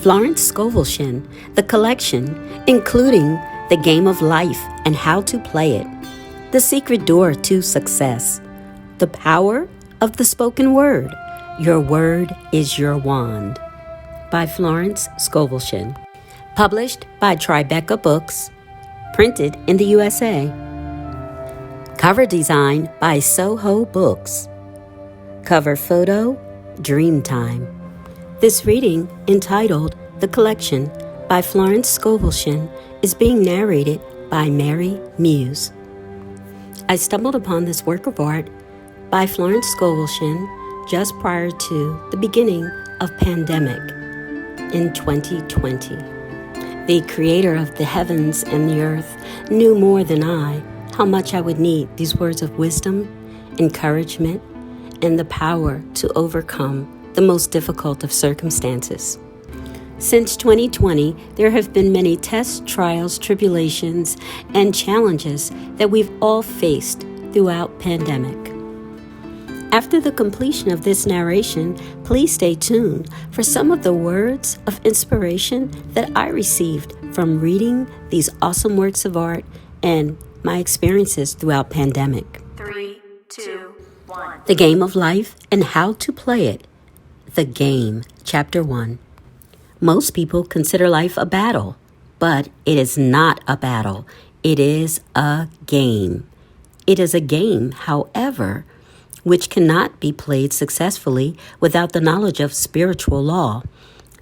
Florence ScovelShinn, the collection, including The Game of Life and How to Play It, The Secret Door to Success, The Power of the Spoken Word, Your Word is Your Wand, by Florence ScovelShinn. Published by Tribeca Books, printed in the USA. Cover design by Soho Books. Cover photo, Dreamtime. This reading, entitled The Collection by Florence ScovelShinn, is being narrated by Mary Muse. I stumbled upon this work of art by Florence ScovelShinn just prior to the beginning of pandemic in 2020. The creator of the heavens and the earth knew more than I how much I would need these words of wisdom, encouragement, and the power to overcome the most difficult of circumstances. Since 2020, there have been many tests, trials, tribulations, and challenges that we've all faced throughout pandemic. After the completion of this narration, please stay tuned for some of the words of inspiration that I received from reading these awesome works of art and my experiences throughout pandemic. 3, 2, 1. The Game of Life and How to Play It. The Game, Chapter 1. Most people consider life a battle, but it is not a battle. It is a game. It is a game, however, which cannot be played successfully without the knowledge of spiritual law.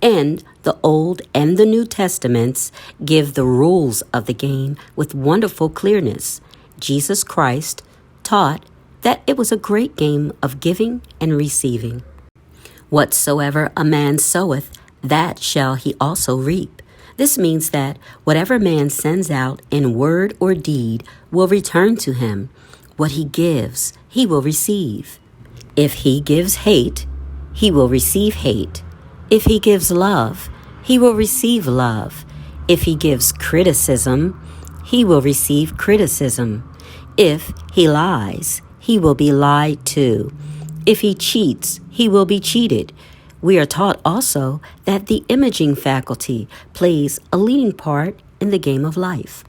And the Old and the New Testaments give the rules of the game with wonderful clearness. Jesus Christ taught that it was a great game of giving and receiving. Whatsoever a man soweth, that shall he also reap. This means that whatever man sends out in word or deed will return to him. What he gives, he will receive. If he gives hate, he will receive hate. If he gives love, he will receive love. If he gives criticism, he will receive criticism. If he lies, he will be lied to. If he cheats, he will be cheated. We are taught also that the imaging faculty plays a leading part in the game of life.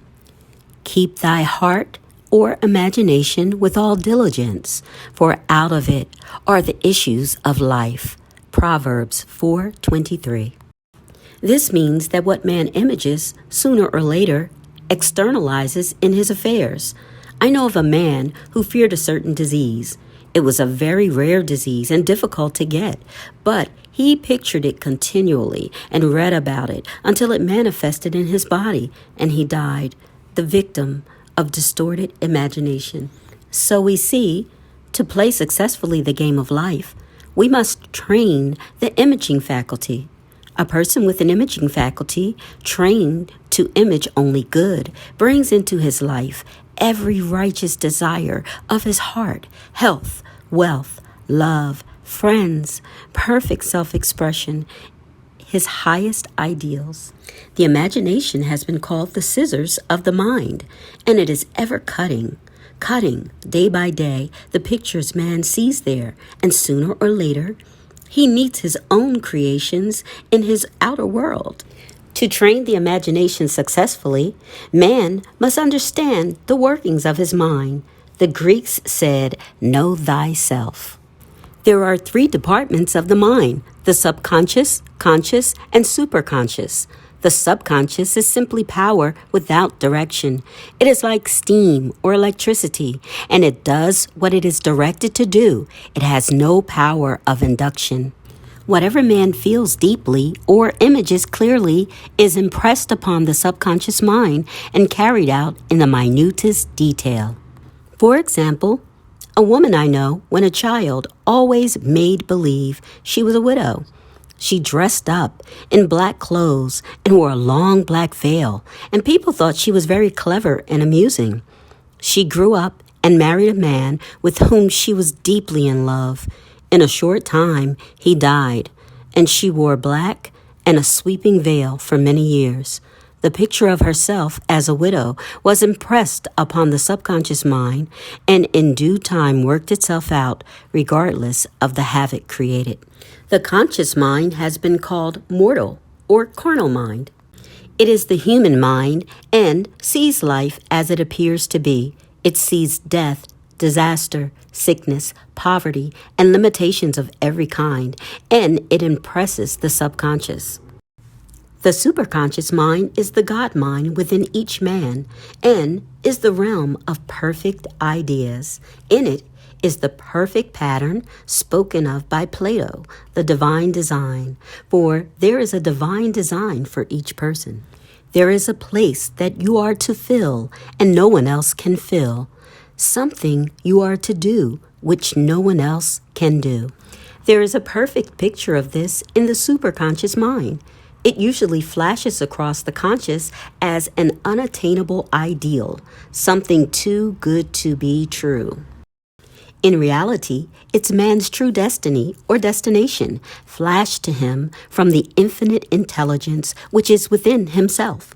Keep thy heart or imagination with all diligence, for out of it are the issues of life. Proverbs 4:23. This means that what man images, sooner or later, externalizes in his affairs. I know of a man who feared a certain disease. It was a very rare disease and difficult to get, but he pictured it continually and read about it until it manifested in his body, and he died, the victim of distorted imagination. So we see, to play successfully the game of life, we must train the imaging faculty. A person with an imaging faculty, trained to image only good, brings into his life every righteous desire of his heart, health, wealth, love, friends, perfect self-expression, his highest ideals. The imagination has been called the scissors of the mind, and it is ever cutting day by day the pictures man sees there, and sooner or later he meets his own creations in his outer world. To train the imagination successfully, man must understand the workings of his mind. The Greeks said, "Know thyself." There are 3 departments of the mind: the subconscious, conscious, and superconscious. The subconscious is simply power without direction. It is like steam or electricity, and it does what it is directed to do. It has no power of induction. Whatever man feels deeply or images clearly is impressed upon the subconscious mind and carried out in the minutest detail. For example, a woman I know, when a child, always made believe she was a widow. She dressed up in black clothes and wore a long black veil, and people thought she was very clever and amusing. She grew up and married a man with whom she was deeply in love. In a short time, he died, and she wore black and a sweeping veil for many years. The picture of herself as a widow was impressed upon the subconscious mind, and in due time worked itself out, regardless of the havoc created. The conscious mind has been called mortal or carnal mind. It is the human mind and sees life as it appears to be. It sees death, disaster, sickness, poverty, and limitations of every kind, and it impresses the subconscious. The superconscious mind is the God mind within each man and is the realm of perfect ideas. In it is the perfect pattern spoken of by Plato, the divine design, for there is a divine design for each person. There is a place that you are to fill and no one else can fill, something you are to do which no one else can do. There is a perfect picture of this in the superconscious mind. It usually flashes across the conscious as an unattainable ideal, something too good to be true. In reality, it's man's true destiny or destination, flashed to him from the infinite intelligence which is within himself.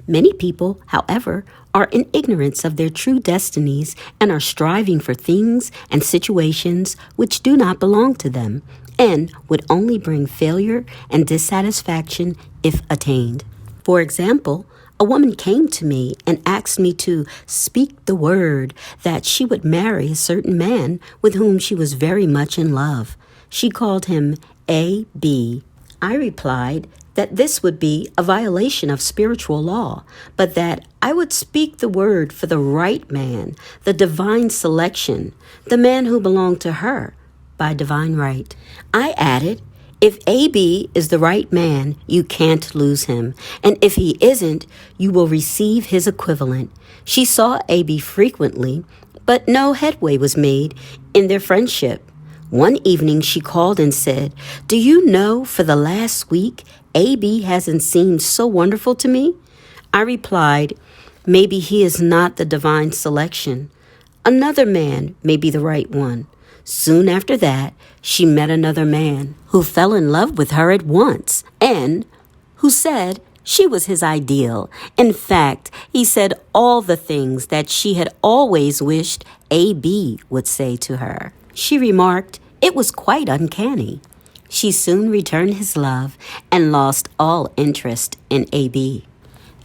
Many people, however, are in ignorance of their true destinies and are striving for things and situations which do not belong to them and would only bring failure and dissatisfaction if attained. For example, a woman came to me and asked me to speak the word that she would marry a certain man with whom she was very much in love. She called him A.B. I replied that this would be a violation of spiritual law, but that I would speak the word for the right man, the divine selection, the man who belonged to her by divine right. I added, if A.B. is the right man, you can't lose him, and if he isn't, you will receive his equivalent. She saw A.B. frequently, but no headway was made in their friendship. One evening she called and said, "Do you know, for the last week, A.B. hasn't seemed so wonderful to me?" I replied, maybe he is not the divine selection. Another man may be the right one. Soon after that, she met another man who fell in love with her at once and who said she was his ideal. In fact, he said all the things that she had always wished A.B. would say to her. She remarked it was quite uncanny. She soon returned his love and lost all interest in A.B.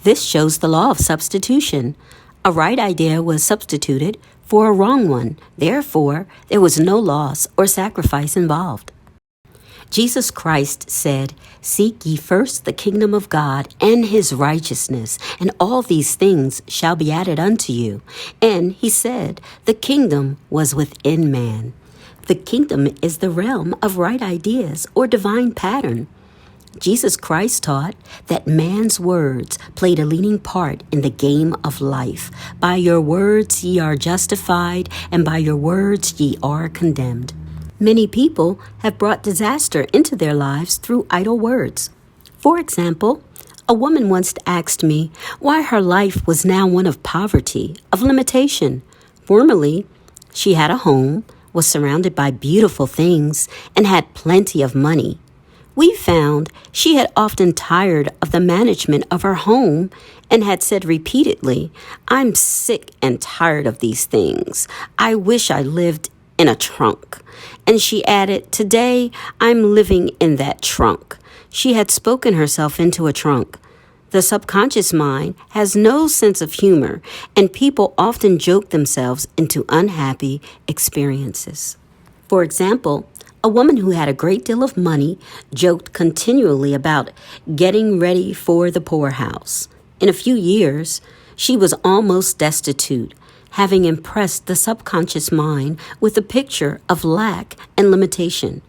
This shows the law of substitution. A right idea was substituted for a wrong one. Therefore, there was no loss or sacrifice involved. Jesus Christ said, "Seek ye first the kingdom of God and his righteousness, and all these things shall be added unto you." And he said, the kingdom was within man. The kingdom is the realm of right ideas or divine pattern. Jesus Christ taught that man's words played a leading part in the game of life. By your words ye are justified, and by your words ye are condemned. Many people have brought disaster into their lives through idle words. For example, a woman once asked me why her life was now one of poverty, of limitation. Formerly, she had a home, was surrounded by beautiful things, and had plenty of money. We found she had often tired of the management of her home and had said repeatedly, "I'm sick and tired of these things. I wish I lived in a trunk." And she added, "Today I'm living in that trunk." She had spoken herself into a trunk. The subconscious mind has no sense of humor, and people often joke themselves into unhappy experiences. For example, a woman who had a great deal of money joked continually about getting ready for the poorhouse. In a few years, she was almost destitute, having impressed the subconscious mind with a picture of lack and limitation.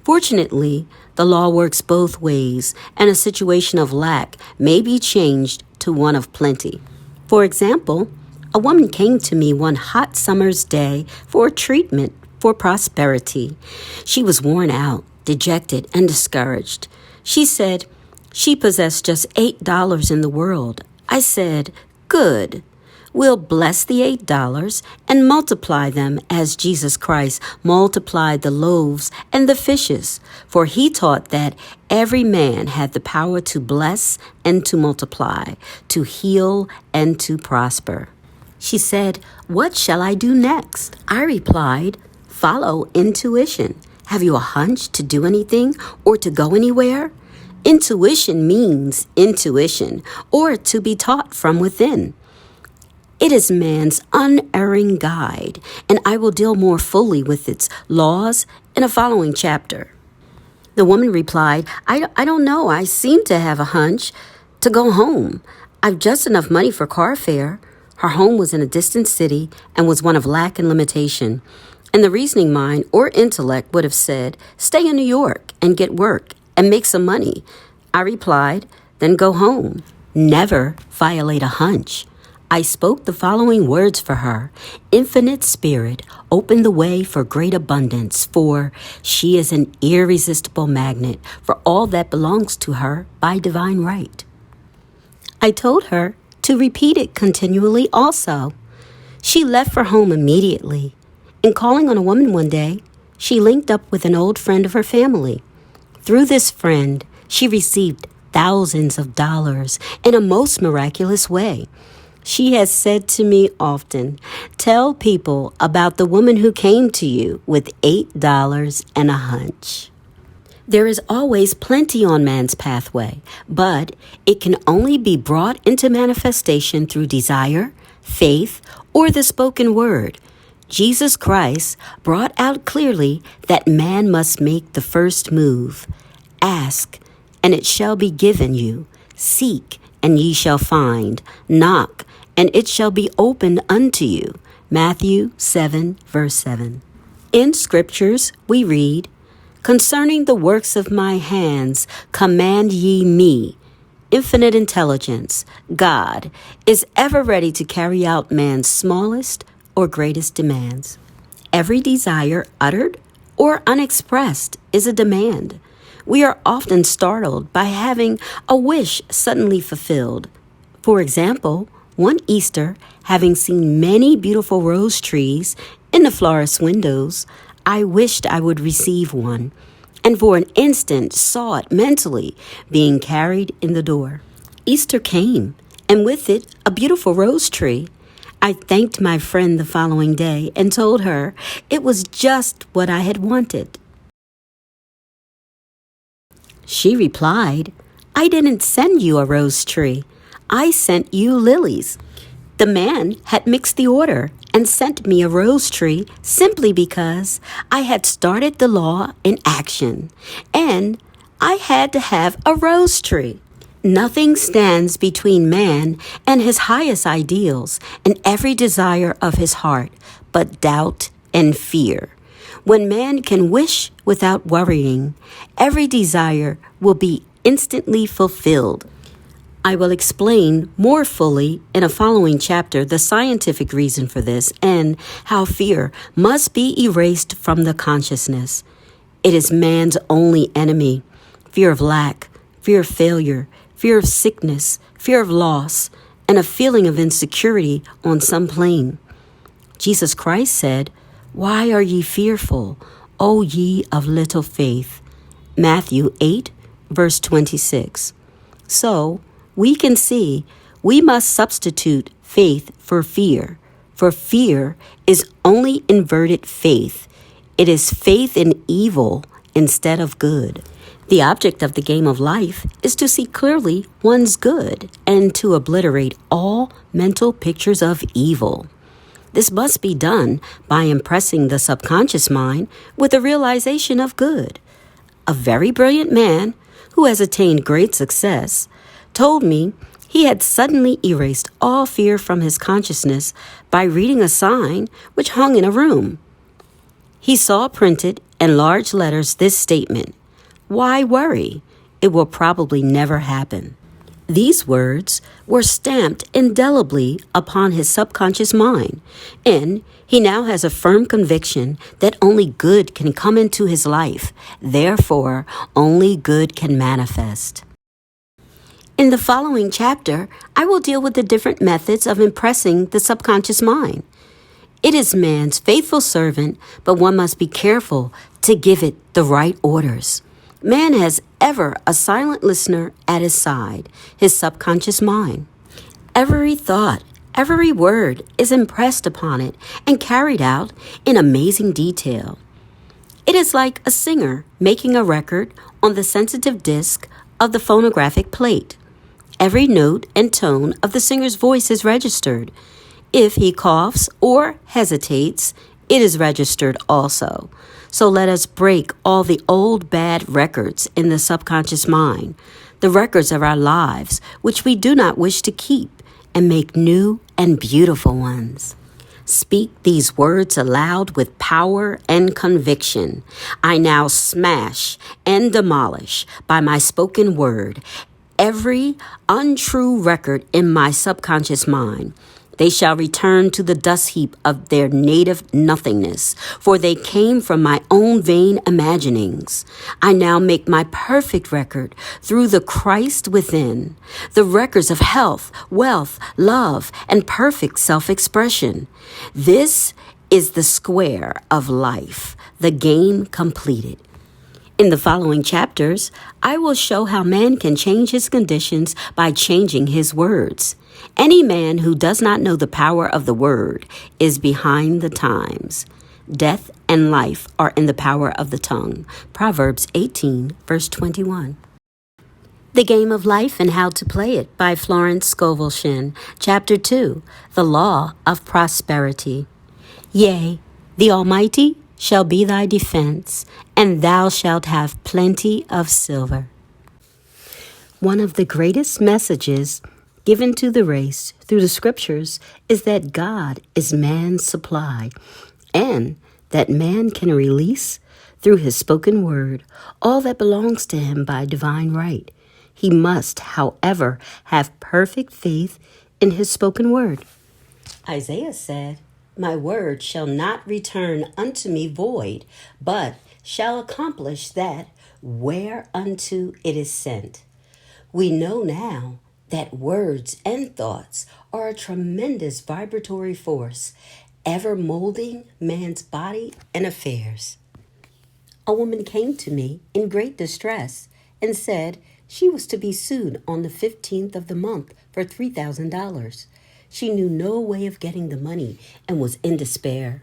Fortunately, the law works both ways, and a situation of lack may be changed to one of plenty. For example, a woman came to me one hot summer's day for a treatment for prosperity. She was worn out, dejected, and discouraged. She said she possessed just $8 in the world. I said, "Good. We'll bless the $8 and multiply them as Jesus Christ multiplied the loaves and the fishes, for he taught that every man had the power to bless and to multiply, to heal and to prosper." She said, "What shall I do next?" I replied, "Follow intuition. Have you a hunch to do anything or to go anywhere?" Intuition means intuition, or to be taught from within. It is man's unerring guide, and I will deal more fully with its laws in a following chapter. The woman replied, I don't know. I seem to have a hunch to go home. I've just enough money for car fare. Her home was in a distant city and was one of lack and limitation. And the reasoning mind or intellect would have said, stay in New York and get work and make some money. I replied, then go home. Never violate a hunch. I spoke the following words for her. Infinite Spirit, open the way for great abundance, for she is an irresistible magnet for all that belongs to her by divine right. I told her to repeat it continually also. She left for home immediately. In calling on a woman one day, she linked up with an old friend of her family. Through this friend, she received thousands of dollars in a most miraculous way. She has said to me often, tell people about the woman who came to you with $8 and a hunch. There is always plenty on man's pathway, but it can only be brought into manifestation through desire, faith, or the spoken word. Jesus Christ brought out clearly that man must make the first move. Ask, and it shall be given you. Seek, and ye shall find. Knock, and it shall be opened unto you. Matthew 7, verse 7. In scriptures we read, concerning the works of my hands, command ye me. Infinite intelligence, God, is ever ready to carry out man's smallest or greatest demands. Every desire uttered or unexpressed is a demand. We are often startled by having a wish suddenly fulfilled. For example, one Easter, having seen many beautiful rose trees in the florist's windows, I wished I would receive one, and for an instant saw it mentally being carried in the door. Easter came, and with it a beautiful rose tree. I thanked my friend the following day and told her it was just what I had wanted. She replied, I didn't send you a rose tree. I sent you lilies. The man had mixed the order and sent me a rose tree simply because I had started the law in action, and I had to have a rose tree. Nothing stands between man and his highest ideals and every desire of his heart but doubt and fear. When man can wish without worrying, every desire will be instantly fulfilled. I will explain more fully in a following chapter the scientific reason for this and how fear must be erased from the consciousness. It is man's only enemy. Fear of lack, fear of failure, fear of sickness, fear of loss, and a feeling of insecurity on some plane. Jesus Christ said, why are ye fearful, O ye of little faith? Matthew 8, verse 26. So, we can see we must substitute faith for fear fear is only inverted faith. It is faith in evil instead of good. The object of the game of life is to see clearly one's good and to obliterate all mental pictures of evil. This must be done by impressing the subconscious mind with a realization of good. A very brilliant man who has attained great success told me he had suddenly erased all fear from his consciousness by reading a sign which hung in a room. He saw printed in large letters this statement, why worry? It will probably never happen. These words were stamped indelibly upon his subconscious mind, and he now has a firm conviction that only good can come into his life. Therefore, only good can manifest. In the following chapter, I will deal with the different methods of impressing the subconscious mind. It is man's faithful servant, but one must be careful to give it the right orders. Man has ever a silent listener at his side, his subconscious mind. Every thought, every word is impressed upon it and carried out in amazing detail. It is like a singer making a record on the sensitive disc of the phonographic plate. Every note and tone of the singer's voice is registered. If he coughs or hesitates, it is registered also. So let us break all the old bad records in the subconscious mind, the records of our lives, which we do not wish to keep, and make new and beautiful ones. Speak these words aloud with power and conviction. I now smash and demolish by my spoken word every untrue record in my subconscious mind. They shall return to the dust heap of their native nothingness, for they came from my own vain imaginings. I now make my perfect record through the Christ within, the records of health, wealth, love, and perfect self-expression. This is the square of life, the game completed. In the following chapters, I will show how man can change his conditions by changing his words. Any man who does not know the power of the word is behind the times. Death and life are in the power of the tongue. Proverbs 18, verse 21. The Game of Life and How to Play It by Florence ScovelShinn. Chapter 2, The Law of Prosperity. Yea, the Almighty shall be thy defense, and thou shalt have plenty of silver. One of the greatest messages given to the race through the scriptures is that God is man's supply, and that man can release through his spoken word all that belongs to him by divine right. He must, however, have perfect faith in his spoken word. Isaiah said, My word shall not return unto me void, but shall accomplish that whereunto it is sent. We know now that words and thoughts are a tremendous vibratory force, ever molding man's body and affairs. A woman came to me in great distress and said she was to be sued on the 15th of the month for $3,000. She knew no way of getting the money and was in despair.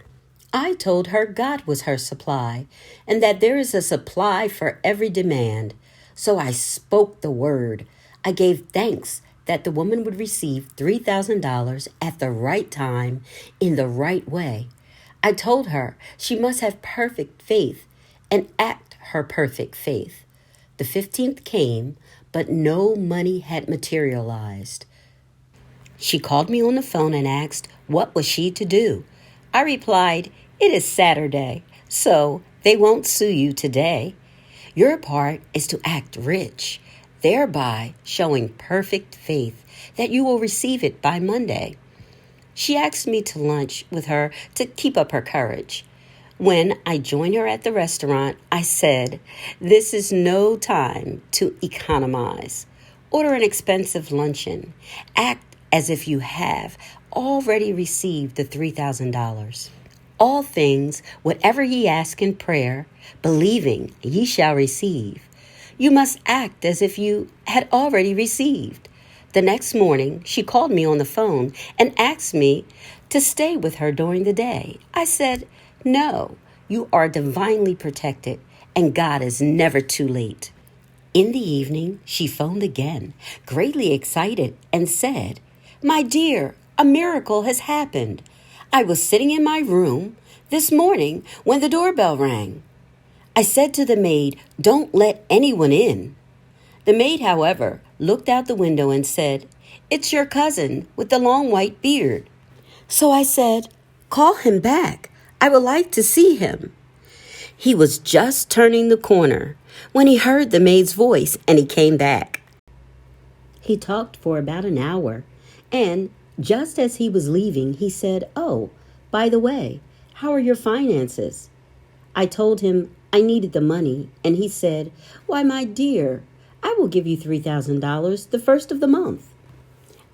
I told her God was her supply and that there is a supply for every demand. So I spoke the word. I gave thanks that the woman would receive $3,000 at the right time in the right way. I told her she must have perfect faith and act her perfect faith. The 15th came, but no money had materialized. She called me on the phone and asked what was she to do. I replied, It is Saturday, so they won't sue you today. Your part is to act rich, thereby showing perfect faith that you will receive it by Monday. She asked me to lunch with her to keep up her courage. When I joined her at the restaurant, I said, This is no time to economize. Order an expensive luncheon. Act as if you have already received the $3,000. All things, whatever ye ask in prayer, believing ye shall receive. You must act as if you had already received. The next morning, she called me on the phone and asked me to stay with her during the day. I said, No, you are divinely protected, and God is never too late. In the evening, she phoned again, greatly excited, and said, My dear, a miracle has happened. I was sitting in my room this morning when the doorbell rang. I said to the maid, Don't let anyone in. The maid, however, looked out the window and said, It's your cousin with the long white beard. So I said, Call him back. I would like to see him. He was just turning the corner when he heard the maid's voice and he came back. He talked for about an hour, and just as he was leaving, he said, Oh, by the way, how are your finances? I told him I needed the money, and he said, Why, my dear, I will give you $3,000 the first of the month.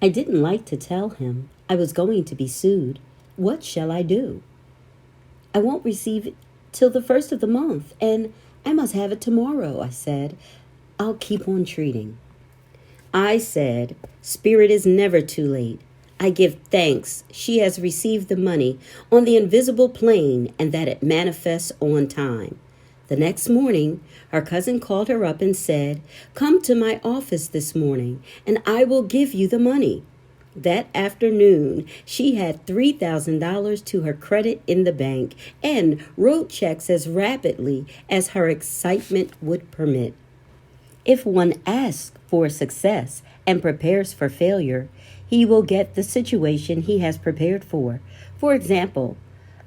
I didn't like to tell him I was going to be sued. What shall I do? I won't receive it till the first of the month, and I must have it tomorrow, I said. I'll keep on treating. I said, Spirit is never too late. I give thanks she has received the money on the invisible plane and that it manifests on time. The next morning, her cousin called her up and said, "Come to my office this morning, and I will give you the money." That afternoon, she had $3,000 to her credit in the bank and wrote checks as rapidly as her excitement would permit. If one asks for success and prepares for failure, he will get the situation he has prepared for. For example,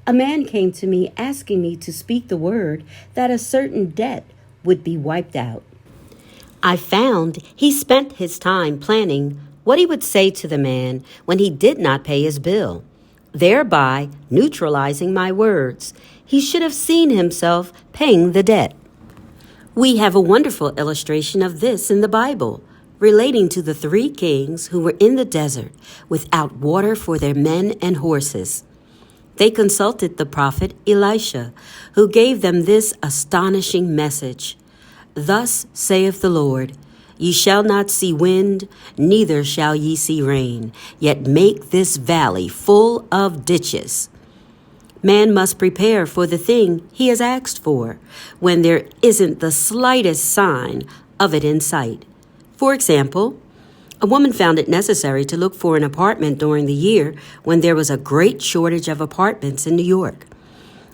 a man came to me asking me to speak the word that a certain debt would be wiped out. I found he spent his time planning what he would say to the man when he did not pay his bill, thereby neutralizing my words. He should have seen himself paying the debt. We have a wonderful illustration of this in the Bible, relating to the 3 kings who were in the desert without water for their men and horses. They consulted the prophet Elisha, who gave them this astonishing message. "Thus saith the Lord, Ye shall not see wind, neither shall ye see rain, yet make this valley full of ditches." Man must prepare for the thing he has asked for when there isn't the slightest sign of it in sight. For example, a woman found it necessary to look for an apartment during the year when there was a great shortage of apartments in New York.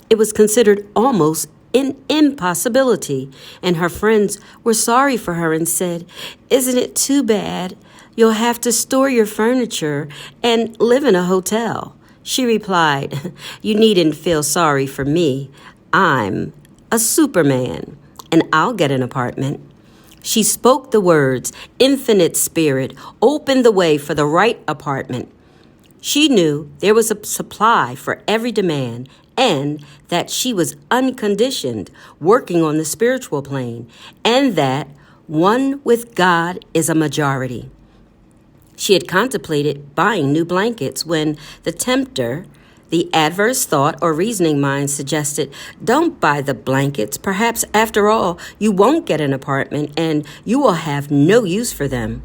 It was considered almost an impossibility, and her friends were sorry for her and said, "Isn't it too bad? You'll have to store your furniture and live in a hotel." She replied, "You needn't feel sorry for me. I'm a Superman, and I'll get an apartment." She spoke the words, "Infinite Spirit, open the way for the right apartment." She knew there was a supply for every demand and that she was unconditioned, working on the spiritual plane, and that one with God is a majority. She had contemplated buying new blankets when the tempter, the adverse thought or reasoning mind, suggested, "Don't buy the blankets. Perhaps, after all, you won't get an apartment and you will have no use for them."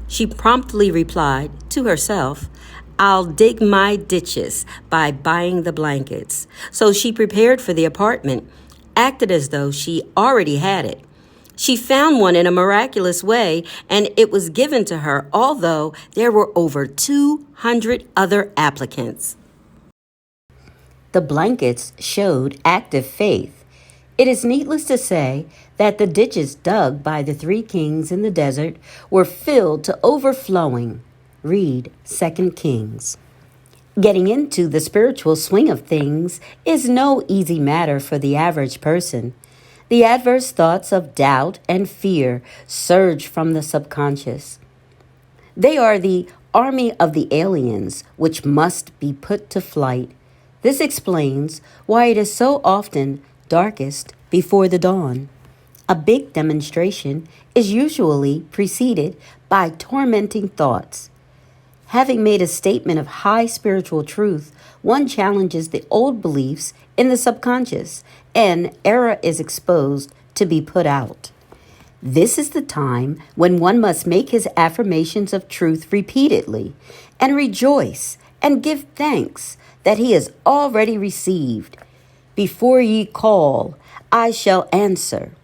She promptly replied to herself, "I'll dig my ditches by buying the blankets." So she prepared for the apartment, acted as though she already had it. She found one in a miraculous way, and it was given to her, although there were over 200 other applicants. The blankets showed active faith. It is needless to say that the ditches dug by the 3 kings in the desert were filled to overflowing. Read 2 Kings. Getting into the spiritual swing of things is no easy matter for the average person. The adverse thoughts of doubt and fear surge from the subconscious. They are the army of the aliens which must be put to flight. This explains why it is so often darkest before the dawn. A big demonstration is usually preceded by tormenting thoughts. Having made a statement of high spiritual truth, one challenges the old beliefs in the subconscious, and error is exposed to be put out. This is the time when one must make his affirmations of truth repeatedly and rejoice and give thanks that he has already received. "Before ye call, I shall answer."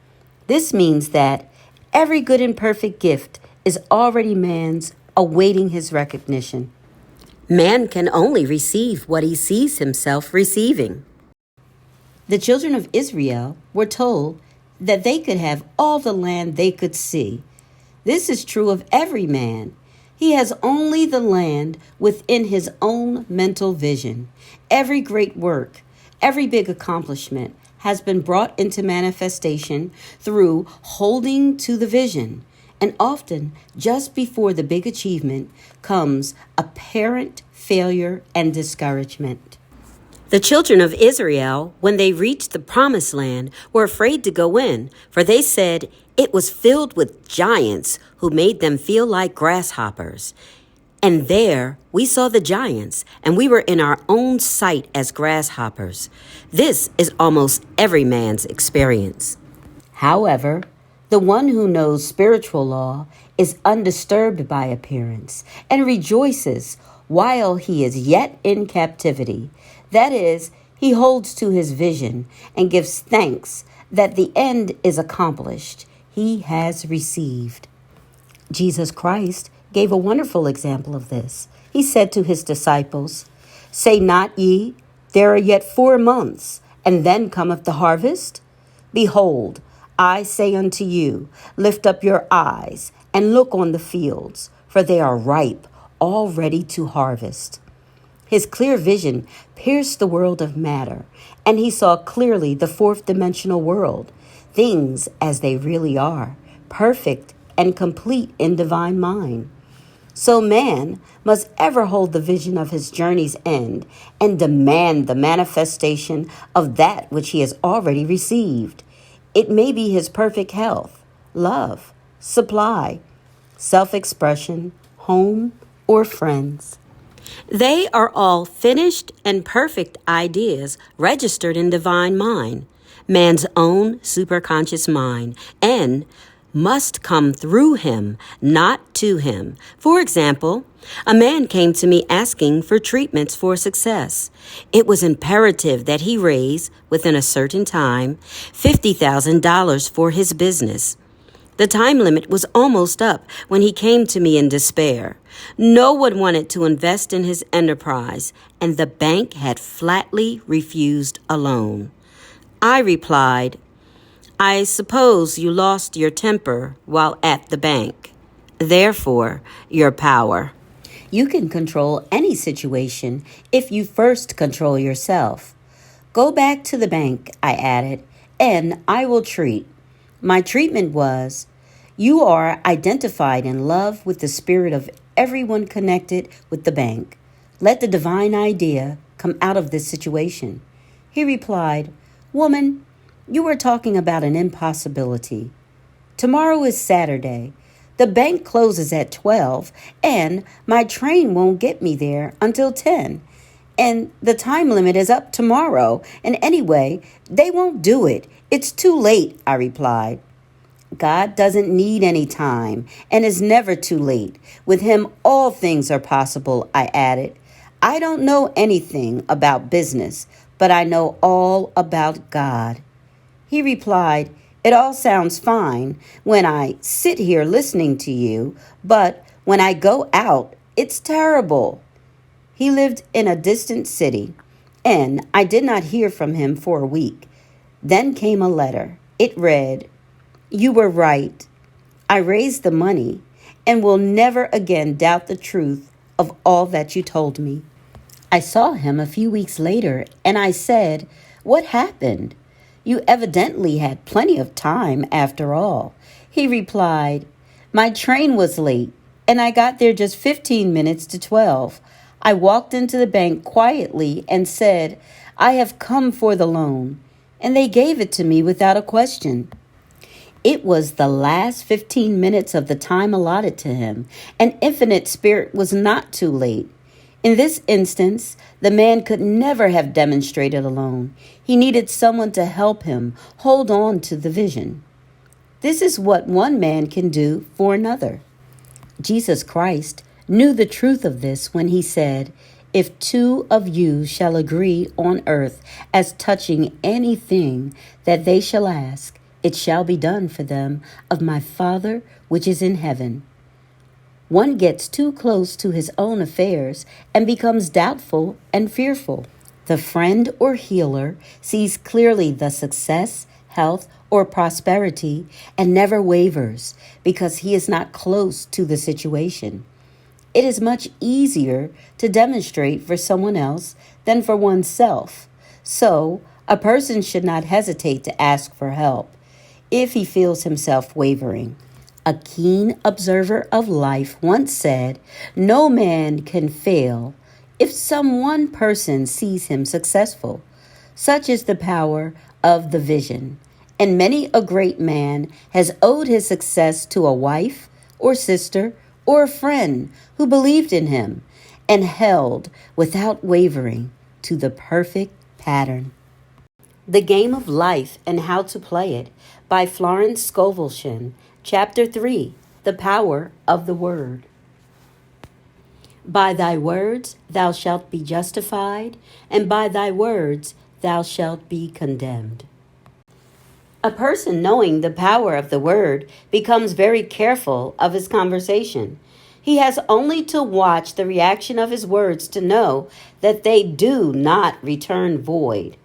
This means that every good and perfect gift is already man's, awaiting his recognition. Man can only receive what he sees himself receiving. The children of Israel were told that they could have all the land they could see. This is true of every man. He has only the land within his own mental vision. Every great work, every big accomplishment has been brought into manifestation through holding to the vision. And often, just before the big achievement, comes apparent failure and discouragement. The children of Israel, when they reached the promised land, were afraid to go in, for they said it was filled with giants who made them feel like grasshoppers. And there we saw the giants, and we were in our own sight as grasshoppers. This is almost every man's experience. However, the one who knows spiritual law is undisturbed by appearance and rejoices while he is yet in captivity. That is, he holds to his vision and gives thanks that the end is accomplished. He has received. Jesus Christ gave a wonderful example of this. He said to his disciples, "Say not ye, there are yet 4 months, and then cometh the harvest? Behold, I say unto you, lift up your eyes, and look on the fields, for they are ripe, all ready to harvest." His clear vision pierced the world of matter, and he saw clearly the fourth dimensional world, things as they really are, perfect and complete in divine mind. So man must ever hold the vision of his journey's end and demand the manifestation of that which he has already received. It may be his perfect health, love, supply, self-expression, home, or friends. They are all finished and perfect ideas registered in divine mind, man's own superconscious mind, and must come through him, not to him. For example, a man came to me asking for treatments for success. It was imperative that he raise, within a certain time, $50,000 for his business. The time limit was almost up when he came to me in despair. No one wanted to invest in his enterprise, and the bank had flatly refused a loan. I replied, "I suppose you lost your temper while at the bank. Therefore, your power." You can control any situation if you first control yourself. "Go back to the bank," I added, "and I will treat." My treatment was, "You are identified in love with the spirit of everyone connected with the bank. Let the divine idea come out of this situation." He replied, "Woman, you are talking about an impossibility. Tomorrow is Saturday. The bank closes at 12, and my train won't get me there until 10. And the time limit is up tomorrow, and anyway, they won't do it. It's too late," I replied. God doesn't need any time and is never too late. With him, all things are possible, I added. I don't know anything about business, but I know all about God. He replied, "It all sounds fine when I sit here listening to you, but when I go out, it's terrible." He lived in a distant city, and I did not hear from him for a week. Then came a letter. It read, "You were right. I raised the money and will never again doubt the truth of all that you told me." I saw him a few weeks later, and I said, "What happened? You evidently had plenty of time after all." He replied, "My train was late, and I got there just 15 minutes to 12. I walked into the bank quietly and said, 'I have come for the loan,' and they gave it to me without a question." It was the last 15 minutes of the time allotted to him, and Infinite Spirit was not too late. In this instance, the man could never have demonstrated alone. He needed someone to help him hold on to the vision. This is what one man can do for another. Jesus Christ knew the truth of this when he said, "If 2 of you shall agree on earth as touching anything that they shall ask, it shall be done for them of my Father which is in heaven." One gets too close to his own affairs and becomes doubtful and fearful. The friend or healer sees clearly the success, health, or prosperity and never wavers because he is not close to the situation. It is much easier to demonstrate for someone else than for oneself. So, a person should not hesitate to ask for help if he feels himself wavering. A keen observer of life once said, "No man can fail if some one person sees him successful." Such is the power of the vision. And many a great man has owed his success to a wife or sister or a friend who believed in him and held without wavering to the perfect pattern. The Game of Life and How to Play It by Florence ScovelShinn. Chapter 3, The Power of the Word. By thy words thou shalt be justified, and by thy words thou shalt be condemned. A person knowing the power of the word becomes very careful of his conversation. He has only to watch the reaction of his words to know that they do not return void.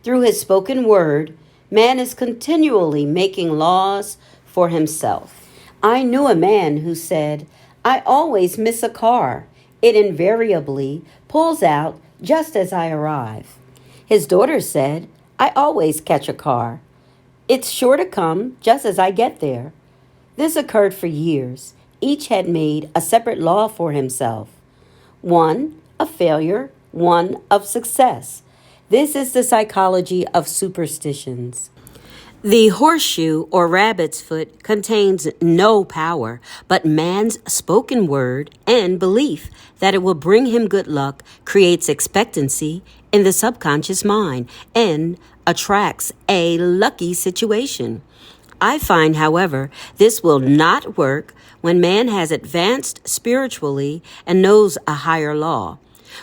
Through his spoken word, man is continually making laws for himself. I knew a man who said, "I always miss a car. It invariably pulls out just as I arrive." His daughter said, "I always catch a car. It's sure to come just as I get there." This occurred for years. Each had made a separate law for himself. One of failure, one of success. This is the psychology of superstitions. The horseshoe or rabbit's foot contains no power, but man's spoken word and belief that it will bring him good luck creates expectancy in the subconscious mind and attracts a lucky situation. I find, however, this will not work when man has advanced spiritually and knows a higher law.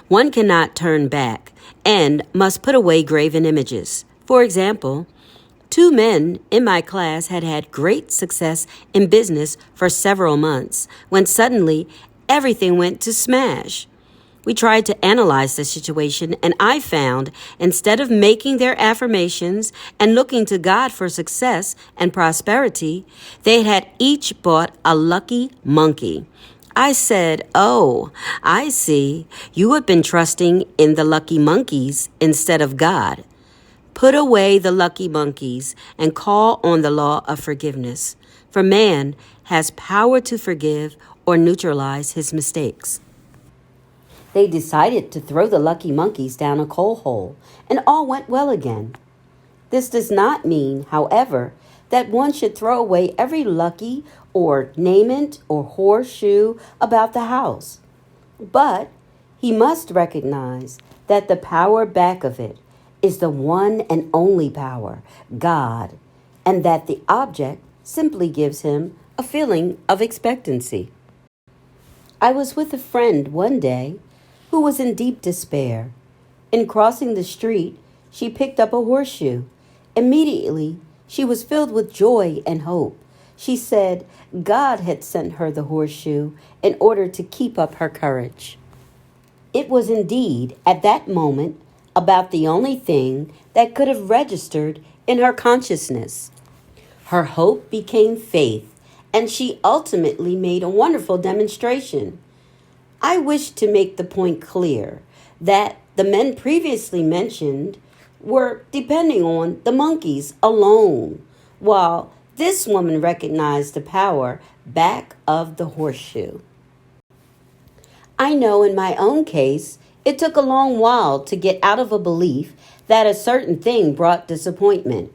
One cannot turn back and must put away graven images. For example, 2 men in my class had great success in business for several months when suddenly everything went to smash. We tried to analyze the situation, and I found instead of making their affirmations and looking to God for success and prosperity, they had each bought a lucky monkey. I said, "Oh, I see. You have been trusting in the lucky monkeys instead of God. Put away the lucky monkeys and call on the law of forgiveness, for man has power to forgive or neutralize his mistakes." They decided to throw the lucky monkeys down a coal hole, and all went well again. This does not mean, however, that one should throw away every lucky or name it or horseshoe about the house. But he must recognize that the power back of it is the one and only power, God, and that the object simply gives him a feeling of expectancy. I was with a friend one day who was in deep despair. In crossing the street, she picked up a horseshoe. Immediately, she was filled with joy and hope. She said God had sent her the horseshoe in order to keep up her courage. It was indeed, at that moment, about the only thing that could have registered in her consciousness. Her hope became faith, and she ultimately made a wonderful demonstration. I wish to make the point clear that the men previously mentioned were depending on the monkeys alone, while this woman recognized the power back of the horseshoe. I know in my own case, it took a long while to get out of a belief that a certain thing brought disappointment.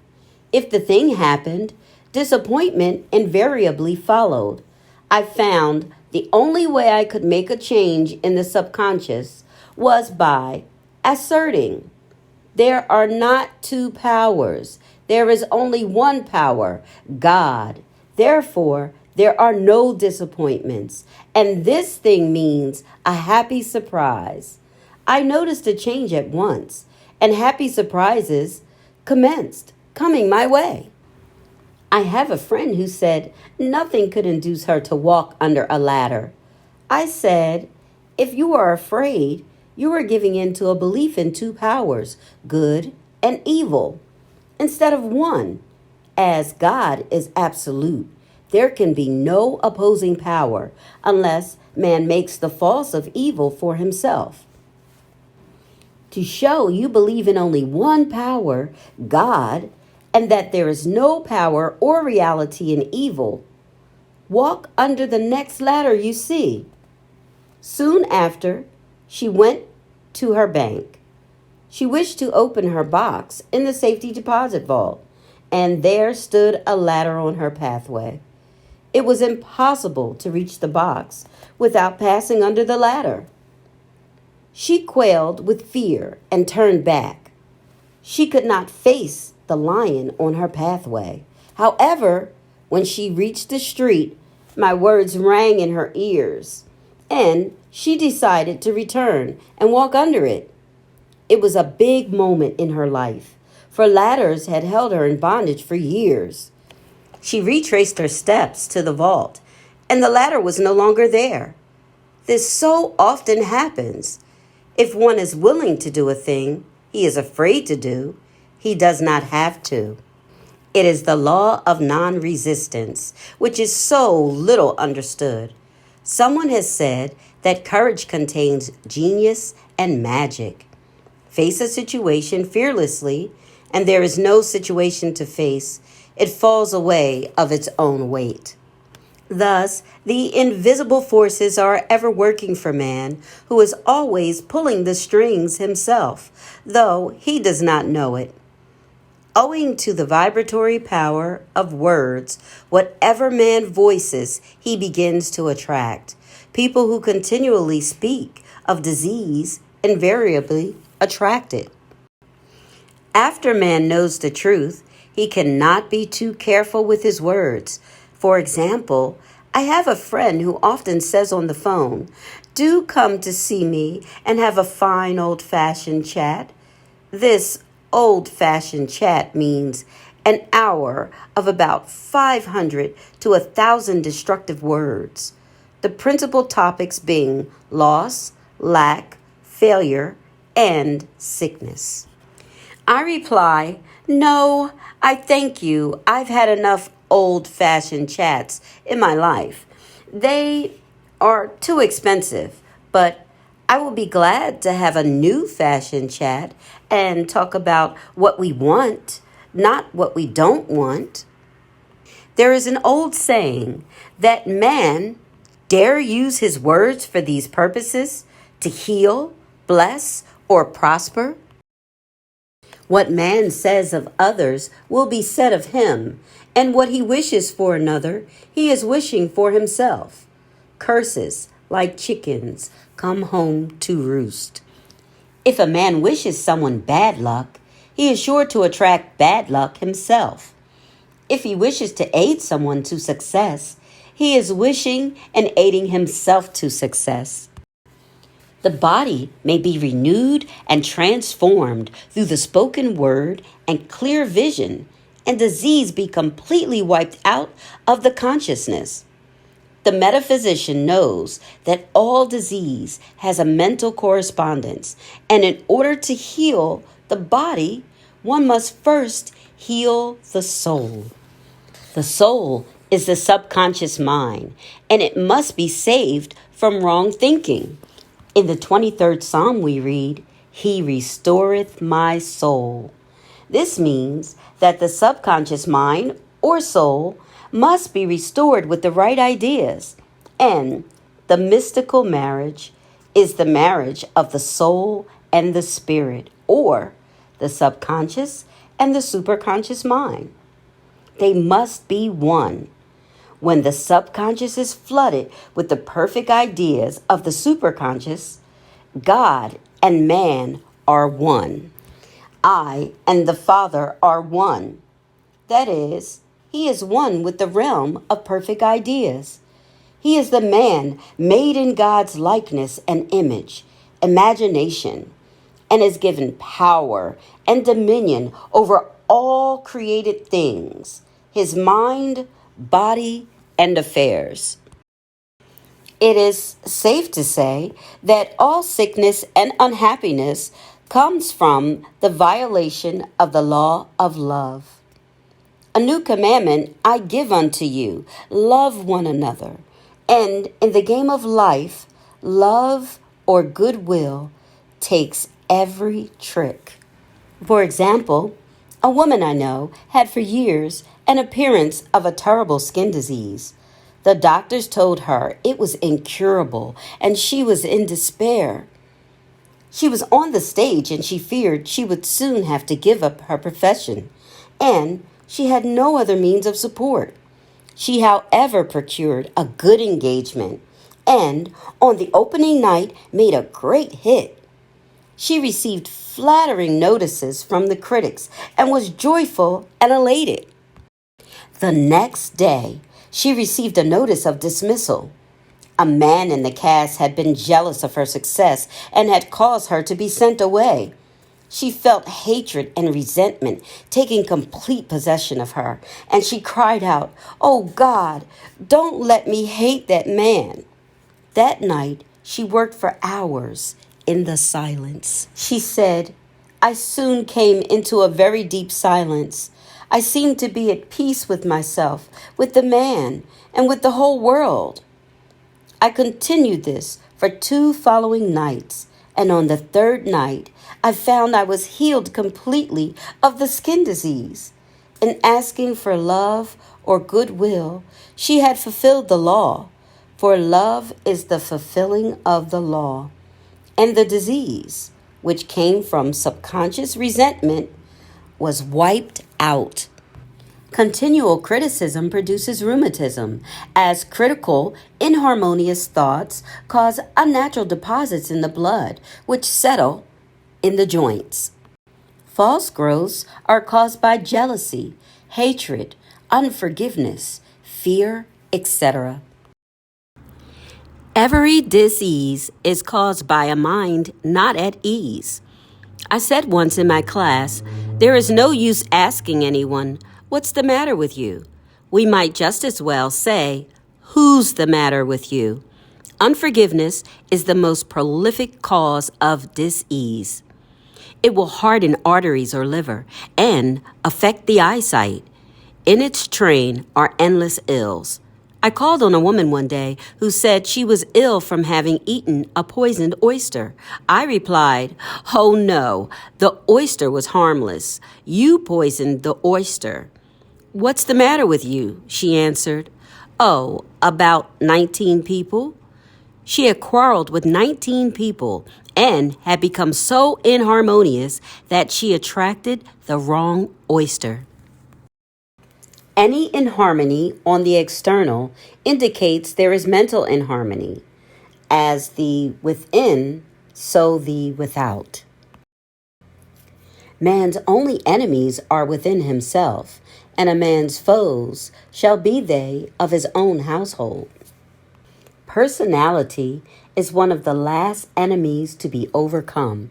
If the thing happened, disappointment invariably followed. I found the only way I could make a change in the subconscious was by asserting there are not 2 powers. There is only one power, God. Therefore, there are no disappointments. And this thing means a happy surprise. I noticed a change at once, and happy surprises commenced coming my way. I have a friend who said nothing could induce her to walk under a ladder. I said, if you are afraid, you are giving in to a belief in 2 powers, good and evil, instead of one. As God is absolute, there can be no opposing power unless man makes the false of evil for himself. To show you believe in only one power, God, and that there is no power or reality in evil, walk under the next ladder you see. Soon after, she went to her bank. She wished to open her box in the safety deposit vault, and there stood a ladder on her pathway. It was impossible to reach the box without passing under the ladder. She quailed with fear and turned back. She could not face the lion on her pathway. However, when she reached the street, my words rang in her ears, and she decided to return and walk under it. It was a big moment in her life, for ladders had held her in bondage for years. She retraced her steps to the vault, and the ladder was no longer there. This so often happens. If one is willing to do a thing he is afraid to do, he does not have to. It is the law of non-resistance, which is so little understood. Someone has said that courage contains genius and magic. Face a situation fearlessly, and there is no situation to face. It falls away of its own weight. Thus, the invisible forces are ever working for man, who is always pulling the strings himself, though he does not know it. Owing to the vibratory power of words, whatever man voices, he begins to attract. People who continually speak of disease invariably attract it. After man knows the truth, he cannot be too careful with his words. For example, I have a friend who often says on the phone, "Do come to see me and have a fine old-fashioned chat." This old-fashioned chat means an hour of about 500 to 1,000 destructive words. The principal topics being loss, lack, failure, and sickness. I reply, "No, I thank you. I've had enough old-fashioned chats in my life. They are too expensive, but I will be glad to have a new-fashioned chat and talk about what we want, not what we don't want." There is an old saying that man dare use his words for these purposes, to heal, bless, or prosper. What man says of others will be said of him, and what he wishes for another, he is wishing for himself. Curses, like chickens, come home to roost. If a man wishes someone bad luck, he is sure to attract bad luck himself. If he wishes to aid someone to success, he is wishing and aiding himself to success. The body may be renewed and transformed through the spoken word and clear vision, and disease be completely wiped out of the consciousness. The metaphysician knows that all disease has a mental correspondence, and in order to heal the body, one must first heal the soul. The soul is the subconscious mind, and it must be saved from wrong thinking. In the 23rd Psalm we read, "He restoreth my soul." This means that the subconscious mind or soul must be restored with the right ideas, and the mystical marriage is the marriage of the soul and the spirit, or the subconscious and the superconscious mind. They must be one. When the subconscious is flooded with the perfect ideas of the superconscious, God and man are one. I and the Father are one. That is, he is one with the realm of perfect ideas. He is the man made in God's likeness and image, imagination, and is given power and dominion over all created things, his mind, body, and affairs. It is safe to say that all sickness and unhappiness comes from the violation of the law of love. A new commandment I give unto you, love one another. And in the game of life, love or goodwill takes every trick. For example, a woman I know had for years an appearance of a terrible skin disease. The doctors told her it was incurable, and she was in despair. She was on the stage, and she feared she would soon have to give up her profession, and she had no other means of support. She, however, procured a good engagement, and on the opening night made a great hit. She received flattering notices from the critics and was joyful and elated. The next day, she received a notice of dismissal. A man in the cast had been jealous of her success and had caused her to be sent away. She felt hatred and resentment taking complete possession of her, and she cried out, "Oh God, don't let me hate that man." That night, she worked for hours in the silence. She said, "I soon came into a very deep silence. I seemed to be at peace with myself, with the man, and with the whole world. I continued this for 2 following nights, and on the 3rd night, I found I was healed completely of the skin disease. In asking for love or goodwill, she had fulfilled the law, for love is the fulfilling of the law. And the disease, which came from subconscious resentment, was wiped out." Continual criticism produces rheumatism, as critical, inharmonious thoughts cause unnatural deposits in the blood, which settle in the joints. False growths are caused by jealousy, hatred, unforgiveness, fear, etc. Every dis-ease is caused by a mind not at ease. I said once in my class, there is no use asking anyone, "What's the matter with you?" We might just as well say, "Who's the matter with you?" Unforgiveness is the most prolific cause of dis-ease. It will harden arteries or liver and affect the eyesight. In its train are endless ills. I called on a woman one day who said she was ill from having eaten a poisoned oyster. I replied, "Oh no, the oyster was harmless. You poisoned the oyster." "What's the matter with you?" she answered. "Oh, about 19 people." She had quarreled with 19 people and had become so inharmonious that she attracted the wrong oyster. Any inharmony on the external indicates there is mental inharmony. As the within, so the without. Man's only enemies are within himself, and a man's foes shall be they of his own household. Personality is one of the last enemies to be overcome.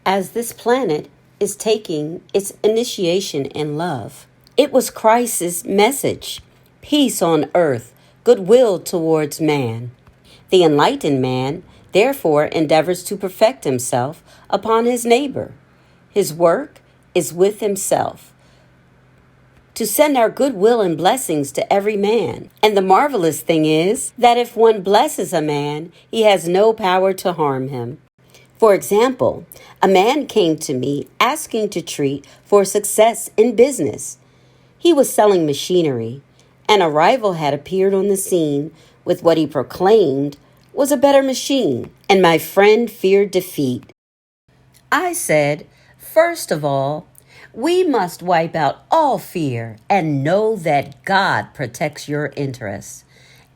As this planet is taking its initiation in love, it was Christ's message: peace on earth, goodwill towards man. The enlightened man, therefore, endeavors to perfect himself upon his neighbor. His work is with himself, to send our goodwill and blessings to every man. And the marvelous thing is that if one blesses a man, he has no power to harm him. For example, a man came to me asking to treat for success in business. He was selling machinery, and a rival had appeared on the scene with what he proclaimed was a better machine, and my friend feared defeat. I said, "First of all, we must wipe out all fear and know that God protects your interests,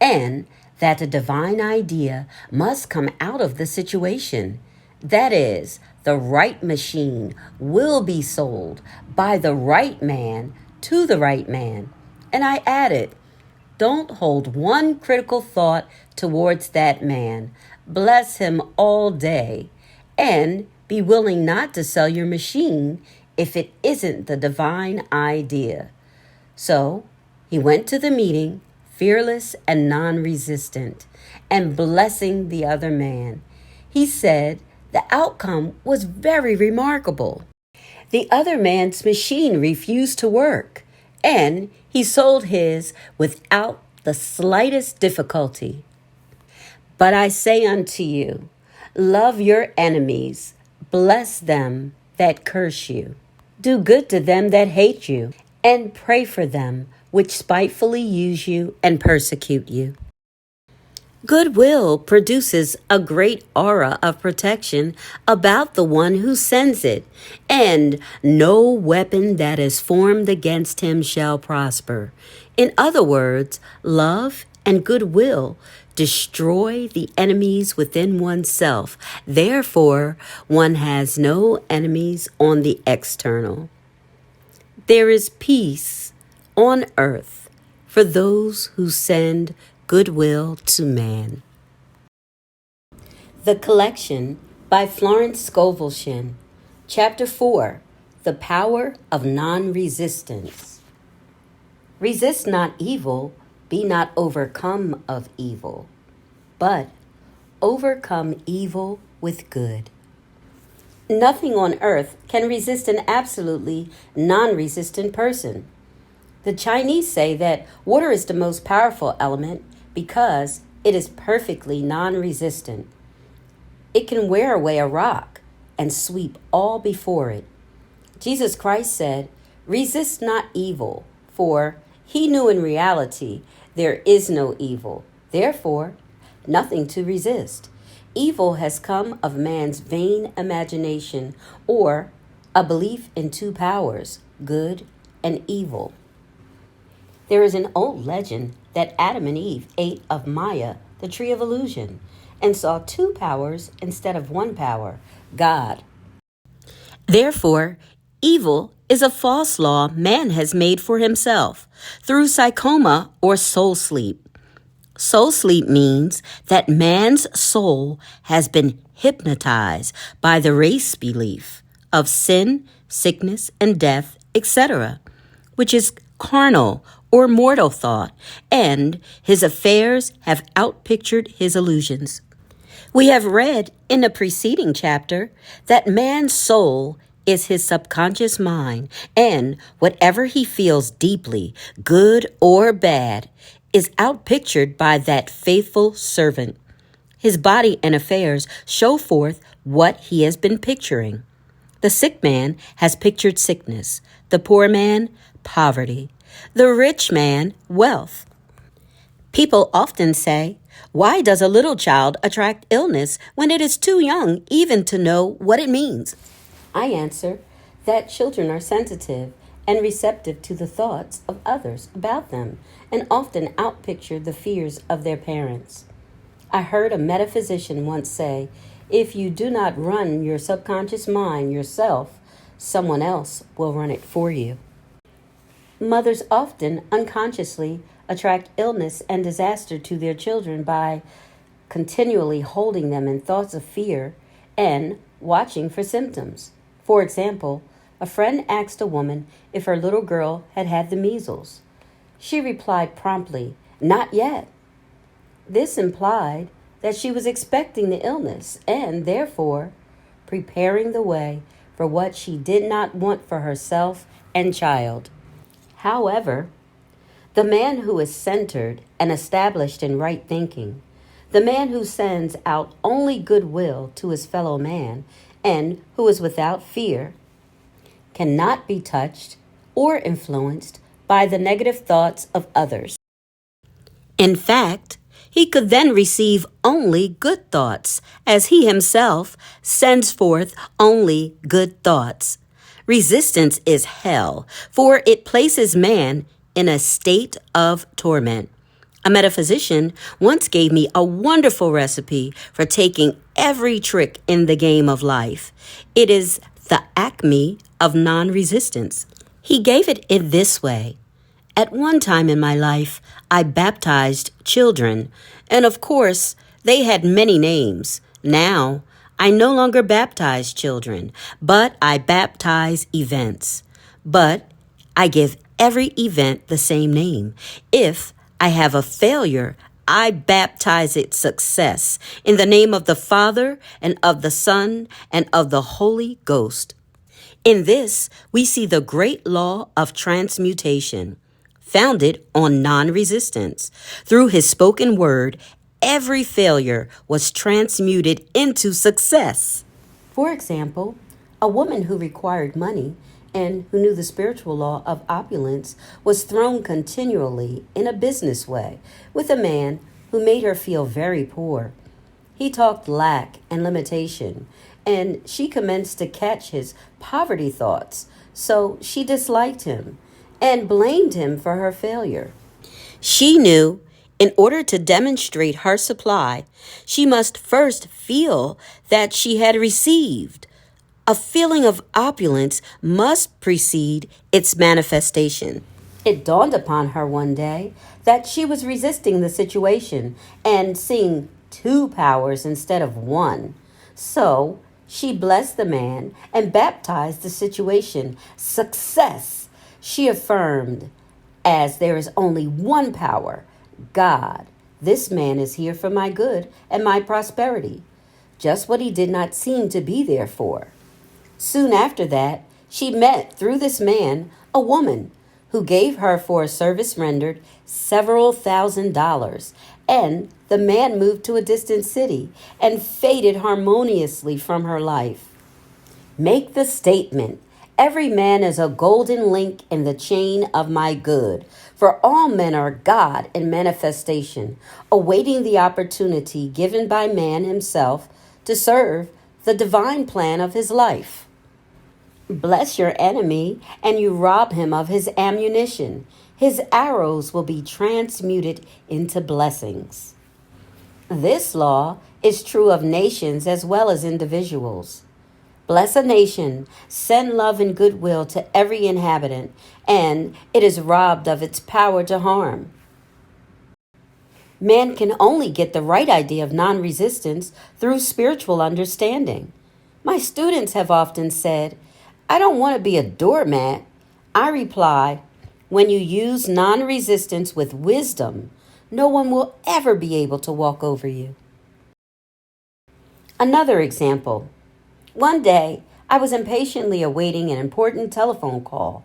and that a divine idea must come out of the situation. That is, the right machine will be sold by the right man to the right man." And I added, "Don't hold one critical thought towards that man. Bless him all day, and be willing not to sell your machine if it isn't the divine idea." So he went to the meeting, fearless and non-resistant, and blessing the other man. He said the outcome was very remarkable. The other man's machine refused to work, and he sold his without the slightest difficulty. But I say unto you, love your enemies, bless them that curse you, do good to them that hate you, and pray for them which spitefully use you and persecute you. Goodwill produces a great aura of protection about the one who sends it, and no weapon that is formed against him shall prosper. In other words, love and goodwill destroy the enemies within oneself. Therefore, one has no enemies on the external. There is peace on earth for those who send goodwill to man. The collection by Florence ScovelShinn. Chapter 4, The Power of Non-Resistance. Resist not evil, be not overcome of evil, but overcome evil with good. Nothing on earth can resist an absolutely non-resistant person. The Chinese say that water is the most powerful element because it is perfectly non-resistant. It can wear away a rock and sweep all before it. Jesus Christ said, "Resist not evil, for he knew in reality there is no evil. Therefore, nothing to resist. Evil has come of man's vain imagination or a belief in two powers, good and evil." There is an old legend that Adam and Eve ate of Maya, the tree of illusion, and saw two powers instead of one power, God. Therefore, evil is a false law man has made for himself through psychoma or soul sleep. Soul sleep means that man's soul has been hypnotized by the race belief of sin, sickness, and death, etc., which is carnal or mortal thought, and his affairs have outpictured his illusions. We have read in the preceding chapter that man's soul is his subconscious mind, and whatever he feels deeply, good or bad, is outpictured by that faithful servant. His body and affairs show forth what he has been picturing. The sick man has pictured sickness, the poor man, poverty, the rich man, wealth. People often say, "Why does a little child attract illness when it is too young even to know what it means?" I answer that children are sensitive and receptive to the thoughts of others about them and often outpicture the fears of their parents. I heard a metaphysician once say, "If you do not run your subconscious mind yourself, someone else will run it for you." Mothers often unconsciously attract illness and disaster to their children by continually holding them in thoughts of fear and watching for symptoms. For example, a friend asked a woman if her little girl had had the measles. She replied promptly, "Not yet." This implied that she was expecting the illness and, therefore, preparing the way for what she did not want for herself and child. However, the man who is centered and established in right thinking, the man who sends out only goodwill to his fellow man, and who is without fear, cannot be touched or influenced by the negative thoughts of others. In fact, he could then receive only good thoughts, as he himself sends forth only good thoughts. Resistance is hell, for it places man in a state of torment. A metaphysician once gave me a wonderful recipe for taking every trick in the game of life. It is the acme of non-resistance. He gave it in this way. At one time in my life, I baptized children, and of course, they had many names. Now, I no longer baptize children, but I baptize events. But I give every event the same name. If I have a failure, I baptize it success in the name of the Father and of the Son and of the Holy Ghost. In this, we see the great law of transmutation, founded on non-resistance. Through his spoken word, every failure was transmuted into success. For example, a woman who required money and who knew the spiritual law of opulence was thrown continually in a business way with a man who made her feel very poor. He talked lack and limitation, and she commenced to catch his poverty thoughts, so she disliked him and blamed him for her failure. She knew in order to demonstrate her supply, she must first feel that she had received. A feeling of opulence must precede its manifestation. It dawned upon her one day that she was resisting the situation and seeing two powers instead of one. So she blessed the man and baptized the situation. Success, she affirmed, as there is only one power, God. This man is here for my good and my prosperity, just what he did not seem to be there for. Soon after that, she met, through this man, a woman who gave her for a service rendered several $1,000s, and the man moved to a distant city and faded harmoniously from her life. Make the statement, every man is a golden link in the chain of my good, for all men are God in manifestation, awaiting the opportunity given by man himself to serve the divine plan of his life. Bless your enemy, and you rob him of his ammunition. His arrows will be transmuted into blessings. This law is true of nations as well as individuals. Bless a nation, send love and goodwill to every inhabitant, and it is robbed of its power to harm. Man can only get the right idea of non-resistance through spiritual understanding. My students have often said, I don't want to be a doormat. I reply, when you use non-resistance with wisdom, no one will ever be able to walk over you. Another example. One day, I was impatiently awaiting an important telephone call.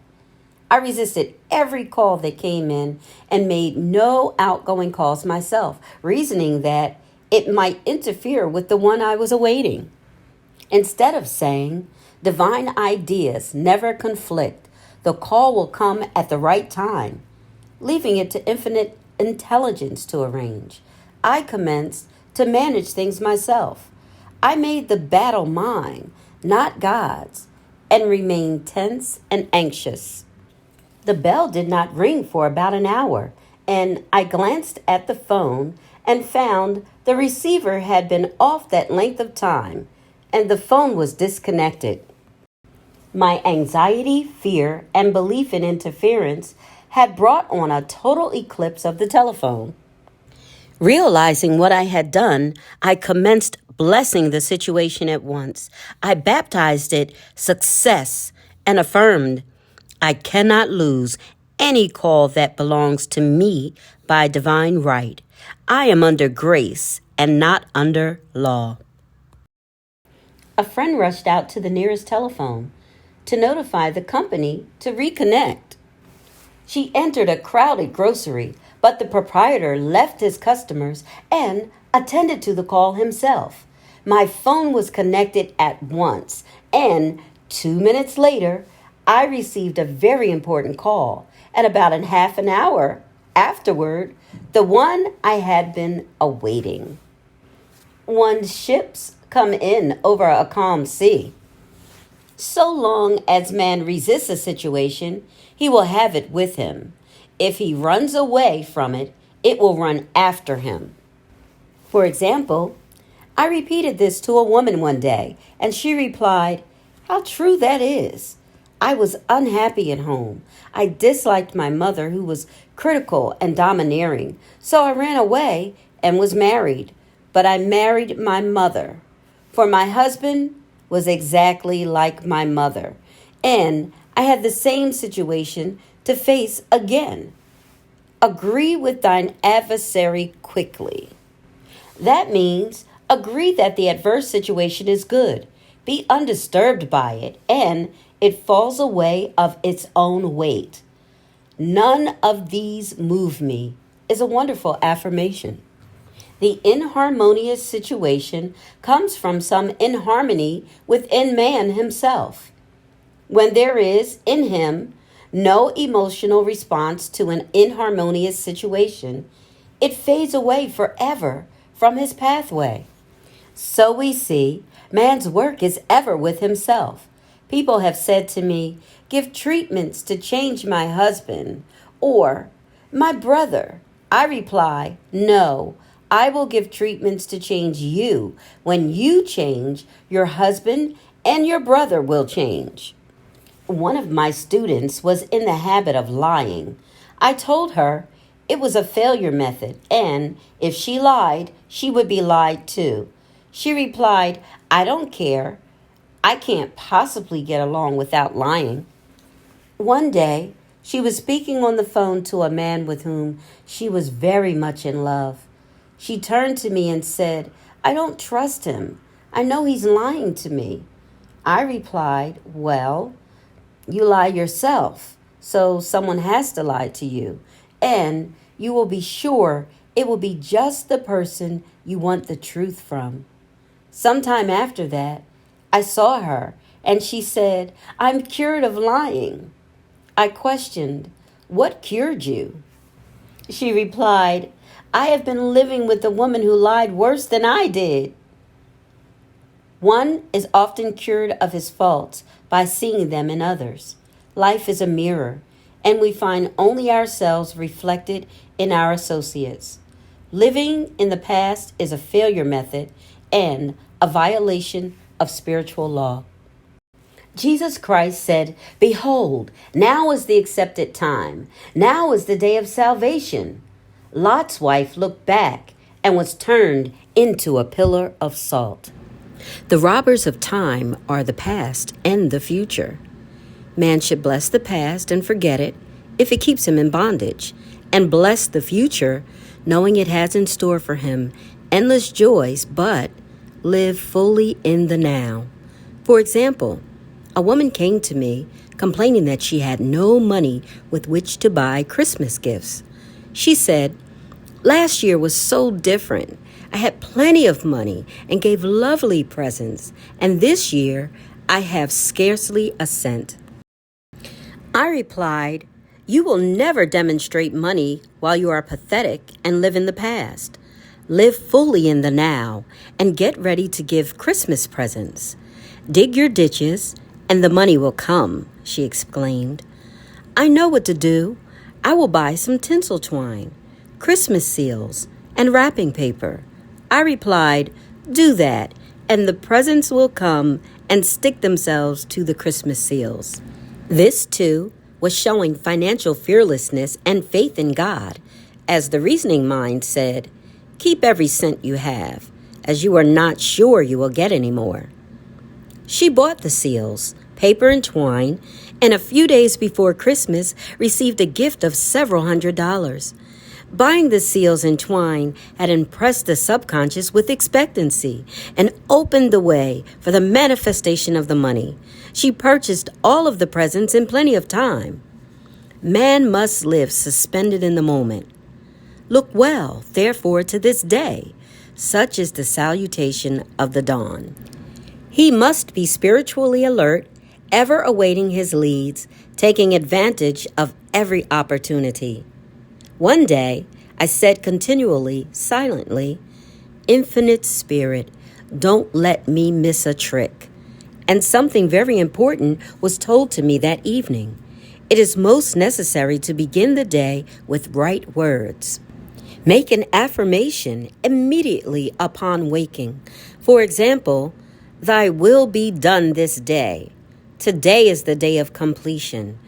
I resisted every call that came in and made no outgoing calls myself, reasoning that it might interfere with the one I was awaiting. Instead of saying, divine ideas never conflict, the call will come at the right time, leaving it to infinite intelligence to arrange, I commenced to manage things myself. I made the battle mine, not God's, and remained tense and anxious. The bell did not ring for about an hour, and I glanced at the phone and found the receiver had been off that length of time, and the phone was disconnected. My anxiety, fear, and belief in interference had brought on a total eclipse of the telephone. Realizing what I had done, I commenced blessing the situation at once. I baptized it success and affirmed, I cannot lose any call that belongs to me by divine right. I am under grace and not under law. A friend rushed out to the nearest telephone to notify the company to reconnect. She entered a crowded grocery, but the proprietor left his customers and attended to the call himself. My phone was connected at once, and 2 minutes later, I received a very important call, and about a half an hour afterward, the one I had been awaiting. When ships come in over a calm sea, so long as man resists a situation, he will have it with him. If he runs away from it, it will run after him. For example, I repeated this to a woman one day, and she replied, how true that is. I was unhappy at home. I disliked my mother, who was critical and domineering, so I ran away and was married. But I married my mother, for my husband was exactly like my mother, and I had the same situation to face again. Agree with thine adversary quickly. That means agree that the adverse situation is good. Be undisturbed by it, and it falls away of its own weight. None of these move me is a wonderful affirmation. The inharmonious situation comes from some inharmony within man himself. When there is, in him, no emotional response to an inharmonious situation, it fades away forever from his pathway. So we see, man's work is ever with himself. People have said to me, give treatments to change my husband, or my brother. I reply, no, I will give treatments to change you. When you change, your husband and your brother will change. One of my students was in the habit of lying. I told her it was a failure method, and if she lied, she would be lied to. She replied, I don't care. I can't possibly get along without lying. One day, she was speaking on the phone to a man with whom she was very much in love. She turned to me and said, I don't trust him. I know he's lying to me. I replied, well, you lie yourself, so someone has to lie to you, and you will be sure it will be just the person you want the truth from. Sometime after that, I saw her, and she said, I'm cured of lying. I questioned, what cured you? She replied, I have been living with a woman who lied worse than I did. One is often cured of his faults by seeing them in others. Life is a mirror, and we find only ourselves reflected in our associates. Living in the past is a failure method and a violation of spiritual law. Jesus Christ said, Behold, now is the accepted time. Now is the day of salvation. Lot's wife looked back and was turned into a pillar of salt. The robbers of time are the past and the future. Man should bless the past and forget it if it keeps him in bondage, and bless the future knowing it has in store for him endless joys, but live fully in the now. For example, a woman came to me complaining that she had no money with which to buy Christmas gifts. She said, last year was so different. I had plenty of money and gave lovely presents, and this year I have scarcely a cent. I replied, you will never demonstrate money while you are pathetic and live in the past. Live fully in the now and get ready to give Christmas presents. Dig your ditches and the money will come, she exclaimed. I know what to do. I will buy some tinsel twine, Christmas seals, and wrapping paper. I replied, do that, and the presents will come and stick themselves to the Christmas seals. This, too, was showing financial fearlessness and faith in God, as the reasoning mind said, keep every cent you have, as you are not sure you will get any more. She bought the seals, paper and twine, and a few days before Christmas received a gift of several $100s. Buying the seals and twine had impressed the subconscious with expectancy and opened the way for the manifestation of the money. She purchased all of the presents in plenty of time. Man must live suspended in the moment. Look well, therefore, to this day. Such is the salutation of the dawn. He must be spiritually alert, ever awaiting his leads, taking advantage of every opportunity. One day, I said continually, silently, Infinite Spirit, don't let me miss a trick. And something very important was told to me that evening. It is most necessary to begin the day with right words. Make an affirmation immediately upon waking. For example, Thy will be done this day. Today is the day of completion.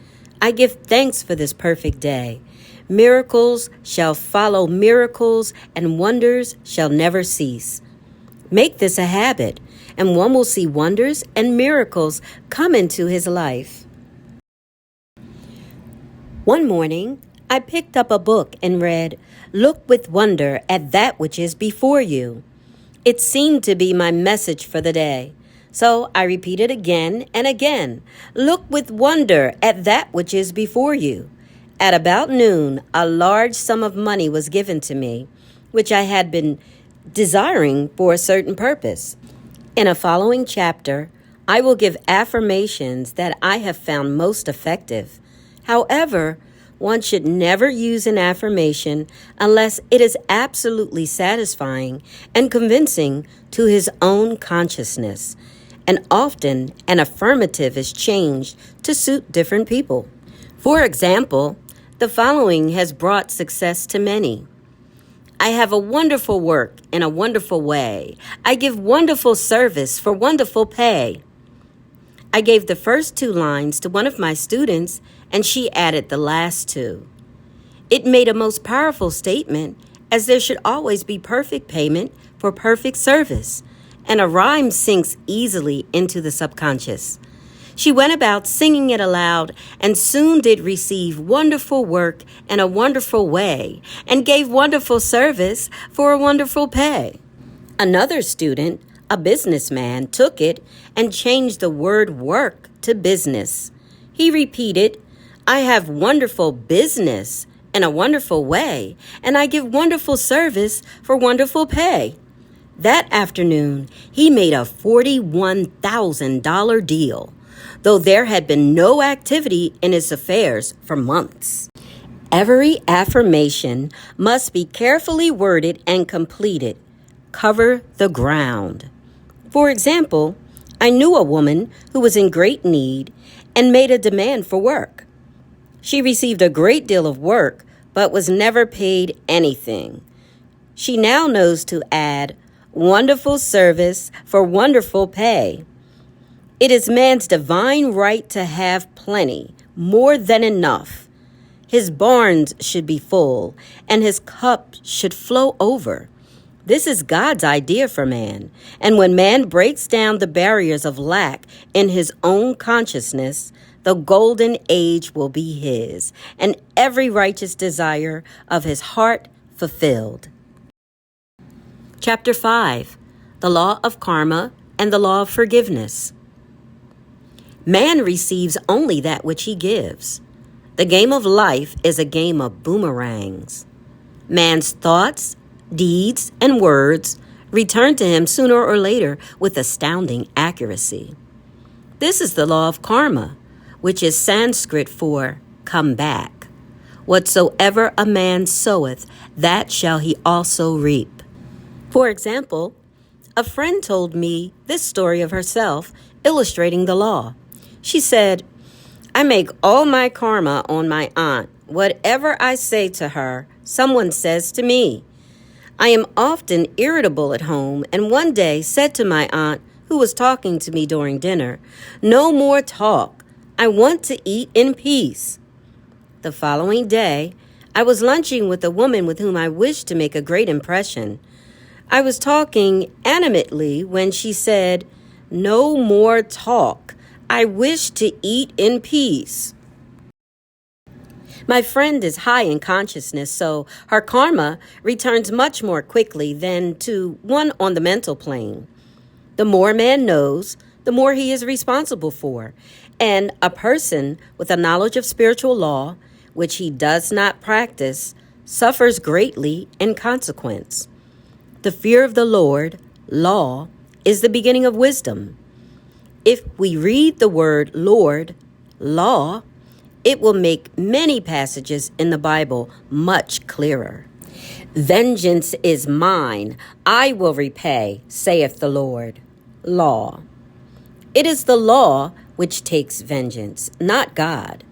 I give thanks for this perfect day. Miracles shall follow miracles, and wonders shall never cease. Make this a habit, and one will see wonders and miracles come into his life. One morning, I picked up a book and read, Look with wonder at that which is before you. It seemed to be my message for the day. So I repeated again and again, Look with wonder at that which is before you. At about noon, a large sum of money was given to me, which I had been desiring for a certain purpose. In a following chapter, I will give affirmations that I have found most effective. However, one should never use an affirmation unless it is absolutely satisfying and convincing to his own consciousness. And often, an affirmative is changed to suit different people. For example, the following has brought success to many. I have a wonderful work in a wonderful way. I give wonderful service for wonderful pay. I gave the first two lines to one of my students, and she added the last two. It made a most powerful statement, as there should always be perfect payment for perfect service, and a rhyme sinks easily into the subconscious. She went about singing it aloud and soon did receive wonderful work in a wonderful way and gave wonderful service for a wonderful pay. Another student, a businessman, took it and changed the word work to business. He repeated, I have wonderful business in a wonderful way, and I give wonderful service for wonderful pay. That afternoon, he made a $41,000 deal, though there had been no activity in his affairs for months. Every affirmation must be carefully worded and completed. Cover the ground. For example, I knew a woman who was in great need and made a demand for work. She received a great deal of work, but was never paid anything. She now knows to add wonderful service for wonderful pay. It is man's divine right to have plenty, more than enough. His barns should be full, and his cup should flow over. This is God's idea for man, and when man breaks down the barriers of lack in his own consciousness, the golden age will be his, and every righteous desire of his heart fulfilled. Chapter 5. The Law of Karma and the Law of Forgiveness. Man receives only that which he gives. The game of life is a game of boomerangs. Man's thoughts, deeds, and words return to him sooner or later with astounding accuracy. This is the law of karma, which is Sanskrit for come back. Whatsoever a man soweth, that shall he also reap. For example, a friend told me this story of herself, illustrating the law. She said, I make all my karma on my aunt. Whatever I say to her, someone says to me. I am often irritable at home, and one day said to my aunt, who was talking to me during dinner, no more talk. I want to eat in peace. The following day, I was lunching with a woman with whom I wished to make a great impression. I was talking animately when she said, no more talk. I wish to eat in peace. My friend is high in consciousness, so her karma returns much more quickly than to one on the mental plane. The more man knows, the more he is responsible for. And a person with a knowledge of spiritual law, which he does not practice, suffers greatly in consequence. The fear of the Lord, law, is the beginning of wisdom. If we read the word Lord, law, it will make many passages in the Bible much clearer. Vengeance is mine, I will repay, saith the Lord. Law. It is the law which takes vengeance, not God.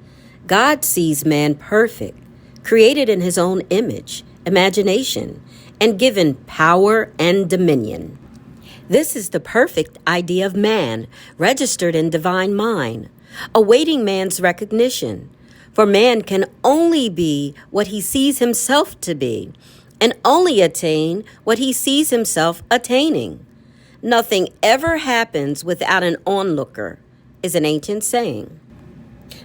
God sees man perfect, created in his own image, imagination, and given power and dominion. This is the perfect idea of man, registered in divine mind, awaiting man's recognition. For man can only be what he sees himself to be, and only attain what he sees himself attaining. Nothing ever happens without an onlooker, is an ancient saying.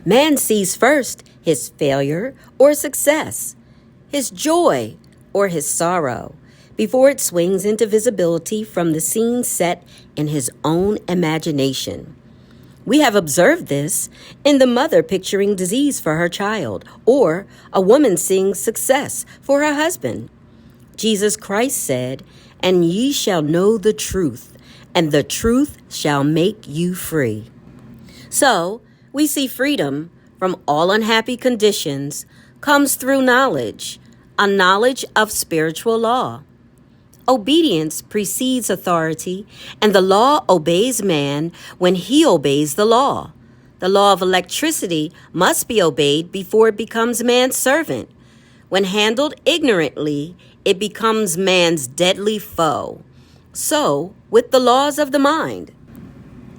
Man sees first his failure or success, his joy or his sorrow, before it swings into visibility from the scene set in his own imagination. We have observed this in the mother picturing disease for her child, or a woman seeing success for her husband. Jesus Christ said, "And ye shall know the truth, and the truth shall make you free." So, we see freedom from all unhappy conditions comes through knowledge, a knowledge of spiritual law. Obedience precedes authority, and the law obeys man when he obeys the law. The law of electricity must be obeyed before it becomes man's servant. When handled ignorantly, it becomes man's deadly foe. So, with the laws of the mind.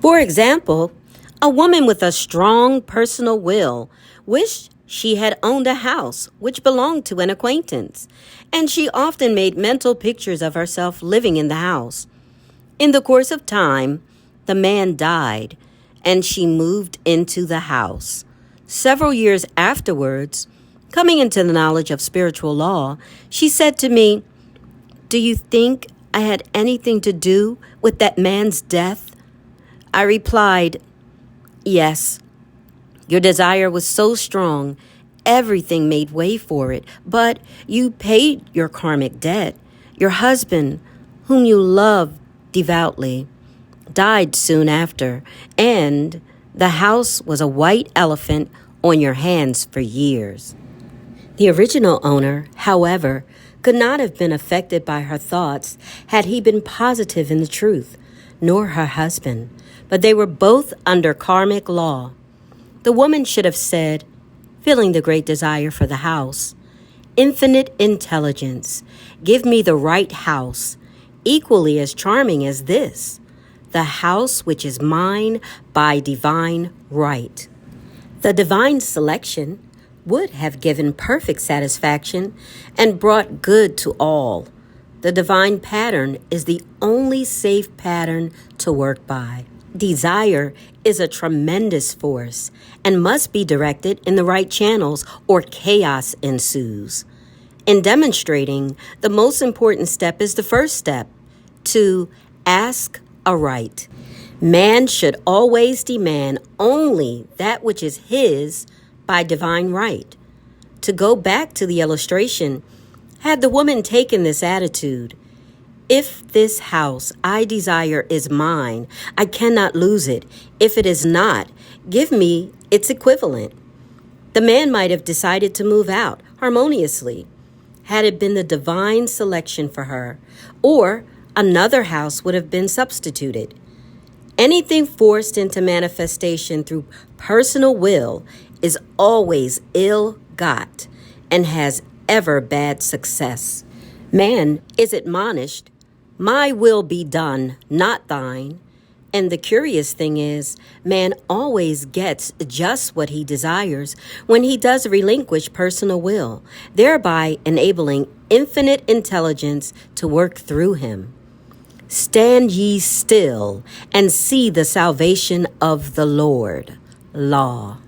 For example, a woman with a strong personal will wished she had owned a house which belonged to an acquaintance, and she often made mental pictures of herself living in the house. In the course of time, the man died, and she moved into the house. Several years afterwards, coming into the knowledge of spiritual law, she said to me, "Do you think I had anything to do with that man's death?" I replied, "Yes. Your desire was so strong, everything made way for it, but you paid your karmic debt. Your husband, whom you loved devoutly, died soon after, and the house was a white elephant on your hands for years." The original owner, however, could not have been affected by her thoughts had he been positive in the truth, nor her husband, but they were both under karmic law. The woman should have said, feeling the great desire for the house, "Infinite intelligence, give me the right house, equally as charming as this, the house which is mine by divine right." The divine selection would have given perfect satisfaction and brought good to all. The divine pattern is the only safe pattern to work by. Desire is a tremendous force and must be directed in the right channels or chaos ensues. In demonstrating, the most important step is the first step, to ask aright. Man should always demand only that which is his by divine right. To go back to the illustration, had the woman taken this attitude, "If this house I desire is mine, I cannot lose it. If it is not, give me its equivalent," the man might have decided to move out harmoniously, had it been the divine selection for her, or another house would have been substituted. Anything forced into manifestation through personal will is always ill-got and has ever bad success. Man is admonished, "My will be done, not thine." And the curious thing is, man always gets just what he desires when he does relinquish personal will, thereby enabling infinite intelligence to work through him. "Stand ye still and see the salvation of the Lord." Law.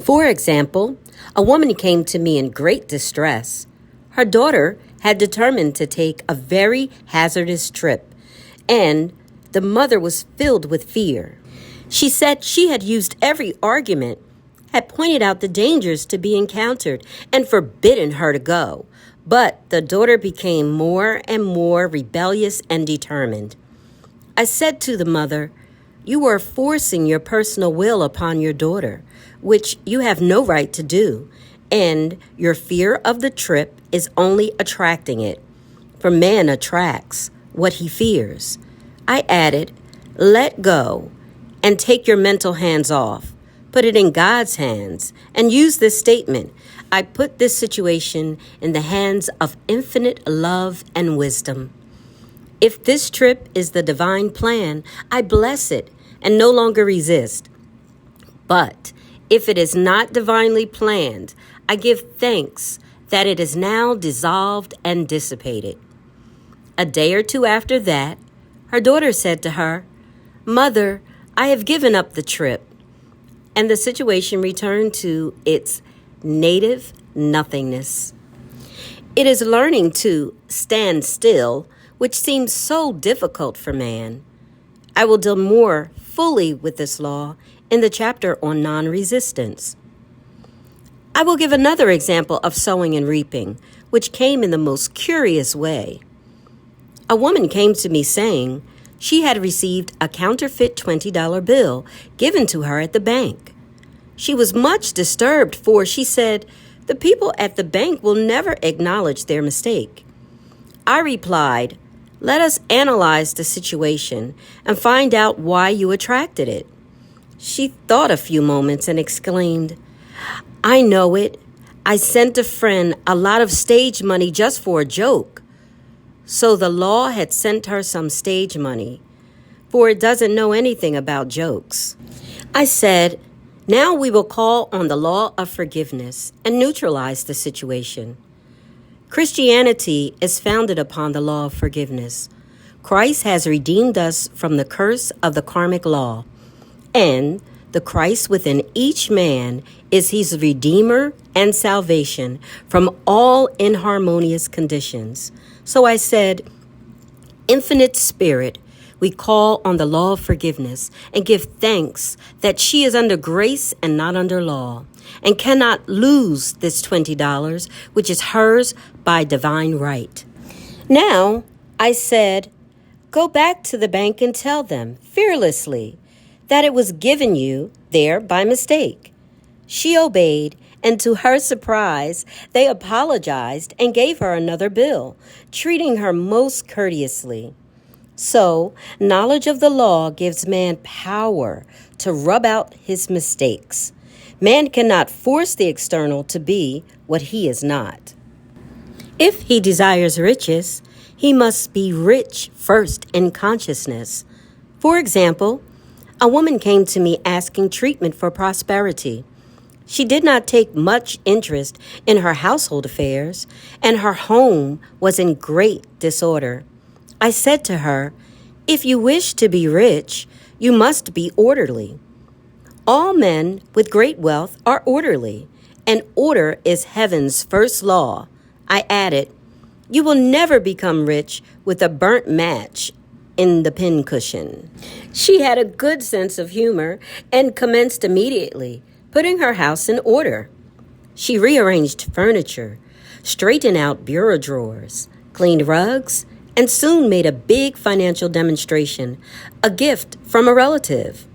For example, a woman came to me in great distress. Her daughter had determined to take a very hazardous trip, and the mother was filled with fear. She said she had used every argument, had pointed out the dangers to be encountered, and forbidden her to go. But the daughter became more and more rebellious and determined. I said to the mother, "You are forcing your personal will upon your daughter, which you have no right to do, and your fear of the trip is only attracting it, for man attracts what he fears." I added, "Let go and take your mental hands off. Put it in God's hands and use this statement: I put this situation in the hands of infinite love and wisdom. If this trip is the divine plan, I bless it and no longer resist. But if it is not divinely planned, I give thanks that it is now dissolved and dissipated." A day or two after that, her daughter said to her, "Mother, I have given up the trip." And the situation returned to its native nothingness. It is learning to stand still, which seems so difficult for man. I will deal more fully with this law in the chapter on non-resistance. I will give another example of sowing and reaping, which came in the most curious way. A woman came to me saying she had received a counterfeit $20 bill given to her at the bank. She was much disturbed, for she said, "The people at the bank will never acknowledge their mistake." I replied, "Let us analyze the situation and find out why you attracted it." She thought a few moments and exclaimed, "I know it. I sent a friend a lot of stage money just for a joke." So the law had sent her some stage money, for it doesn't know anything about jokes. I said, "Now we will call on the law of forgiveness and neutralize the situation." Christianity is founded upon the law of forgiveness, Christ has redeemed us from the curse of the karmic law, and the Christ within each man is his redeemer and salvation from all inharmonious conditions. So I said, Infinite Spirit, we call on the law of forgiveness and give thanks that she is under grace and not under law, and cannot lose this $20, which is hers by divine right. Now, I said, go back to the bank and tell them, fearlessly, that it was given you there by mistake. She obeyed, and to her surprise, they apologized and gave her another bill, treating her most courteously. So, knowledge of the law gives man power to rub out his mistakes. Man cannot force the external to be what he is not. If he desires riches, he must be rich first in consciousness. For example, a woman came to me asking treatment for prosperity. She did not take much interest in her household affairs, and her home was in great disorder. I said to her, if you wish to be rich, you must be orderly. All men with great wealth are orderly, and order is heaven's first law. I added, you will never become rich with a burnt match in the pincushion. She had a good sense of humor and commenced immediately, putting her house in order. She rearranged furniture, straightened out bureau drawers, cleaned rugs, and soon made a big financial demonstration, a gift from a relative.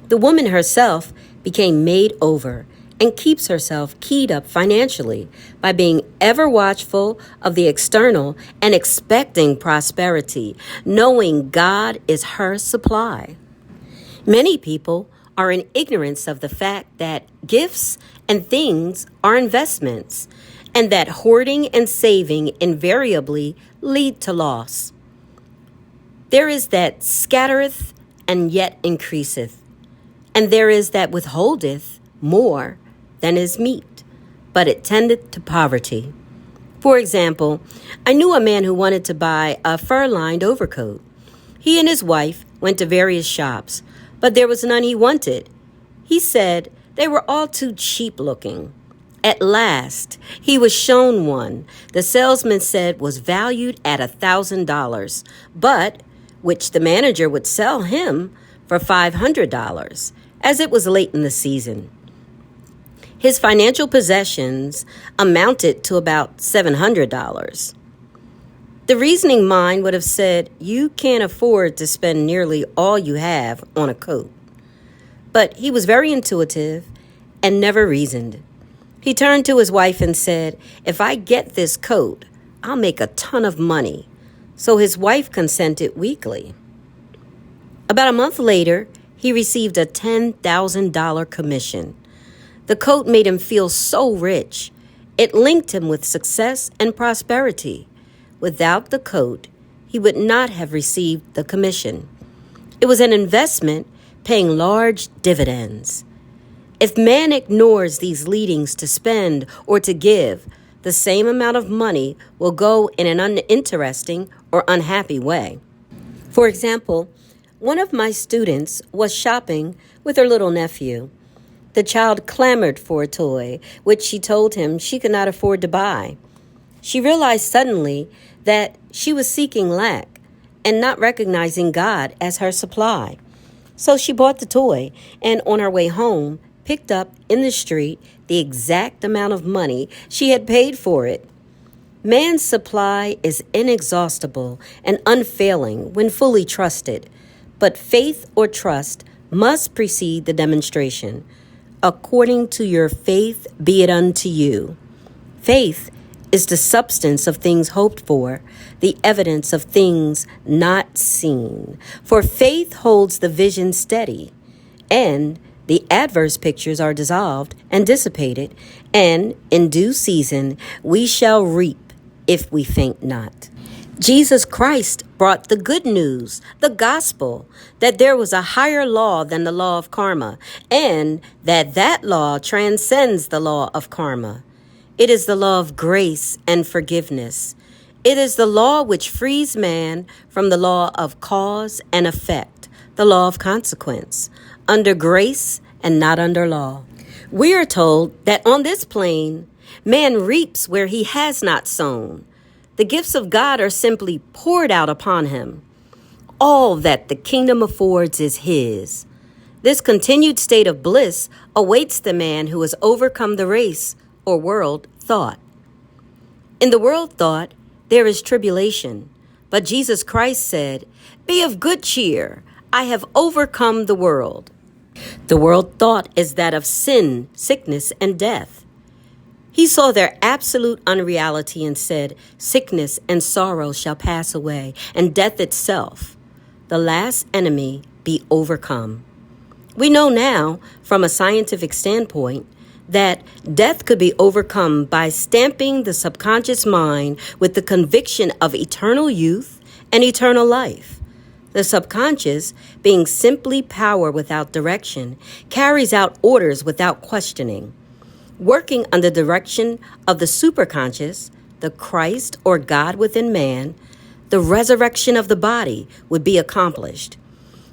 The woman herself became made over and keeps herself keyed up financially by being ever watchful of the external and expecting prosperity, knowing God is her supply. Many people are in ignorance of the fact that gifts and things are investments, and that hoarding and saving invariably lead to loss. There is that scattereth and yet increaseth, and there is that withholdeth more than is meet, but it tendeth to poverty. For example, I knew a man who wanted to buy a fur-lined overcoat. He and his wife went to various shops, but there was none he wanted. He said they were all too cheap looking. At last, he was shown one the salesman said was valued at $1,000, but which the manager would sell him for $500, as it was late in the season. His financial possessions amounted to about $700. The reasoning mind would have said, you can't afford to spend nearly all you have on a coat. But he was very intuitive and never reasoned. He turned to his wife and said, if I get this coat, I'll make a ton of money. So his wife consented weakly. About a month later, he received a $10,000 commission. The coat made him feel so rich. It linked him with success and prosperity. Without the coat, he would not have received the commission. It was an investment paying large dividends. If man ignores these leadings to spend or to give, the same amount of money will go in an uninteresting or unhappy way. For example, one of my students was shopping with her little nephew. The child clamored for a toy, which she told him she could not afford to buy. She realized suddenly that she was seeking lack and not recognizing God as her supply. So she bought the toy and on her way home picked up in the street the exact amount of money she had paid for it. Man's supply is inexhaustible and unfailing when fully trusted, but faith or trust must precede the demonstration. According to your faith be it unto you. Faith is the substance of things hoped for, the evidence of things not seen. For faith holds the vision steady, and the adverse pictures are dissolved and dissipated, and in due season we shall reap if we faint not. Jesus Christ brought the good news, the gospel, that there was a higher law than the law of karma, and that law transcends the law of karma. It is the law of grace and forgiveness. It is the law which frees man from the law of cause and effect, the law of consequence, under grace and not under law. We are told that on this plane, man reaps where he has not sown. The gifts of God are simply poured out upon him. All that the kingdom affords is his. This continued state of bliss awaits the man who has overcome the race or world thought. In the world thought, there is tribulation, but Jesus Christ said, "Be of good cheer, I have overcome the world." The world thought is that of sin, sickness, and death. He saw their absolute unreality and said, "Sickness and sorrow shall pass away, and death itself, the last enemy, be overcome." We know now, from a scientific standpoint, that death could be overcome by stamping the subconscious mind with the conviction of eternal youth and eternal life. The subconscious, being simply power without direction, carries out orders without questioning. Working under direction of the superconscious, the Christ or God within man, the resurrection of the body would be accomplished.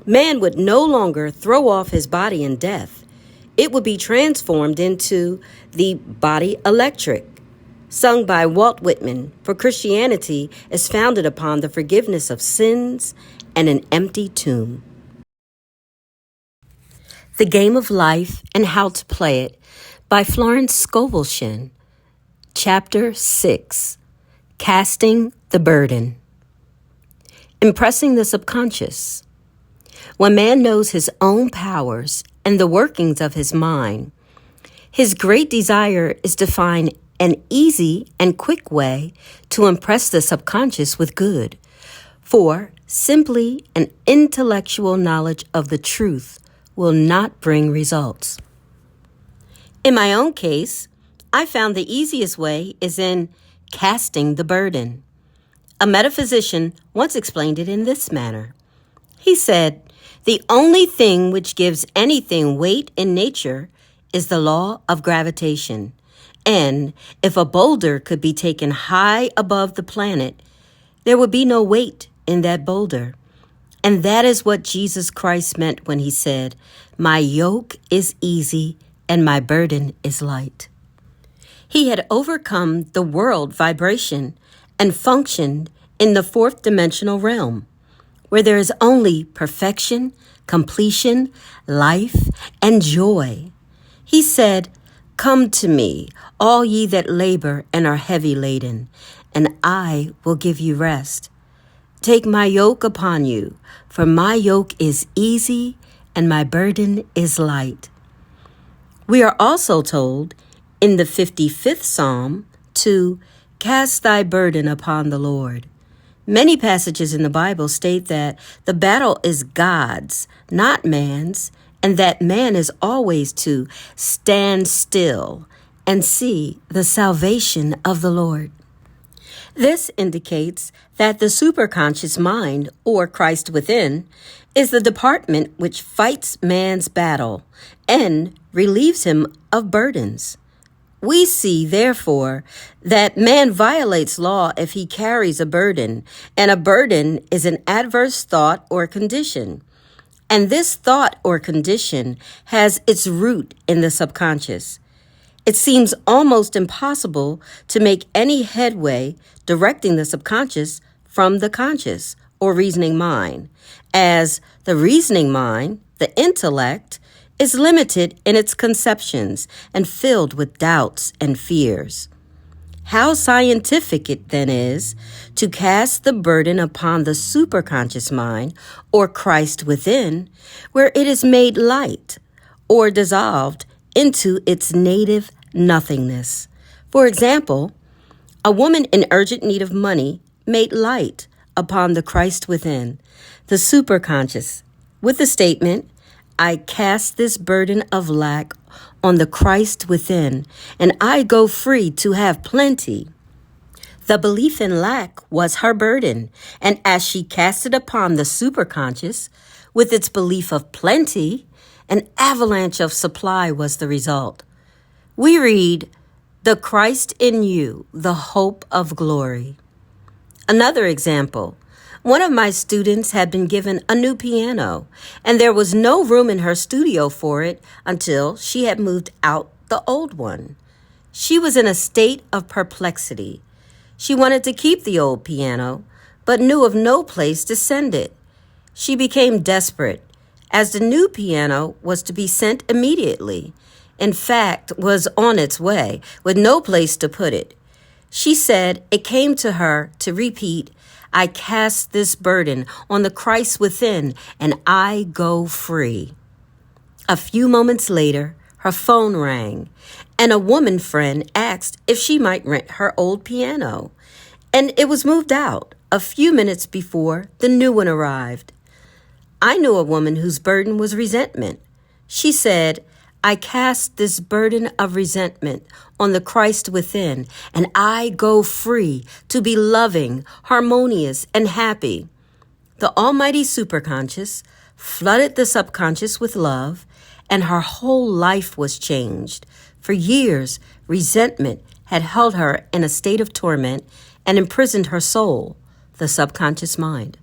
Man would no longer throw off his body in death. It would be transformed into the body electric, sung by Walt Whitman, for Christianity is founded upon the forgiveness of sins and an empty tomb. The Game of Life and How to Play It by Florence ScovelShinn. Chapter 6, Casting the Burden. Impressing the subconscious. When man knows his own powers and the workings of his mind, his great desire is to find an easy and quick way to impress the subconscious with good, for simply an intellectual knowledge of the truth will not bring results. In my own case, I found the easiest way is in casting the burden. A metaphysician once explained it in this manner. He said, "The only thing which gives anything weight in nature is the law of gravitation. And if a boulder could be taken high above the planet, there would be no weight in that boulder." And that is what Jesus Christ meant when he said, "My yoke is easy and my burden is light." He had overcome the world vibration and functioned in the fourth dimensional realm, where there is only perfection, completion, life, and joy. He said, "Come to me, all ye that labor and are heavy laden, and I will give you rest. Take my yoke upon you, for my yoke is easy and my burden is light." We are also told in the 55th Psalm to cast thy burden upon the Lord. Many passages in the Bible state that the battle is God's, not man's, and that man is always to stand still and see the salvation of the Lord. This indicates that the superconscious mind, or Christ within, is the department which fights man's battle and relieves him of burdens. We see, therefore, that man violates law if he carries a burden, and a burden is an adverse thought or condition. And this thought or condition has its root in the subconscious. It seems almost impossible to make any headway directing the subconscious from the conscious or reasoning mind, as the reasoning mind, the intellect, is limited in its conceptions and filled with doubts and fears. How scientific it then is to cast the burden upon the superconscious mind, or Christ within, where it is made light or dissolved into its native nothingness. For example, a woman in urgent need of money made light upon the Christ within, the superconscious, with the statement, "I cast this burden of lack on the Christ within, and I go free to have plenty." The belief in lack was her burden, and as she cast it upon the superconscious, with its belief of plenty, an avalanche of supply was the result. We read, "The Christ in you, the hope of glory." Another example. One of my students had been given a new piano, and there was no room in her studio for it until she had moved out the old one. She was in a state of perplexity. She wanted to keep the old piano, but knew of no place to send it. She became desperate, as the new piano was to be sent immediately. In fact, was on its way, with no place to put it. She said it came to her to repeat, "I cast this burden on the Christ within, and I go free." A few moments later, her phone rang, and a woman friend asked if she might rent her old piano, and it was moved out a few minutes before the new one arrived. I knew a woman whose burden was resentment. She said, "I cast this burden of resentment on the Christ within, and I go free to be loving, harmonious, and happy." The almighty superconscious flooded the subconscious with love, and her whole life was changed. For years, resentment had held her in a state of torment and imprisoned her soul, the subconscious mind.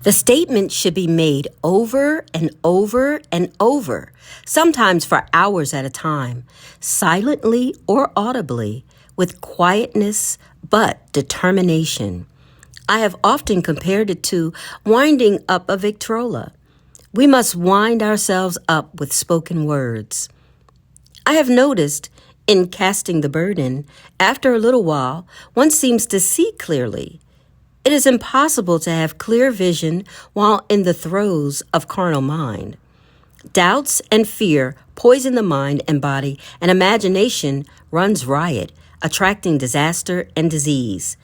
The statement should be made over and over and over, sometimes for hours at a time, silently or audibly, with quietness but determination. I have often compared it to winding up a Victrola. We must wind ourselves up with spoken words. I have noticed, in casting the burden, after a little while, one seems to see clearly. It is impossible to have clear vision while in the throes of carnal mind. Doubts and fear poison the mind and body, and imagination runs riot, attracting disaster and disease.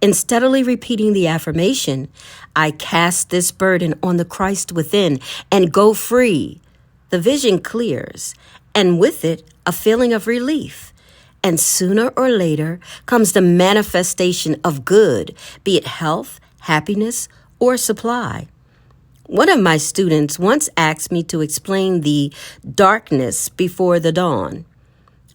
In steadily repeating the affirmation, "I cast this burden on the Christ within and go free," the vision clears, and with it, a feeling of relief. And sooner or later comes the manifestation of good, be it health, happiness, or supply. One of my students once asked me to explain the darkness before the dawn.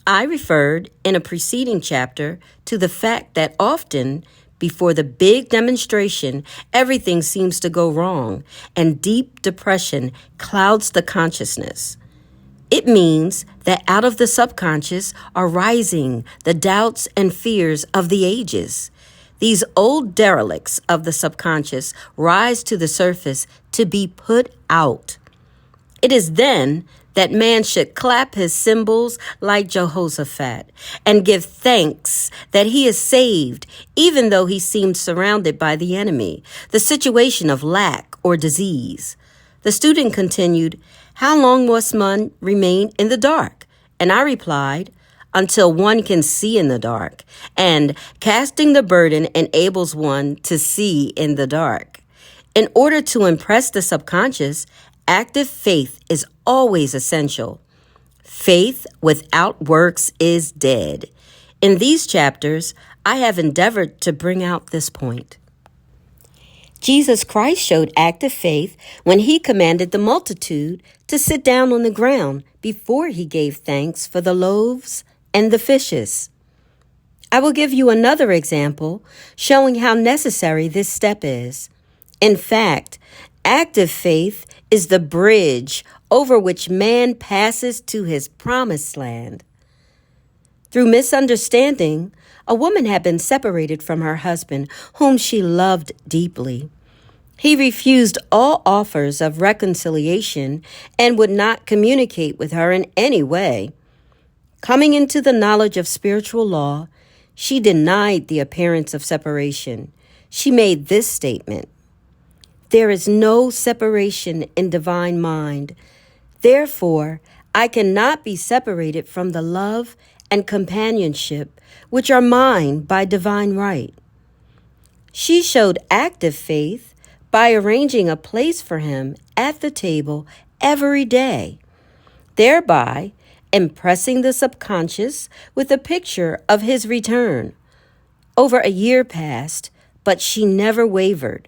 I referred in a preceding chapter to the fact that often, before the big demonstration, everything seems to go wrong, and deep depression clouds the consciousness. It means that out of the subconscious are rising the doubts and fears of the ages. These old derelicts of the subconscious rise to the surface to be put out. It is then that man should clap his cymbals like Jehoshaphat and give thanks that he is saved, even though he seemed surrounded by the enemy, the situation of lack or disease. The student continued, "How long must one remain in the dark?" And I replied, "Until one can see in the dark, and casting the burden enables one to see in the dark." In order to impress the subconscious, active faith is always essential. Faith without works is dead. In these chapters, I have endeavored to bring out this point. Jesus Christ showed active faith when he commanded the multitude to sit down on the ground before he gave thanks for the loaves and the fishes. I will give you another example showing how necessary this step is. In fact, active faith is the bridge over which man passes to his promised land. Through misunderstanding, a woman had been separated from her husband, whom she loved deeply. He refused all offers of reconciliation and would not communicate with her in any way. Coming into the knowledge of spiritual law, she denied the appearance of separation. She made this statement: "There is no separation in divine mind. Therefore, I cannot be separated from the love and companionship which are mine by divine right." She showed active faith by arranging a place for him at the table every day, thereby impressing the subconscious with a picture of his return. Over a year passed, but she never wavered,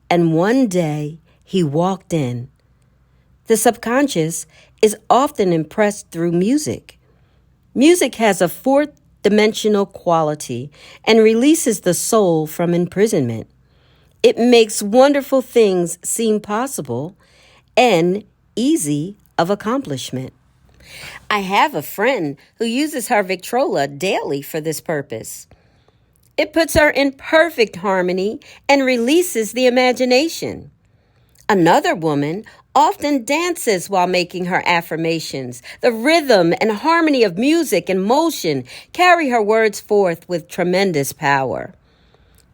and one day he walked in. The subconscious is often impressed through music. Music has a fourth dimensional quality and releases the soul from imprisonment. It makes wonderful things seem possible and easy of accomplishment. I have a friend who uses her Victrola daily for this purpose. It puts her in perfect harmony and releases the imagination. Another woman often dances while making her affirmations. The rhythm and harmony of music and motion carry her words forth with tremendous power.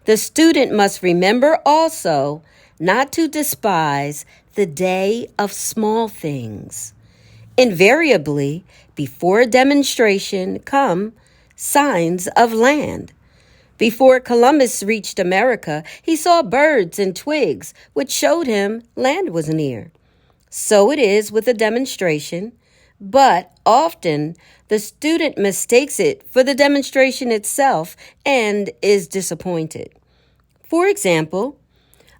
The student must remember also not to despise the day of small things. Invariably, before a demonstration come signs of land. Before Columbus reached America, he saw birds and twigs, which showed him land was near. So it is with a demonstration, but often the student mistakes it for the demonstration itself and is disappointed. For example,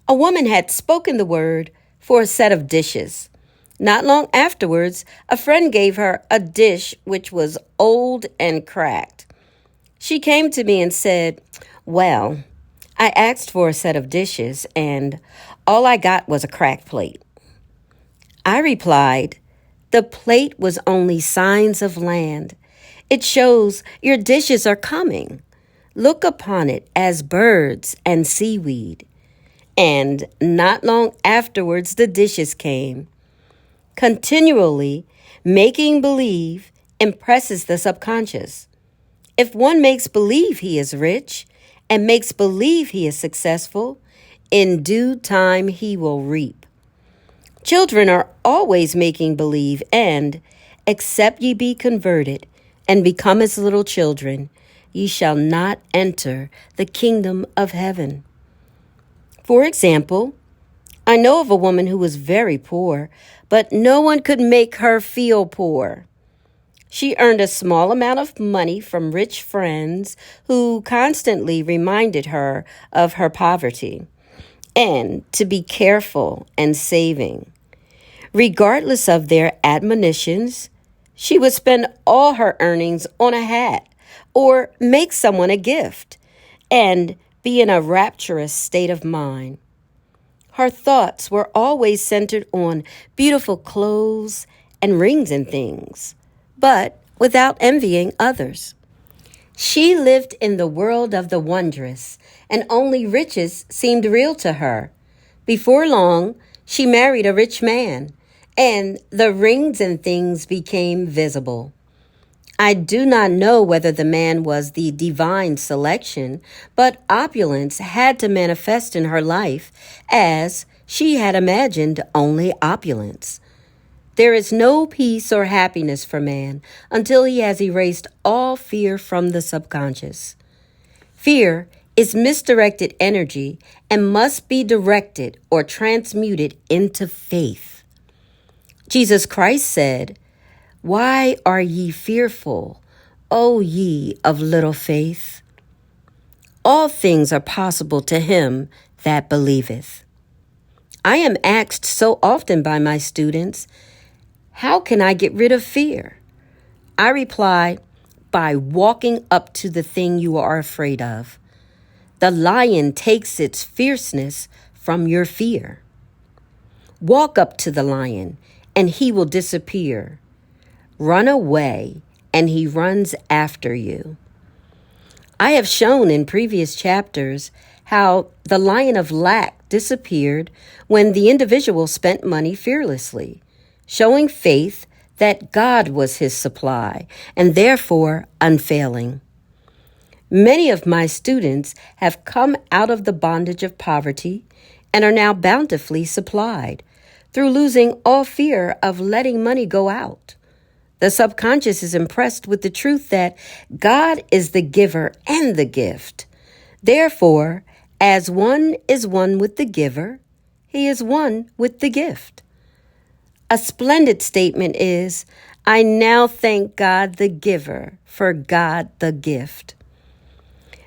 a woman had spoken the word for a set of dishes. Not long afterwards, a friend gave her a dish which was old and cracked. She came to me and said, "Well, I asked for a set of dishes and all I got was a cracked plate." I replied, "The plate was only signs of land. It shows your dishes are coming. Look upon it as birds and seaweed." And not long afterwards, the dishes came. Continually making believe impresses the subconscious. If one makes believe he is rich and makes believe he is successful, in due time he will reap. Children are always making believe, and except ye be converted and become as little children, ye shall not enter the kingdom of heaven. For example, I know of a woman who was very poor, but no one could make her feel poor. She earned a small amount of money from rich friends who constantly reminded her of her poverty and to be careful and saving. Regardless of their admonitions, she would spend all her earnings on a hat or make someone a gift and be in a rapturous state of mind. Her thoughts were always centered on beautiful clothes and rings and things, but without envying others. She lived in the world of the wondrous, and only riches seemed real to her. Before long, she married a rich man, and the rings and things became visible. I do not know whether the man was the divine selection, but opulence had to manifest in her life as she had imagined only opulence. There is no peace or happiness for man until he has erased all fear from the subconscious. Fear is misdirected energy and must be directed or transmuted into faith. Jesus Christ said, "Why are ye fearful, O ye of little faith?" All things are possible to him that believeth. I am asked so often by my students, how can I get rid of fear? I reply, by walking up to the thing you are afraid of. The lion takes its fierceness from your fear. Walk up to the lion, and he will disappear. Run away, and he runs after you. I have shown in previous chapters how the lion of lack disappeared when the individual spent money fearlessly, showing faith that God was his supply and therefore unfailing. Many of my students have come out of the bondage of poverty and are now bountifully supplied through losing all fear of letting money go out. The subconscious is impressed with the truth that God is the giver and the gift. Therefore, as one is one with the giver, he is one with the gift. A splendid statement is, I now thank God the giver for God the gift.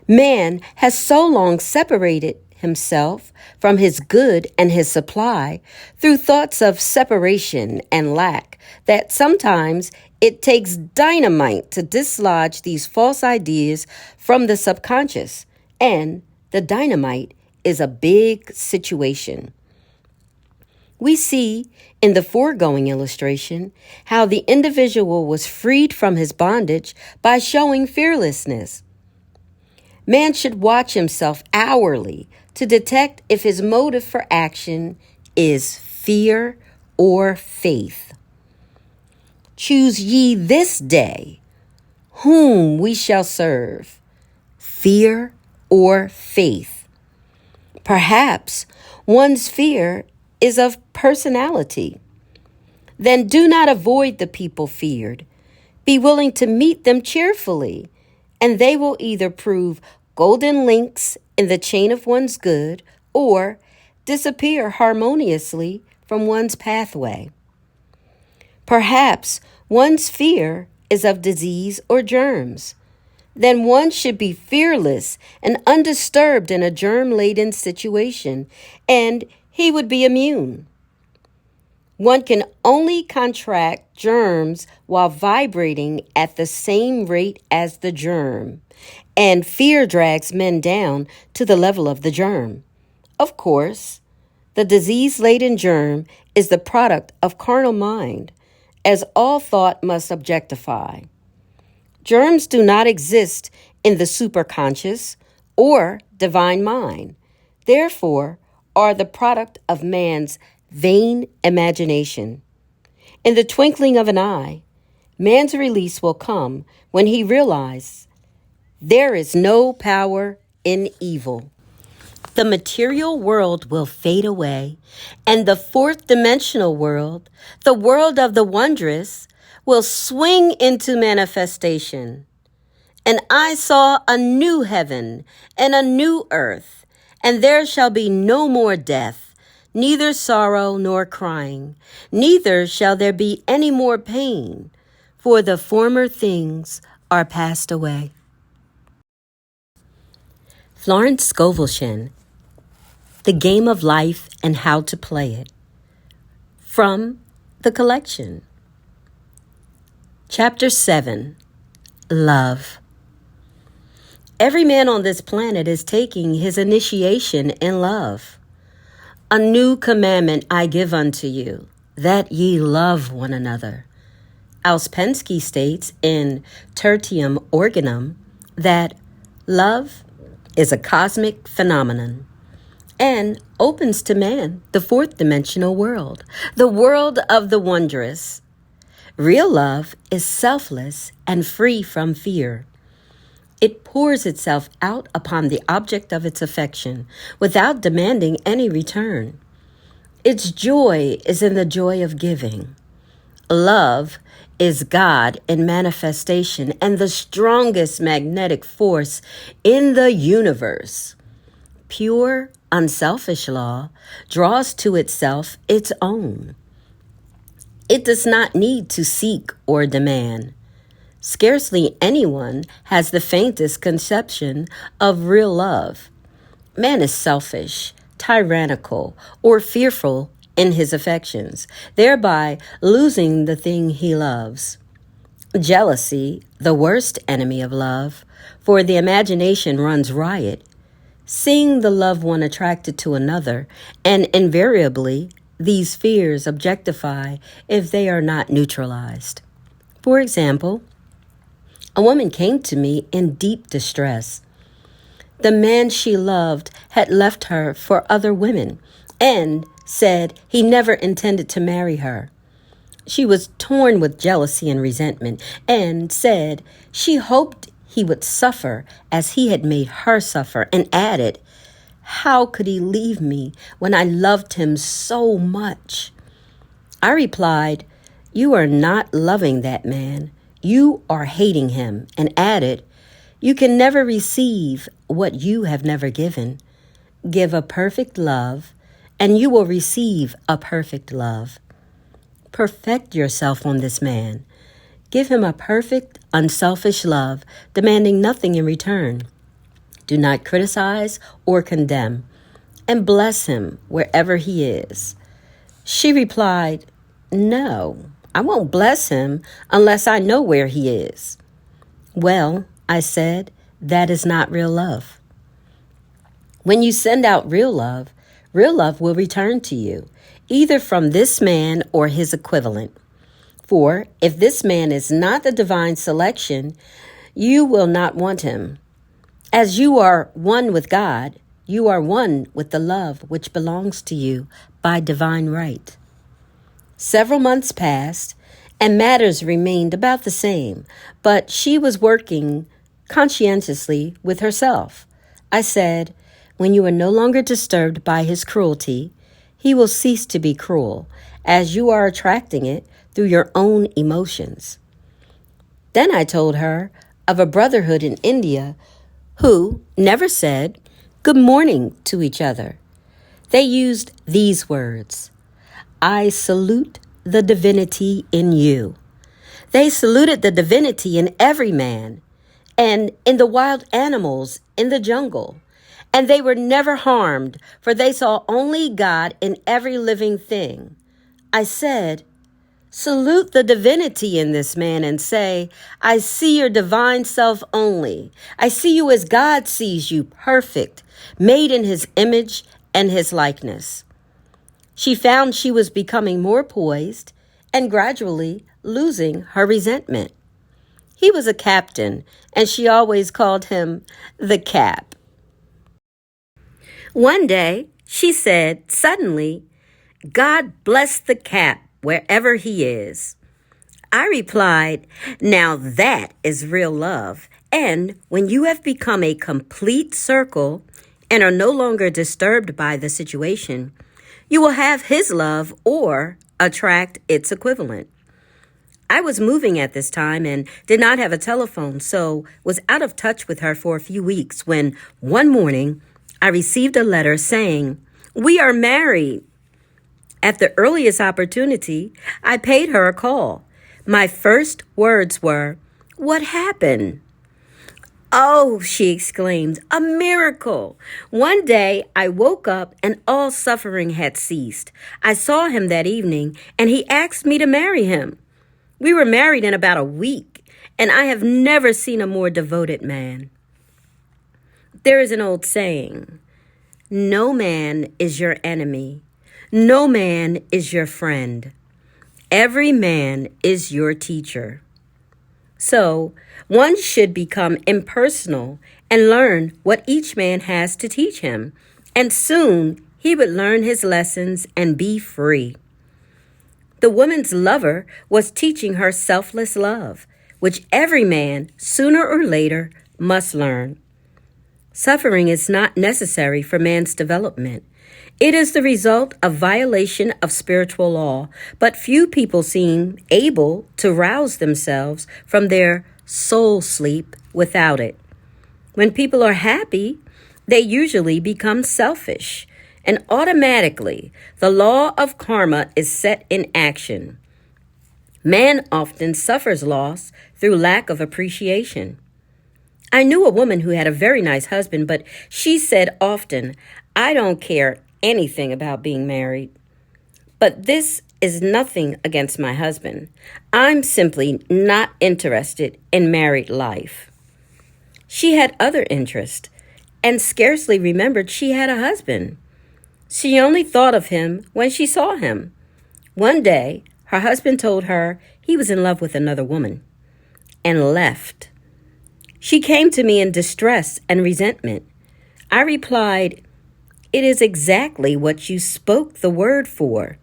Man has so long separated himself from his good and his supply through thoughts of separation and lack that sometimes It takes dynamite to dislodge these false ideas from the subconscious, and the dynamite is a big situation. We see in the foregoing illustration how the individual was freed from his bondage by showing fearlessness. Man should watch himself hourly to detect if his motive for action is fear or faith. Choose ye this day whom we shall serve, fear or faith. Perhaps one's fear is of personality. Then do not avoid the people feared. Be willing to meet them cheerfully, and they will either prove golden links in the chain of one's good or disappear harmoniously from one's pathway. Perhaps one's fear is of disease or germs. Then one should be fearless and undisturbed in a germ-laden situation, and he would be immune. One can only contract germs while vibrating at the same rate as the germ, and fear drags men down to the level of the germ. Of course, the disease-laden germ is the product of carnal mind, as all thought must objectify. Germs do not exist in the superconscious or divine mind, therefore are the product of man's vain imagination. In the twinkling of an eye, man's release will come when he realizes there is no power in evil. The material world will fade away, and the fourth dimensional world, the world of the wondrous, will swing into manifestation. And I saw a new heaven and a new earth, and there shall be no more death, neither sorrow nor crying, neither shall there be any more pain, for the former things are passed away. Florence ScovelShinn, The Game of Life and How to Play It, from the collection. Chapter 7, Love. Every man on this planet is taking his initiation in love. A new commandment I give unto you, that ye love one another. Ouspensky states in Tertium Organum that love is a cosmic phenomenon and opens to man the fourth dimensional world, the world of the wondrous. Real love is selfless and free from fear. It pours itself out upon the object of its affection without demanding any return. Its joy is in the joy of giving. Love is God in manifestation and the strongest magnetic force in the universe. Pure, unselfish law draws to itself its own. It does not need to seek or demand. Scarcely anyone has the faintest conception of real love. Man is selfish, tyrannical, or fearful in his affections, thereby losing the thing he loves. Jealousy, the worst enemy of love, for the imagination runs riot, seeing the loved one attracted to another, and invariably these fears objectify if they are not neutralized. For example, a woman came to me in deep distress. The man she loved had left her for other women and said he never intended to marry her. She was torn with jealousy and resentment and said she hoped he would suffer as he had made her suffer, and added, "How could he leave me when I loved him so much?" I replied, "You are not loving that man. You are hating him," and added, "You can never receive what you have never given. Give a perfect love, and you will receive a perfect love. Perfect yourself on this man. Give him a perfect, unselfish love, demanding nothing in return. Do not criticize or condemn, and bless him wherever he is." She replied, "No, I won't bless him unless I know where he is. Well, I said, that is not real love. When you send out real love will return to you, either from this man or his equivalent. For if this man is not the divine selection, you will not want him. As you are one with God, you are one with the love which belongs to you by divine right. Several months passed, and matters remained about the same, but she was working conscientiously with herself. I said, when you are no longer disturbed by his cruelty, he will cease to be cruel, as you are attracting it through your own emotions. Then I told her of a brotherhood in India who never said good morning to each other. They used these words: I salute the divinity in you. They saluted the divinity in every man and in the wild animals in the jungle. And they were never harmed, for they saw only God in every living thing. I said, salute the divinity in this man and say, I see your divine self only. I see you as God sees you, perfect, made in his image and his likeness. She found she was becoming more poised and gradually losing her resentment. He was a captain, and she always called him the Cap. One day, she said suddenly, God bless the Cap wherever he is. I replied, now that is real love. And when you have become a complete circle and are no longer disturbed by the situation, you will have his love or attract its equivalent. I was moving at this time and did not have a telephone, so was out of touch with her for a few weeks when one morning I received a letter saying, we are married. At the earliest opportunity, I paid her a call. My first words were, what happened? Oh, she exclaimed, a miracle. One day I woke up and all suffering had ceased. I saw him that evening and he asked me to marry him. We were married in about a week, and I have never seen a more devoted man. There is an old saying, no man is your enemy. No man is your friend. Every man is your teacher. So, one should become impersonal and learn what each man has to teach him, and soon he would learn his lessons and be free. The woman's lover was teaching her selfless love, which every man, sooner or later, must learn. Suffering is not necessary for man's development. It is the result of violation of spiritual law, but few people seem able to rouse themselves from their soul sleep without it. When people are happy, they usually become selfish, and automatically the law of karma is set in action. Man often suffers loss through lack of appreciation. I knew a woman who had a very nice husband, but she said often, I don't care anything about being married. But this is nothing against my husband. I'm simply not interested in married life. She had other interests and scarcely remembered she had a husband. She only thought of him when she saw him. One day, her husband told her he was in love with another woman and left. She came to me in distress and resentment. I replied, it is exactly what you spoke the word for.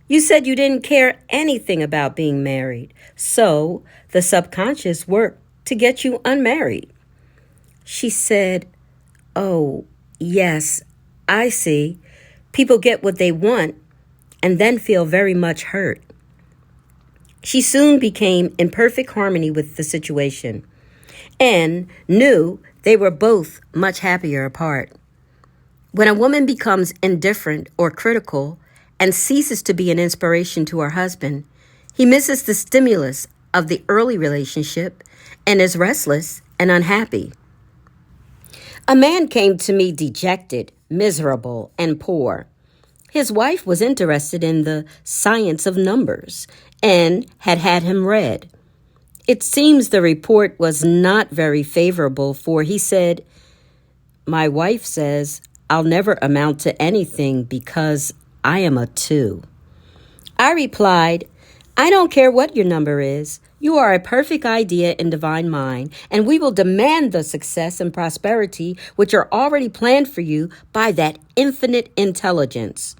You said you didn't care anything about being married, so the subconscious worked to get you unmarried. She said, oh, yes, I see. People get what they want and then feel very much hurt. She soon became in perfect harmony with the situation and knew they were both much happier apart. When a woman becomes indifferent or critical and ceases to be an inspiration to her husband, he misses the stimulus of the early relationship and is restless and unhappy. A man came to me dejected, miserable, and poor. His wife was interested in the science of numbers and had him read. It seems the report was not very favorable, for he said, "My wife says I'll never amount to anything because I am a 2. I replied, "I don't care what your number is. You are a perfect idea in divine mind, and we will demand the success and prosperity which are already planned for you by that infinite intelligence."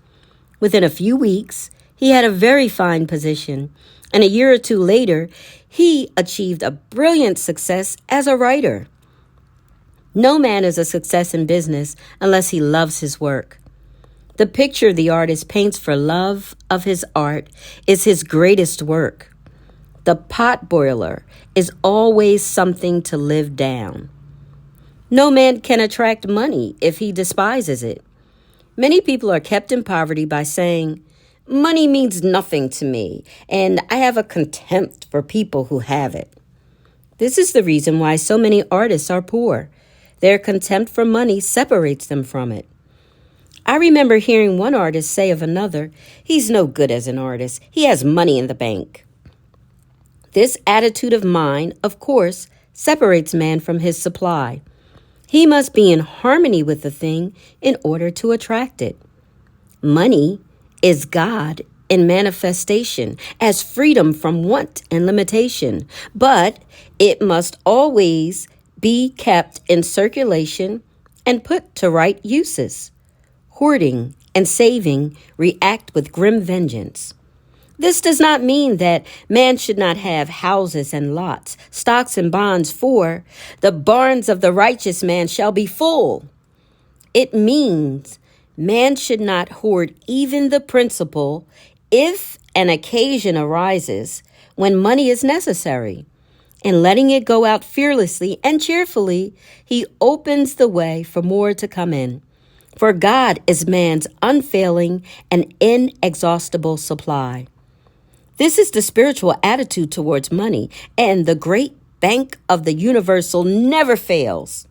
Within a few weeks, he had a very fine position, and a year or two later, he achieved a brilliant success as a writer. No man is a success in business unless he loves his work. The picture the artist paints for love of his art is his greatest work. The pot boiler is always something to live down. No man can attract money if he despises it. Many people are kept in poverty by saying, "Money means nothing to me, and I have a contempt for people who have it." This is the reason why so many artists are poor. Their contempt for money separates them from it. I remember hearing one artist say of another, "He's no good as an artist. He has money in the bank." This attitude of mind, of course, separates man from his supply. He must be in harmony with the thing in order to attract it. Money is God in manifestation as freedom from want and limitation, but it must always be kept in circulation and put to right uses. Hoarding and saving react with grim vengeance. This does not mean that man should not have houses and lots, stocks and bonds, for the barns of the righteous man shall be full. It means man should not hoard even the principal if an occasion arises when money is necessary. In letting it go out fearlessly and cheerfully, he opens the way for more to come in. For God is man's unfailing and inexhaustible supply. This is the spiritual attitude towards money, and the great bank of the universal never fails.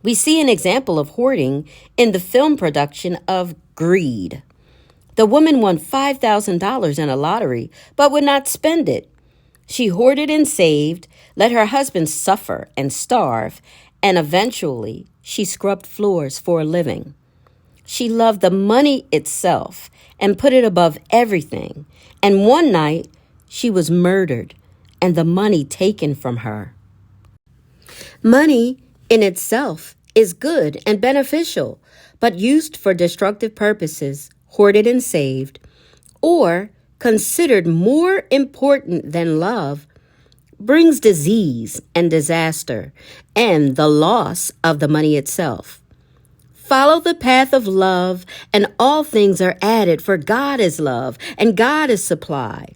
We see an example of hoarding in the film production of Greed. The woman won $5,000 in a lottery, but would not spend it. She hoarded and saved, let her husband suffer and starve, and eventually she scrubbed floors for a living. She loved the money itself and put it above everything. And one night, she was murdered and the money taken from her. Money in itself is good and beneficial, but used for destructive purposes, hoarded and saved, or considered more important than love, brings disease and disaster and the loss of the money itself. Follow the path of love, and all things are added, for God is love, and God is supply.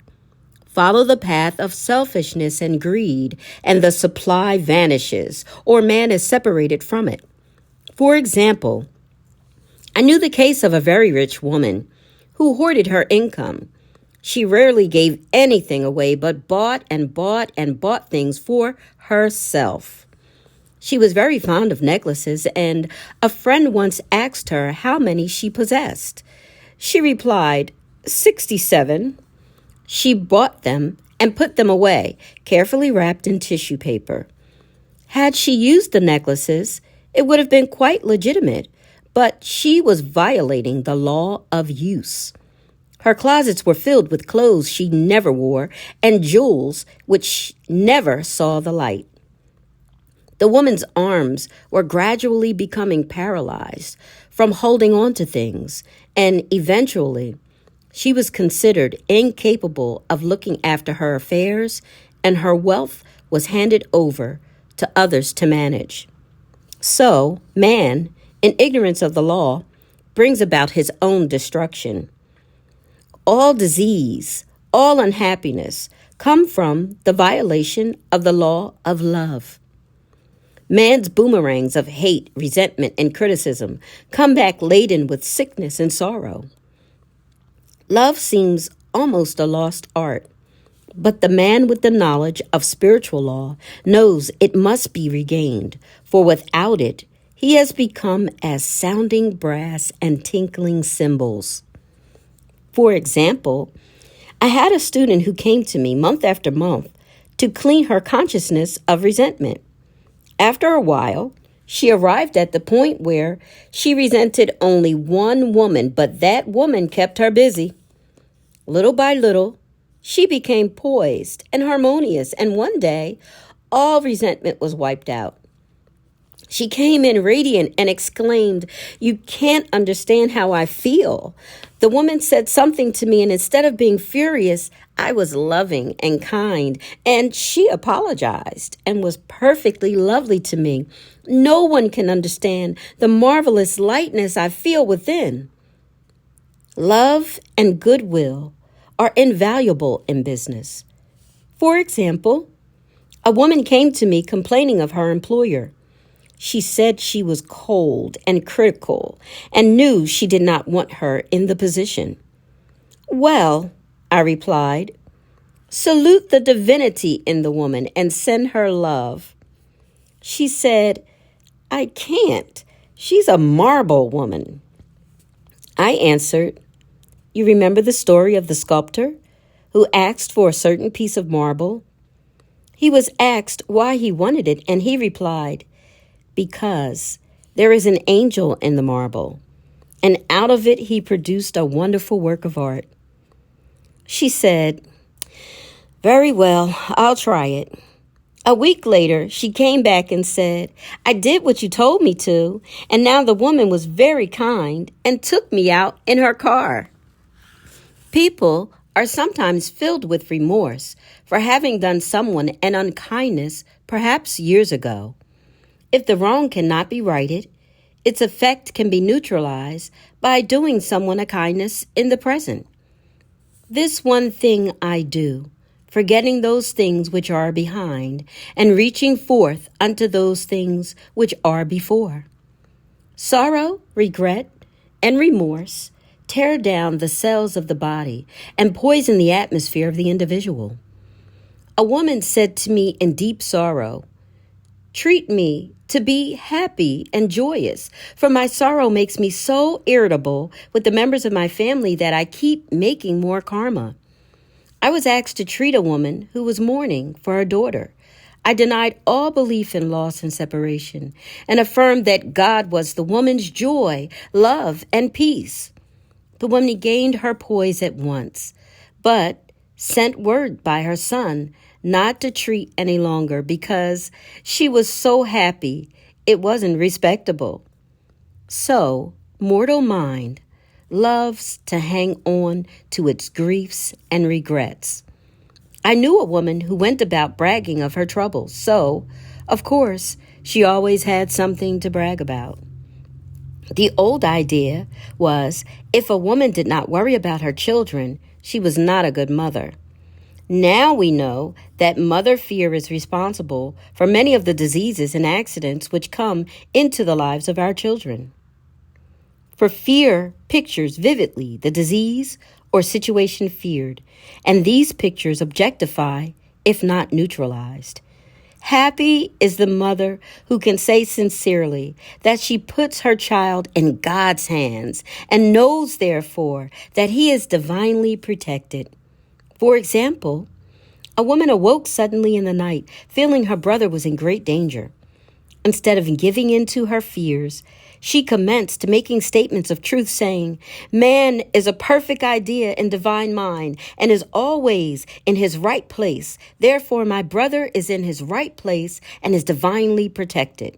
Follow the path of selfishness and greed, and the supply vanishes, or man is separated from it. For example, I knew the case of a very rich woman who hoarded her income. She rarely gave anything away, but bought and bought and bought things for herself. She was very fond of necklaces, and a friend once asked her how many she possessed. She replied, 67. She bought them and put them away, carefully wrapped in tissue paper. Had she used the necklaces, it would have been quite legitimate, but she was violating the law of use. Her closets were filled with clothes she never wore and jewels which never saw the light. The woman's arms were gradually becoming paralyzed from holding on to things, and eventually she was considered incapable of looking after her affairs, and her wealth was handed over to others to manage. So, man, in ignorance of the law, brings about his own destruction. All disease, all unhappiness come from the violation of the law of love. Man's boomerangs of hate, resentment, and criticism come back laden with sickness and sorrow. Love seems almost a lost art, but the man with the knowledge of spiritual law knows it must be regained, for without it, he has become as sounding brass and tinkling cymbals. For example, I had a student who came to me month after month to clean her consciousness of resentment. After a while, she arrived at the point where she resented only one woman, but that woman kept her busy. Little by little, she became poised and harmonious, and one day, all resentment was wiped out. She came in radiant and exclaimed, "You can't understand how I feel." The woman said something to me, and instead of being furious, I was loving and kind, and she apologized and was perfectly lovely to me. No one can understand the marvelous lightness I feel within. Love and goodwill are invaluable in business. For example, a woman came to me complaining of her employer. She said she was cold and critical and knew she did not want her in the position. "Well," I replied, "salute the divinity in the woman and send her love." She said, "I can't. She's a marble woman." I answered, "You remember the story of the sculptor who asked for a certain piece of marble? He was asked why he wanted it, and he replied, 'Because there is an angel in the marble,' and out of it he produced a wonderful work of art." She said, "Very well, I'll try it." A week later, she came back and said, "I did what you told me to," and now the woman was very kind and took me out in her car. People are sometimes filled with remorse for having done someone an unkindness perhaps years ago. If the wrong cannot be righted, its effect can be neutralized by doing someone a kindness in the present. This one thing I do, forgetting those things which are behind, and reaching forth unto those things which are before. Sorrow, regret, and remorse tear down the cells of the body and poison the atmosphere of the individual. A woman said to me in deep sorrow, "Treat me to be happy and joyous, for my sorrow makes me so irritable with the members of my family that I keep making more karma." I was asked to treat a woman who was mourning for her daughter. I denied all belief in loss and separation and affirmed that God was the woman's joy, love, and peace. The woman gained her poise at once, but sent word by her son not to treat any longer because she was so happy it wasn't respectable. So, mortal mind loves to hang on to its griefs and regrets. I knew a woman who went about bragging of her troubles, so, of course, she always had something to brag about. The old idea was if a woman did not worry about her children, she was not a good mother. Now we know that mother fear is responsible for many of the diseases and accidents which come into the lives of our children. For fear pictures vividly the disease or situation feared, and these pictures objectify, if not neutralized. Happy is the mother who can say sincerely that she puts her child in God's hands and knows, therefore, that he is divinely protected. For example, a woman awoke suddenly in the night, feeling her brother was in great danger. Instead of giving in to her fears, she commenced making statements of truth, saying, "Man is a perfect idea in divine mind and is always in his right place. Therefore, my brother is in his right place and is divinely protected."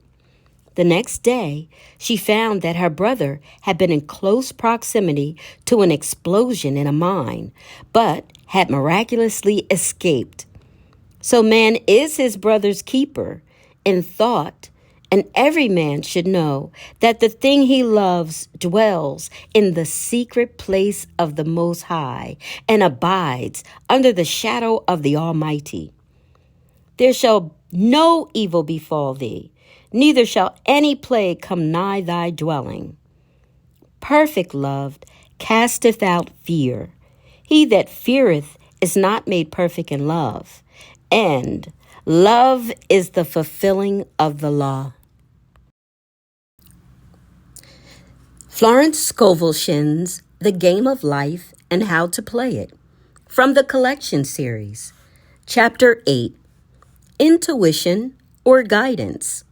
The next day, she found that her brother had been in close proximity to an explosion in a mine, but had miraculously escaped. So man is his brother's keeper in thought, and every man should know that the thing he loves dwells in the secret place of the Most High and abides under the shadow of the Almighty. There shall no evil befall thee, neither shall any plague come nigh thy dwelling. Perfect love casteth out fear. He that feareth is not made perfect in love, and love is the fulfilling of the law. Florence ScovelShinn's The Game of Life and How to Play It, from the collection series, Chapter 8, Intuition or Guidance.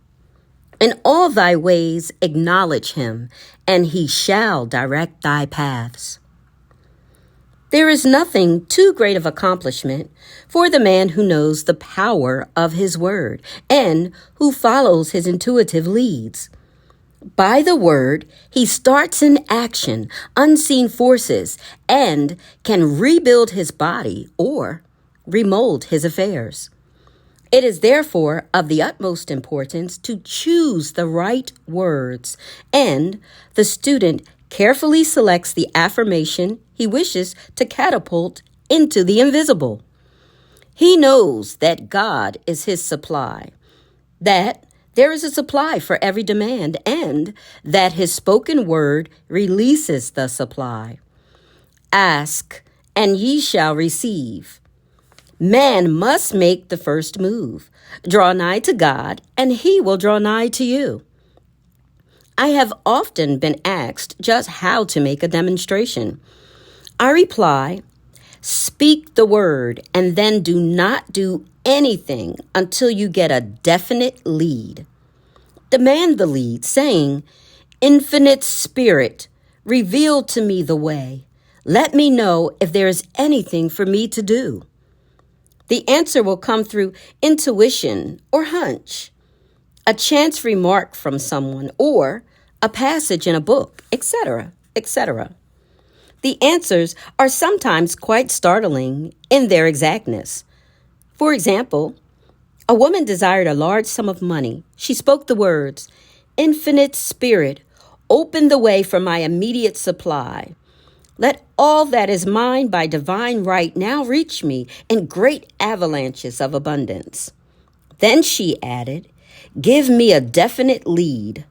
In all thy ways acknowledge him, and he shall direct thy paths. There is nothing too great of accomplishment for the man who knows the power of his word and who follows his intuitive leads. By the word, he starts in action unseen forces and can rebuild his body or remold his affairs. It is therefore of the utmost importance to choose the right words, and the student carefully selects the affirmation he wishes to catapult into the invisible. He knows that God is his supply, that there is a supply for every demand, and that his spoken word releases the supply. Ask, and ye shall receive. Man must make the first move. Draw nigh to God, and he will draw nigh to you. I have often been asked just how to make a demonstration. I reply, speak the word, and then do not do anything until you get a definite lead. Demand the lead, saying, Infinite Spirit, reveal to me the way. Let me know if there is anything for me to do. The answer will come through intuition or hunch, a chance remark from someone, or a passage in a book, etc., etc. The answers are sometimes quite startling in their exactness. For example, a woman desired a large sum of money. She spoke the words, Infinite Spirit, open the way for my immediate supply. Let all that is mine by divine right now reach me in great avalanches of abundance. Then she added, give me a definite lead.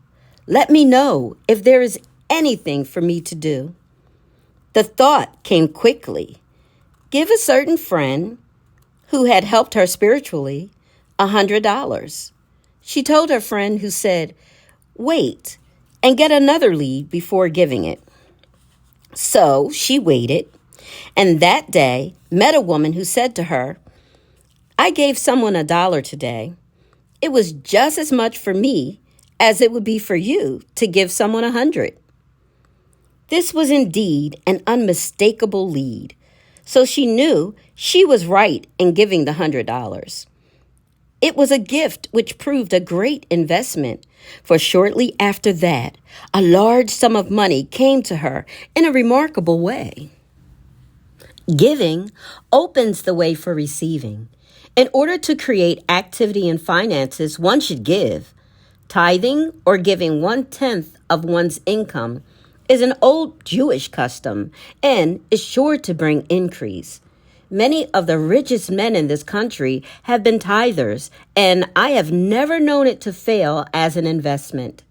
Let me know if there is anything for me to do. The thought came quickly. Give a certain friend who had helped her spiritually $100. She told her friend, who said, wait and get another lead before giving it. So she waited, and that day met a woman who said to her, I gave someone $1 today. It was just as much for me as it would be for you to give someone 100. This was indeed an unmistakable lead, so she knew she was right in giving the $100. It was a gift which proved a great investment, for shortly after that, a large sum of money came to her in a remarkable way. Giving opens the way for receiving. In order to create activity in finances, one should give. Tithing, or giving 1/10 of one's income, is an old Jewish custom and is sure to bring increase. Many of the richest men in this country have been tithers, and I have never known it to fail as an investment.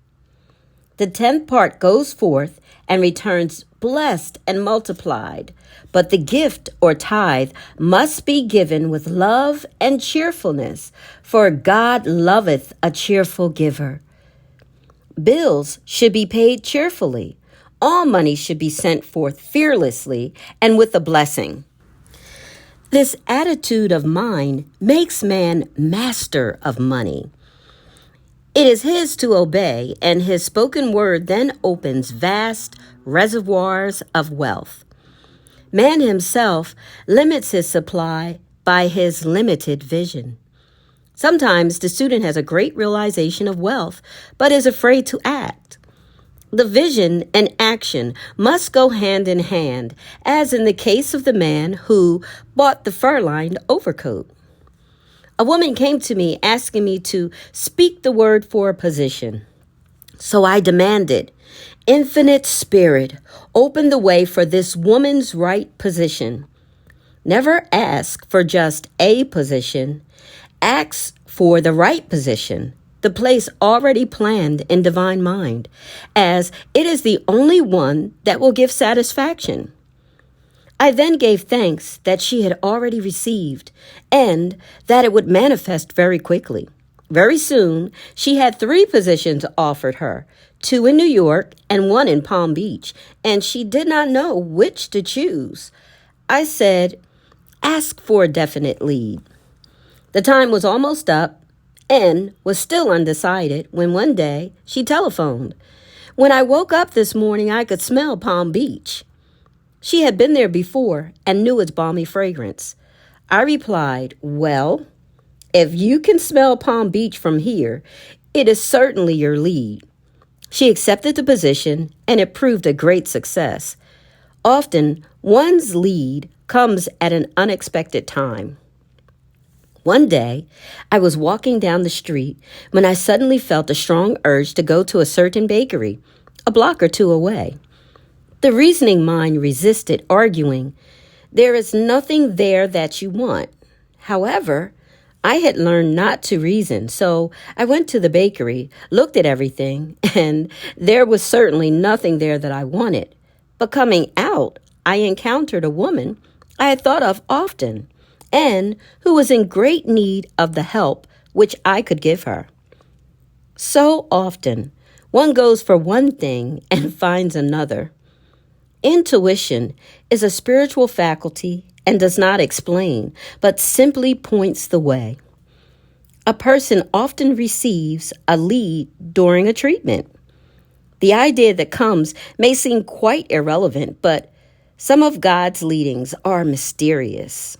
The 10th part goes forth and returns blessed and multiplied, but the gift or tithe must be given with love and cheerfulness, for God loveth a cheerful giver. Bills should be paid cheerfully. All money should be sent forth fearlessly and with a blessing. This attitude of mind makes man master of money. It is his to obey, and his spoken word then opens vast reservoirs of wealth. Man himself limits his supply by his limited vision. Sometimes the student has a great realization of wealth, but is afraid to act. The vision and action must go hand in hand, as in the case of the man who bought the fur-lined overcoat. A woman came to me asking me to speak the word for a position. So I demanded, Infinite Spirit, open the way for this woman's right position. Never ask for just a position. Ask for the right position, the place already planned in divine mind, as it is the only one that will give satisfaction. I then gave thanks that she had already received, and that it would manifest very quickly. Very soon, she had 3 positions offered her, 2 in New York and 1 in Palm Beach, and she did not know which to choose. I said, ask for a definite lead. The time was almost up and was still undecided when one day she telephoned. When I woke up this morning, I could smell Palm Beach. She had been there before and knew its balmy fragrance. I replied, well, if you can smell Palm Beach from here, it is certainly your lead. She accepted the position, and it proved a great success. Often, one's lead comes at an unexpected time. One day, I was walking down the street when I suddenly felt a strong urge to go to a certain bakery, a block or 2 away. The reasoning mind resisted, arguing, there is nothing there that you want. However, I had learned not to reason, so I went to the bakery, looked at everything, and there was certainly nothing there that I wanted. But coming out, I encountered a woman I had thought of often, and who was in great need of the help which I could give her. So often, one goes for one thing and finds another. Intuition is a spiritual faculty and does not explain, but simply points the way. A person often receives a lead during a treatment. The idea that comes may seem quite irrelevant, but some of God's leadings are mysterious.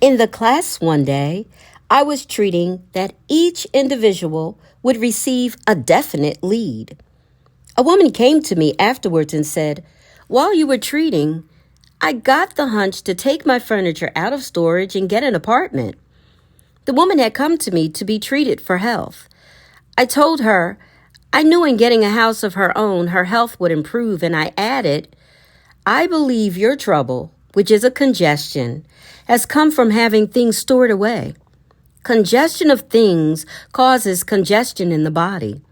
In the class one day, I was treating that each individual would receive a definite lead. A woman came to me afterwards and said, while you were treating, I got the hunch to take my furniture out of storage and get an apartment. The woman had come to me to be treated for health. I told her I knew in getting a house of her own, her health would improve, and I added, I believe your trouble, which is a congestion, has come from having things stored away. Congestion of things causes congestion in the body.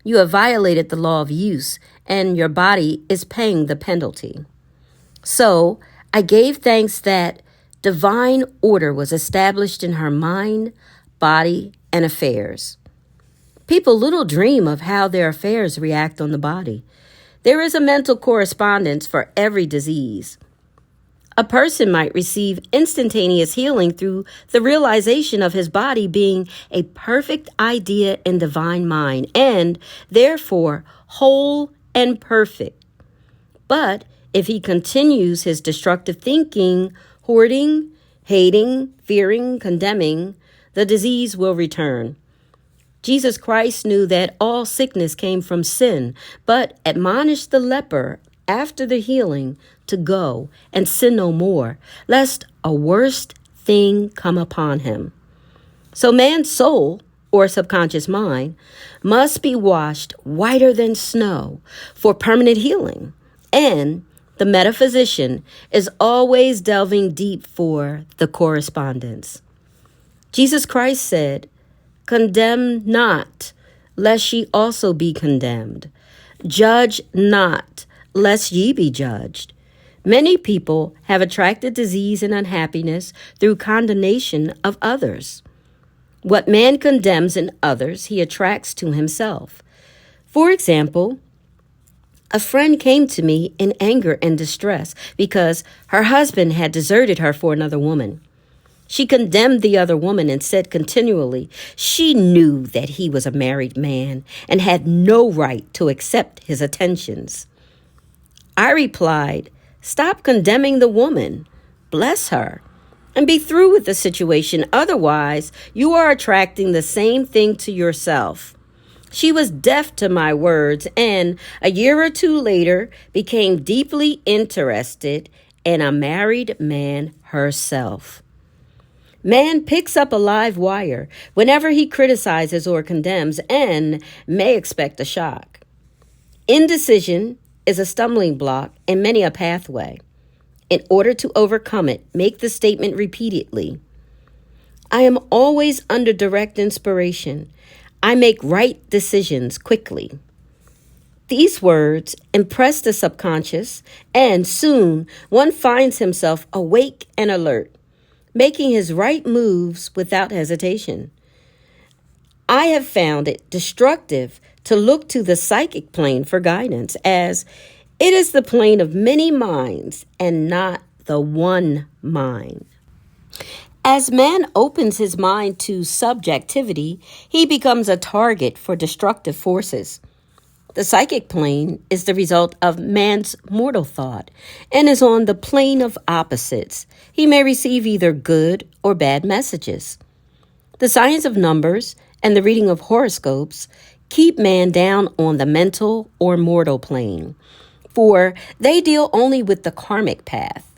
You have violated the law of use, and your body is paying the penalty. So I gave thanks that divine order was established in her mind, body, and affairs. People little dream of how their affairs react on the body. There is a mental correspondence for every disease. A person might receive instantaneous healing through the realization of his body being a perfect idea in divine mind, and therefore whole and perfect. But if he continues his destructive thinking, hoarding, hating, fearing, condemning, the disease will return. Jesus Christ knew that all sickness came from sin, but admonished the leper after the healing to go and sin no more, lest a worse thing come upon him. So man's soul, or subconscious mind, must be washed whiter than snow for permanent healing. And the metaphysician is always delving deep for the correspondence. Jesus Christ said, condemn not, lest ye also be condemned. Judge not, lest ye be judged. Many people have attracted disease and unhappiness through condemnation of others. What man condemns in others, he attracts to himself. For example, a friend came to me in anger and distress because her husband had deserted her for another woman. She condemned the other woman and said continually she knew that he was a married man and had no right to accept his attentions. I replied, stop condemning the woman, bless her, and be through with the situation. Otherwise, you are attracting the same thing to yourself. She was deaf to my words and a year or 2 later became deeply interested in a married man herself. Man picks up a live wire whenever he criticizes or condemns and may expect a shock. Indecision is a stumbling block and many a pathway. In order to overcome it, make the statement repeatedly. I am always under direct inspiration. I make right decisions quickly. These words impress the subconscious, and soon one finds himself awake and alert, making his right moves without hesitation. I have found it destructive to look to the psychic plane for guidance, as it is the plane of many minds and not the one mind. As man opens his mind to subjectivity, he becomes a target for destructive forces. The psychic plane is the result of man's mortal thought and is on the plane of opposites. He may receive either good or bad messages. The science of numbers and the reading of horoscopes keep man down on the mental or mortal plane, for they deal only with the karmic path.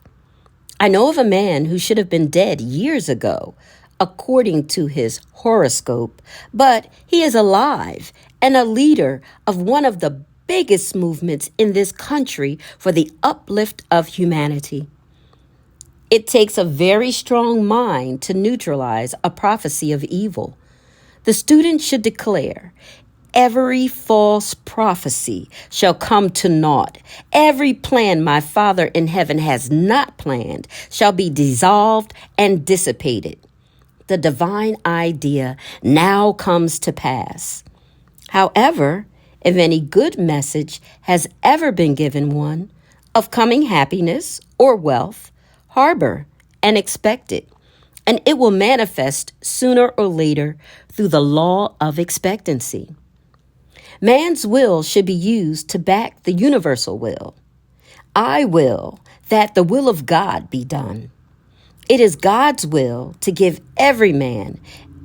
I know of a man who should have been dead years ago, according to his horoscope, but he is alive and a leader of one of the biggest movements in this country for the uplift of humanity. It takes a very strong mind to neutralize a prophecy of evil. The student should declare, every false prophecy shall come to naught. Every plan my Father in heaven has not planned shall be dissolved and dissipated. The divine idea now comes to pass. However, if any good message has ever been given one of coming happiness or wealth, harbor and expect it, and it will manifest sooner or later through the law of expectancy. Man's will should be used to back the universal will. I will that the will of God be done. It is God's will to give every man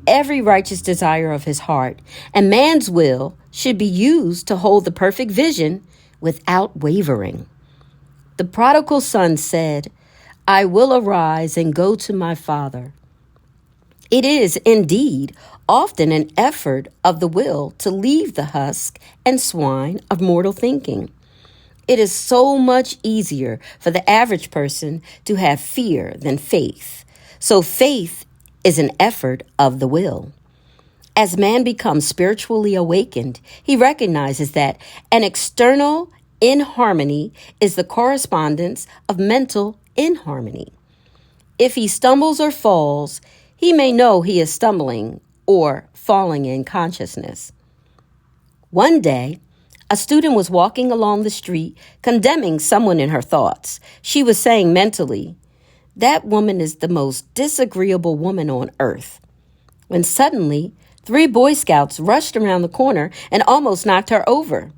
every righteous desire of his heart, and man's will should be used to hold the perfect vision without wavering. The prodigal son said, I will arise and go to my father. It is indeed often an effort of the will to leave the husk and swine of mortal thinking. It is so much easier for the average person to have fear than faith. So faith is an effort of the will. As man becomes spiritually awakened, he recognizes that an external inharmony is the correspondence of mental inharmony. If he stumbles or falls, he may know he is stumbling or falling in consciousness. One day, a student was walking along the street condemning someone in her thoughts. She was saying mentally, that woman is the most disagreeable woman on earth. When suddenly, 3 Boy Scouts rushed around the corner and almost knocked her over.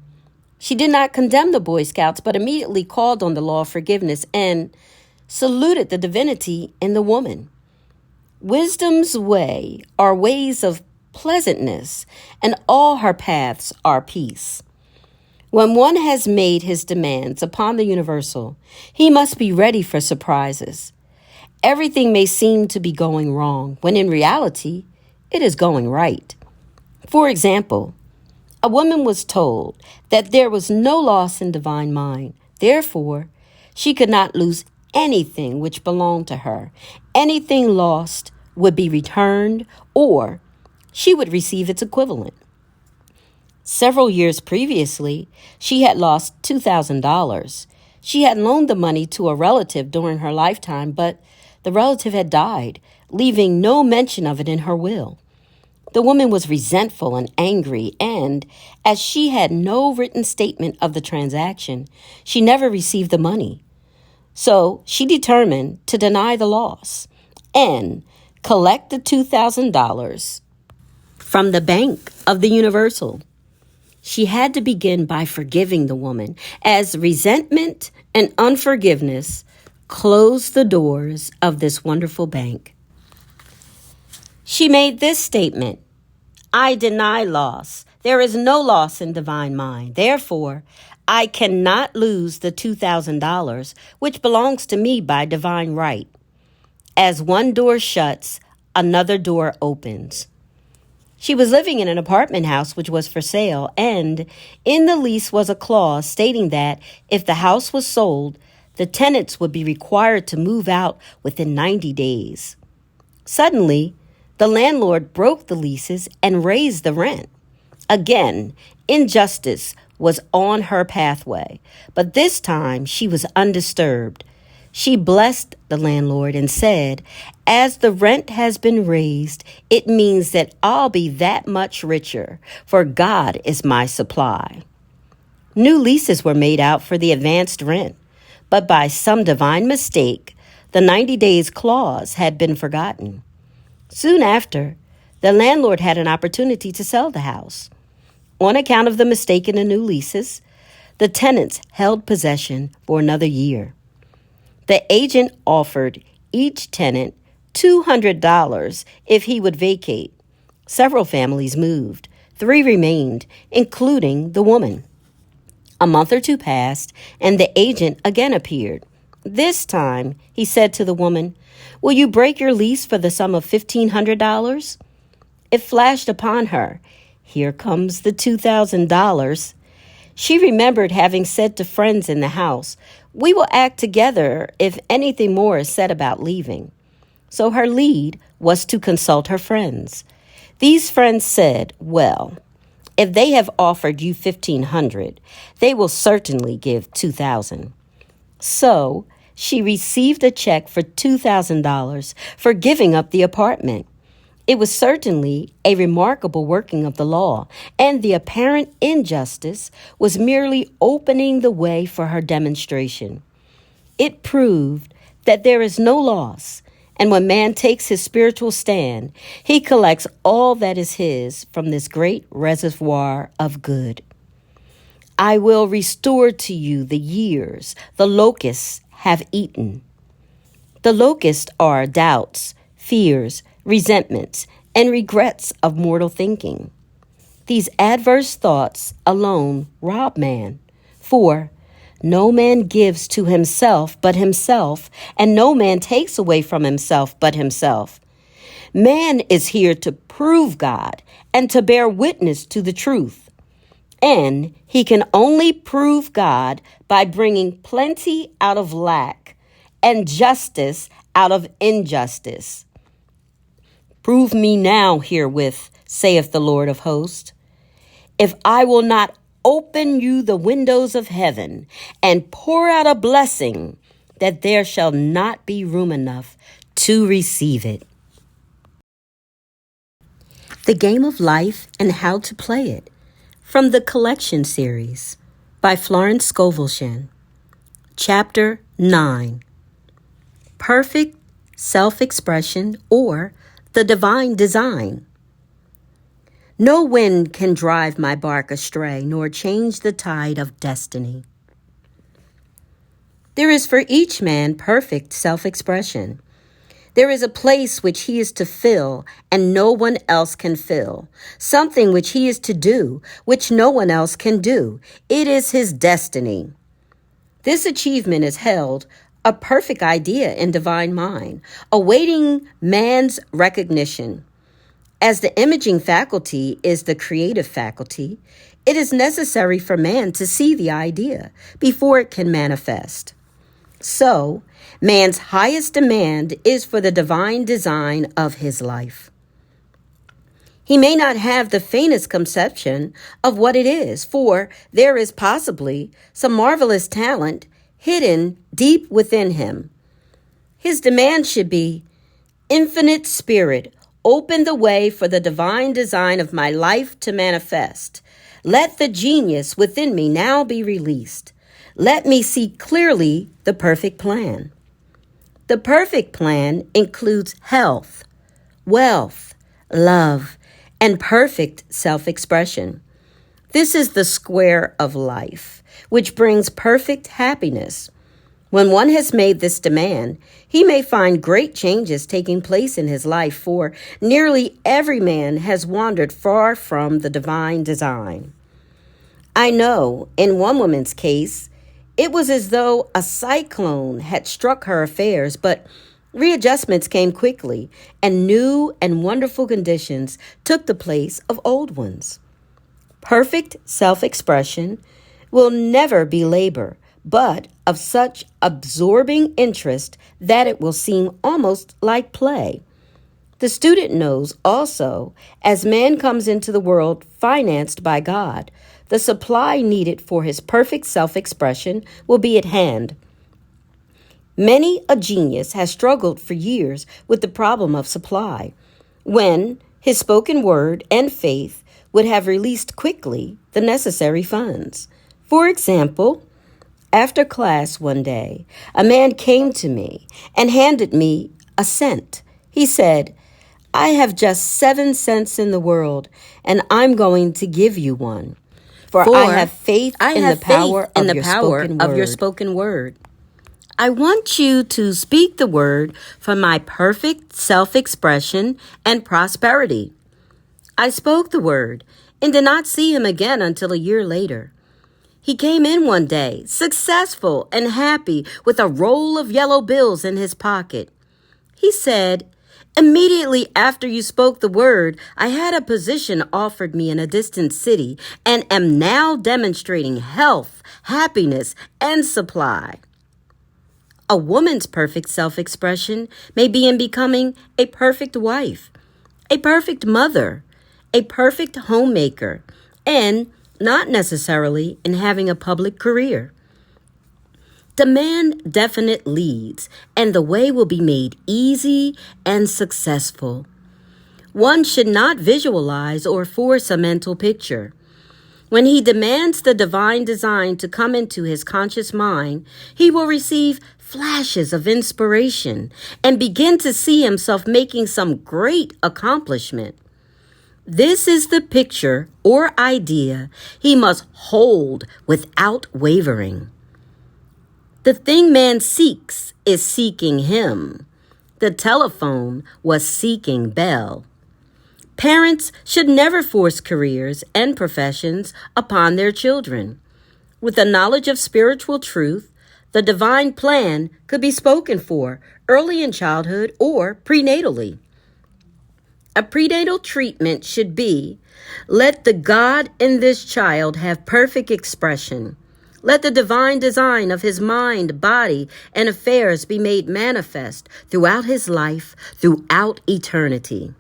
She did not condemn the Boy Scouts, but immediately called on the law of forgiveness and saluted the divinity in the woman. Wisdom's way are ways of pleasantness, and all her paths are peace. When one has made his demands upon the universal, he must be ready for surprises. Everything may seem to be going wrong, when in reality, it is going right. For example, a woman was told that there was no loss in divine mind. Therefore, she could not lose anything which belonged to her. Anything lost would be returned, or she would receive its equivalent. Several years previously, she had lost $2,000. She had loaned the money to a relative during her lifetime, but the relative had died, leaving no mention of it in her will. The woman was resentful and angry, and as she had no written statement of the transaction, she never received the money. So she determined to deny the loss and collect the $2,000 from the Bank of the Universal. She had to begin by forgiving the woman, as resentment and unforgiveness closed the doors of this wonderful bank. She made this statement, I deny loss. There is no loss in divine mind. Therefore, I cannot lose the $2,000, which belongs to me by divine right. As one door shuts, another door opens. She was living in an apartment house which was for sale, and in the lease was a clause stating that if the house was sold, the tenants would be required to move out within 90 days. Suddenly, the landlord broke the leases and raised the rent. Again, injustice was on her pathway, but this time she was undisturbed. She blessed the landlord and said, "As the rent has been raised, it means that I'll be that much richer, for God is my supply." New leases were made out for the advanced rent, but by some divine mistake, the 90 days clause had been forgotten. Soon after, the landlord had an opportunity to sell the house. On account of the mistake in the new leases, the tenants held possession for another year. The agent offered each tenant $200 if he would vacate. Several families moved. 3 remained, including the woman. A month or 2 passed, and the agent again appeared. This time, he said to the woman, "Will you break your lease for the sum of $1,500? It flashed upon her, "Here comes the $2,000. She remembered having said to friends in the house, "We will act together if anything more is said about leaving." So her lead was to consult her friends. These friends said, "Well, if they have offered you $1,500, they will certainly give $2,000. So she received a check for $2,000 for giving up the apartment. It was certainly a remarkable working of the law, and the apparent injustice was merely opening the way for her demonstration. It proved that there is no loss, and when man takes his spiritual stand, he collects all that is his from this great reservoir of good. "I will restore to you the years the locusts have eaten." The locusts are doubts, fears, resentments, and regrets of mortal thinking. These adverse thoughts alone rob man, for no man gives to himself but himself, and no man takes away from himself but himself. Man is here to prove God and to bear witness to the truth. And he can only prove God by bringing plenty out of lack and justice out of injustice. "Prove me now herewith, saith the Lord of hosts, if I will not open you the windows of heaven and pour out a blessing that there shall not be room enough to receive it." The Game of Life and How to Play It, from the Collection Series by Florence ScovelShinn. Chapter 9. Perfect Self-Expression, or the Divine Design. No wind can drive my bark astray, nor change the tide of destiny. There is for each man perfect self-expression. There is a place which he is to fill, and no one else can fill. Something which he is to do, which no one else can do. It is his destiny. This achievement is held a perfect idea in divine mind, awaiting man's recognition. As the imaging faculty is the creative faculty, it is necessary for man to see the idea before it can manifest. So, man's highest demand is for the divine design of his life. He may not have the faintest conception of what it is, for there is possibly some marvelous talent hidden deep within him. His demand should be, "Infinite Spirit, open the way for the divine design of my life to manifest. Let the genius within me now be released. Let me see clearly the perfect plan." The perfect plan includes health, wealth, love, and perfect self-expression. This is the square of life, which brings perfect happiness. When one has made this demand, he may find great changes taking place in his life, for nearly every man has wandered far from the divine design. I know, in one woman's case, it was as though a cyclone had struck her affairs, but readjustments came quickly, and new and wonderful conditions took the place of old ones. Perfect self-expression will never be labor, but of such absorbing interest that it will seem almost like play. The student knows also, as man comes into the world financed by God, the supply needed for his perfect self-expression will be at hand. Many a genius has struggled for years with the problem of supply, when his spoken word and faith would have released quickly the necessary funds. For example, after class one day, a man came to me and handed me a cent. He said, "I have just 7 cents in the world, and I'm going to give you one. For I have faith in the power of your spoken word. I want you to speak the word for my perfect self-expression and prosperity." I spoke the word and did not see him again until a year later. He came in one day, successful and happy, with a roll of yellow bills in his pocket. He said, "Immediately after you spoke the word, I had a position offered me in a distant city and am now demonstrating health, happiness, and supply." A woman's perfect self-expression may be in becoming a perfect wife, a perfect mother, a perfect homemaker, and not necessarily in having a public career. Demand definite leads, and the way will be made easy and successful. One should not visualize or force a mental picture. When he demands the divine design to come into his conscious mind, he will receive flashes of inspiration and begin to see himself making some great accomplishment. This is the picture or idea he must hold without wavering. The thing man seeks is seeking him. The telephone was seeking Bell. Parents should never force careers and professions upon their children. With the knowledge of spiritual truth, the divine plan could be spoken for early in childhood or prenatally. A prenatal treatment should be, let the God in this child have perfect expression. Let the divine design of his mind, body, and affairs be made manifest throughout his life, throughout eternity.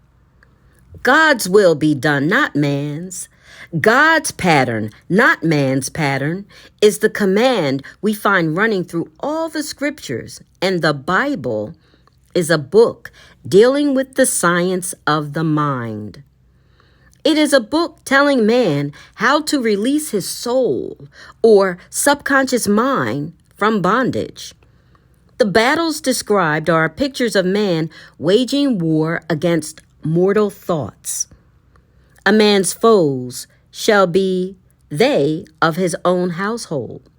God's will be done, not man's. God's pattern, not man's pattern, is the command we find running through all the scriptures, and the Bible is a book dealing with the science of the mind. It is a book telling man how to release his soul or subconscious mind from bondage. The battles described are pictures of man waging war against mortal thoughts. A man's foes shall be they of his own household.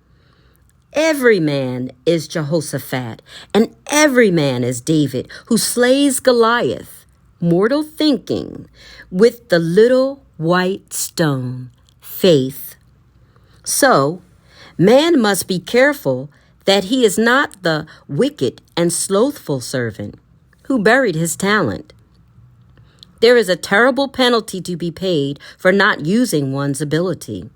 Every man is Jehoshaphat, and every man is David, who slays Goliath, mortal thinking, with the little white stone, faith. So, man must be careful that he is not the wicked and slothful servant who buried his talent. There is a terrible penalty to be paid for not using one's ability.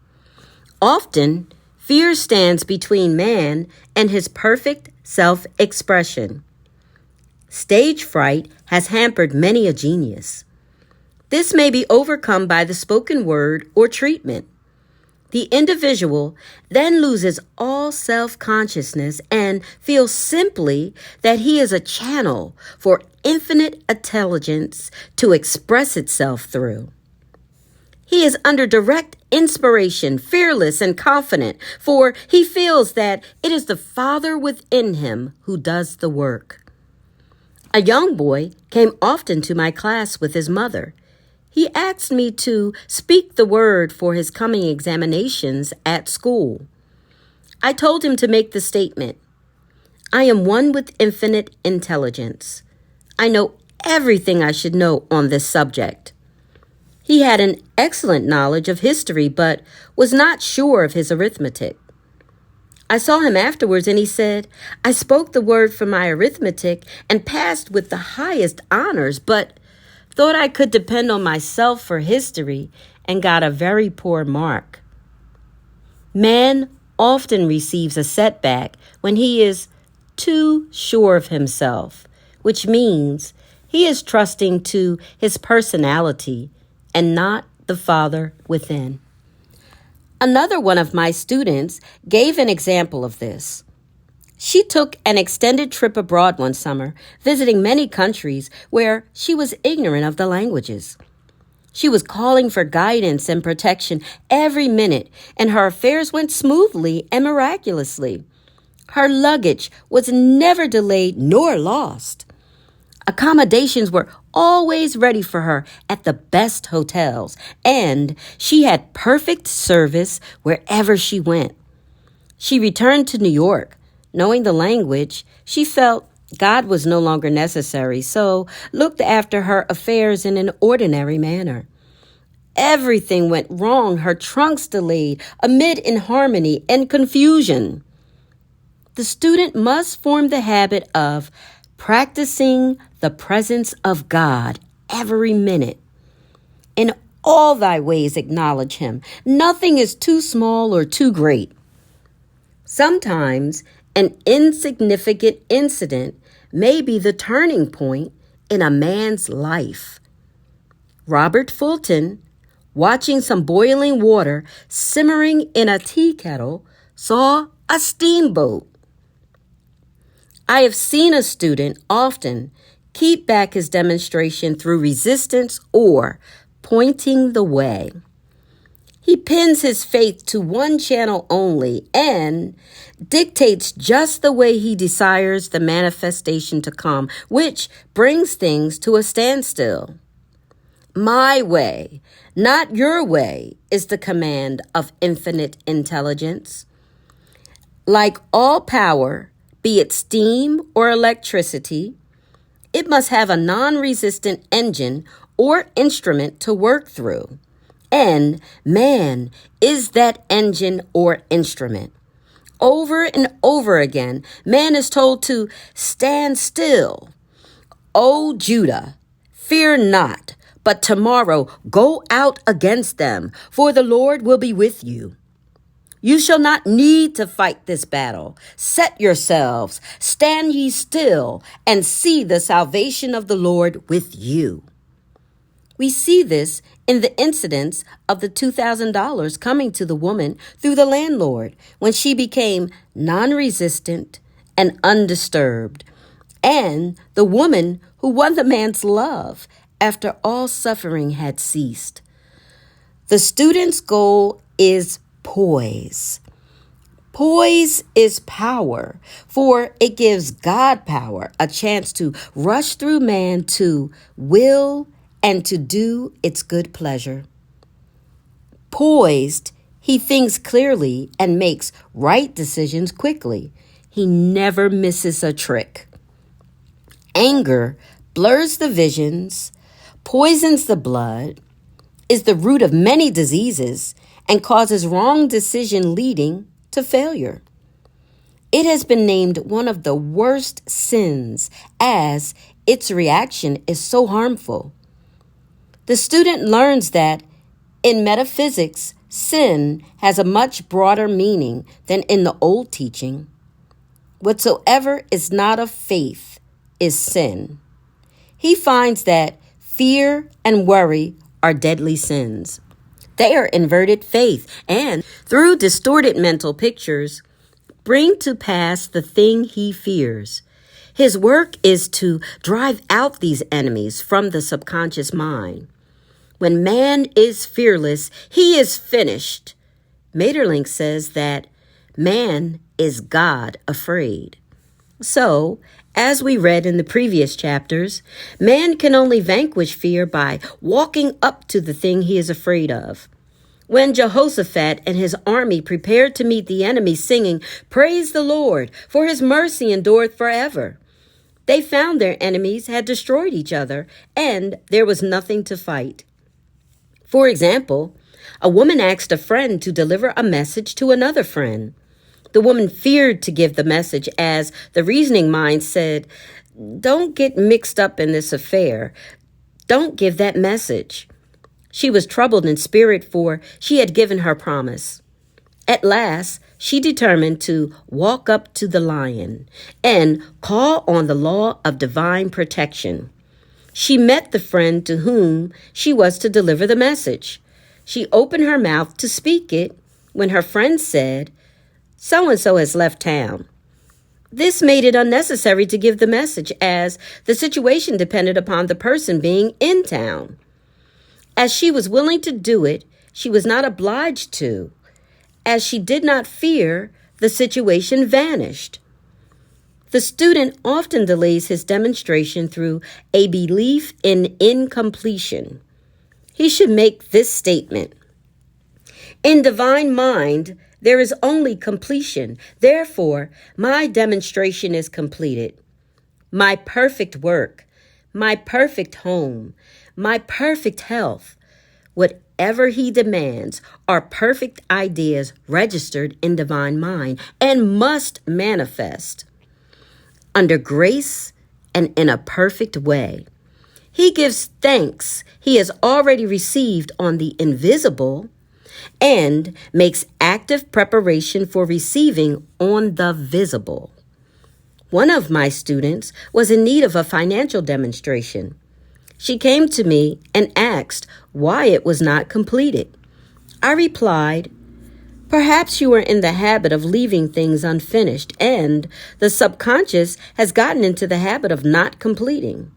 Often, fear stands between man and his perfect self-expression. Stage fright has hampered many a genius. This may be overcome by the spoken word or treatment. The individual then loses all self-consciousness and feels simply that he is a channel for infinite intelligence to express itself through. He is under direct inspiration, fearless and confident, for he feels that it is the Father within him who does the work. A young boy came often to my class with his mother. He asked me to speak the word for his coming examinations at school. I told him to make the statement, "I am one with infinite intelligence. I know everything I should know on this subject." He had an excellent knowledge of history, but was not sure of his arithmetic. I saw him afterwards, and he said, "I spoke the word for my arithmetic and passed with the highest honors, but thought I could depend on myself for history and got a very poor mark." Man often receives a setback when he is too sure of himself, which means he is trusting to his personality and not the Father within. Another one of my students gave an example of this. She took an extended trip abroad one summer, visiting many countries where she was ignorant of the languages. She was calling for guidance and protection every minute, and her affairs went smoothly and miraculously. Her luggage was never delayed nor lost. Accommodations were always ready for her at the best hotels, and she had perfect service wherever she went. She returned to New York. Knowing the language, she felt God was no longer necessary, so looked after her affairs in an ordinary manner. Everything went wrong, her trunks delayed, amid inharmony and confusion. The student must form the habit of practicing the presence of God every minute. In all thy ways acknowledge him. Nothing is too small or too great. Sometimes an insignificant incident may be the turning point in a man's life. Robert Fulton, watching some boiling water simmering in a tea kettle, saw a steamboat. I have seen a student often keep back his demonstration through resistance or pointing the way. He pins his faith to one channel only and dictates just the way he desires the manifestation to come, which brings things to a standstill. My way, not your way, is the command of infinite intelligence. Like all power, be it steam or electricity, it must have a non-resistant engine or instrument to work through. And man is that engine or instrument. Over and over again, man is told to stand still. O Judah, fear not, but tomorrow go out against them, for the Lord will be with you. You shall not need to fight this battle. Set yourselves, stand ye still, and see the salvation of the Lord with you. We see this in the incidents of the $2,000 coming to the woman through the landlord when she became non-resistant and undisturbed, and the woman who won the man's love after all suffering had ceased. The student's goal is poise. Poise is power, for it gives God power a chance to rush through man to will and to do its good pleasure. Poised, he thinks clearly and makes right decisions quickly. He never misses a trick. Anger blurs the visions, poisons the blood, is the root of many diseases, and causes wrong decision leading to failure. It has been named one of the worst sins as its reaction is so harmful. The student learns that in metaphysics, sin has a much broader meaning than in the old teaching. Whatsoever is not of faith is sin. He finds that fear and worry are deadly sins. They are inverted faith and, through distorted mental pictures, bring to pass the thing he fears. His work is to drive out these enemies from the subconscious mind. When man is fearless, he is finished. Maeterlinck says that man is God afraid. So, as we read in the previous chapters, man can only vanquish fear by walking up to the thing he is afraid of. When Jehoshaphat and his army prepared to meet the enemy singing, "Praise the Lord, for his mercy endureth forever," they found their enemies had destroyed each other, and there was nothing to fight. For example, a woman asked a friend to deliver a message to another friend. The woman feared to give the message as the reasoning mind said, "Don't get mixed up in this affair. Don't give that message." She was troubled in spirit, for she had given her promise. At last, she determined to walk up to the lion and call on the law of divine protection. She met the friend to whom she was to deliver the message. She opened her mouth to speak it when her friend said, "So-and-so has left town." This made it unnecessary to give the message, as the situation depended upon the person being in town. As she was willing to do it, she was not obliged to. As she did not fear, the situation vanished. The student often delays his demonstration through a belief in incompletion. He should make this statement: in divine mind, there is only completion. Therefore, my demonstration is completed. My perfect work, my perfect home, my perfect health, whatever he demands are perfect ideas registered in divine mind and must manifest under grace and in a perfect way. He gives thanks he has already received on the invisible and makes active preparation for receiving on the visible. One of my students was in need of a financial demonstration. She came to me and asked why it was not completed. I replied, "Perhaps you are in the habit of leaving things unfinished, and the subconscious has gotten into the habit of not completing.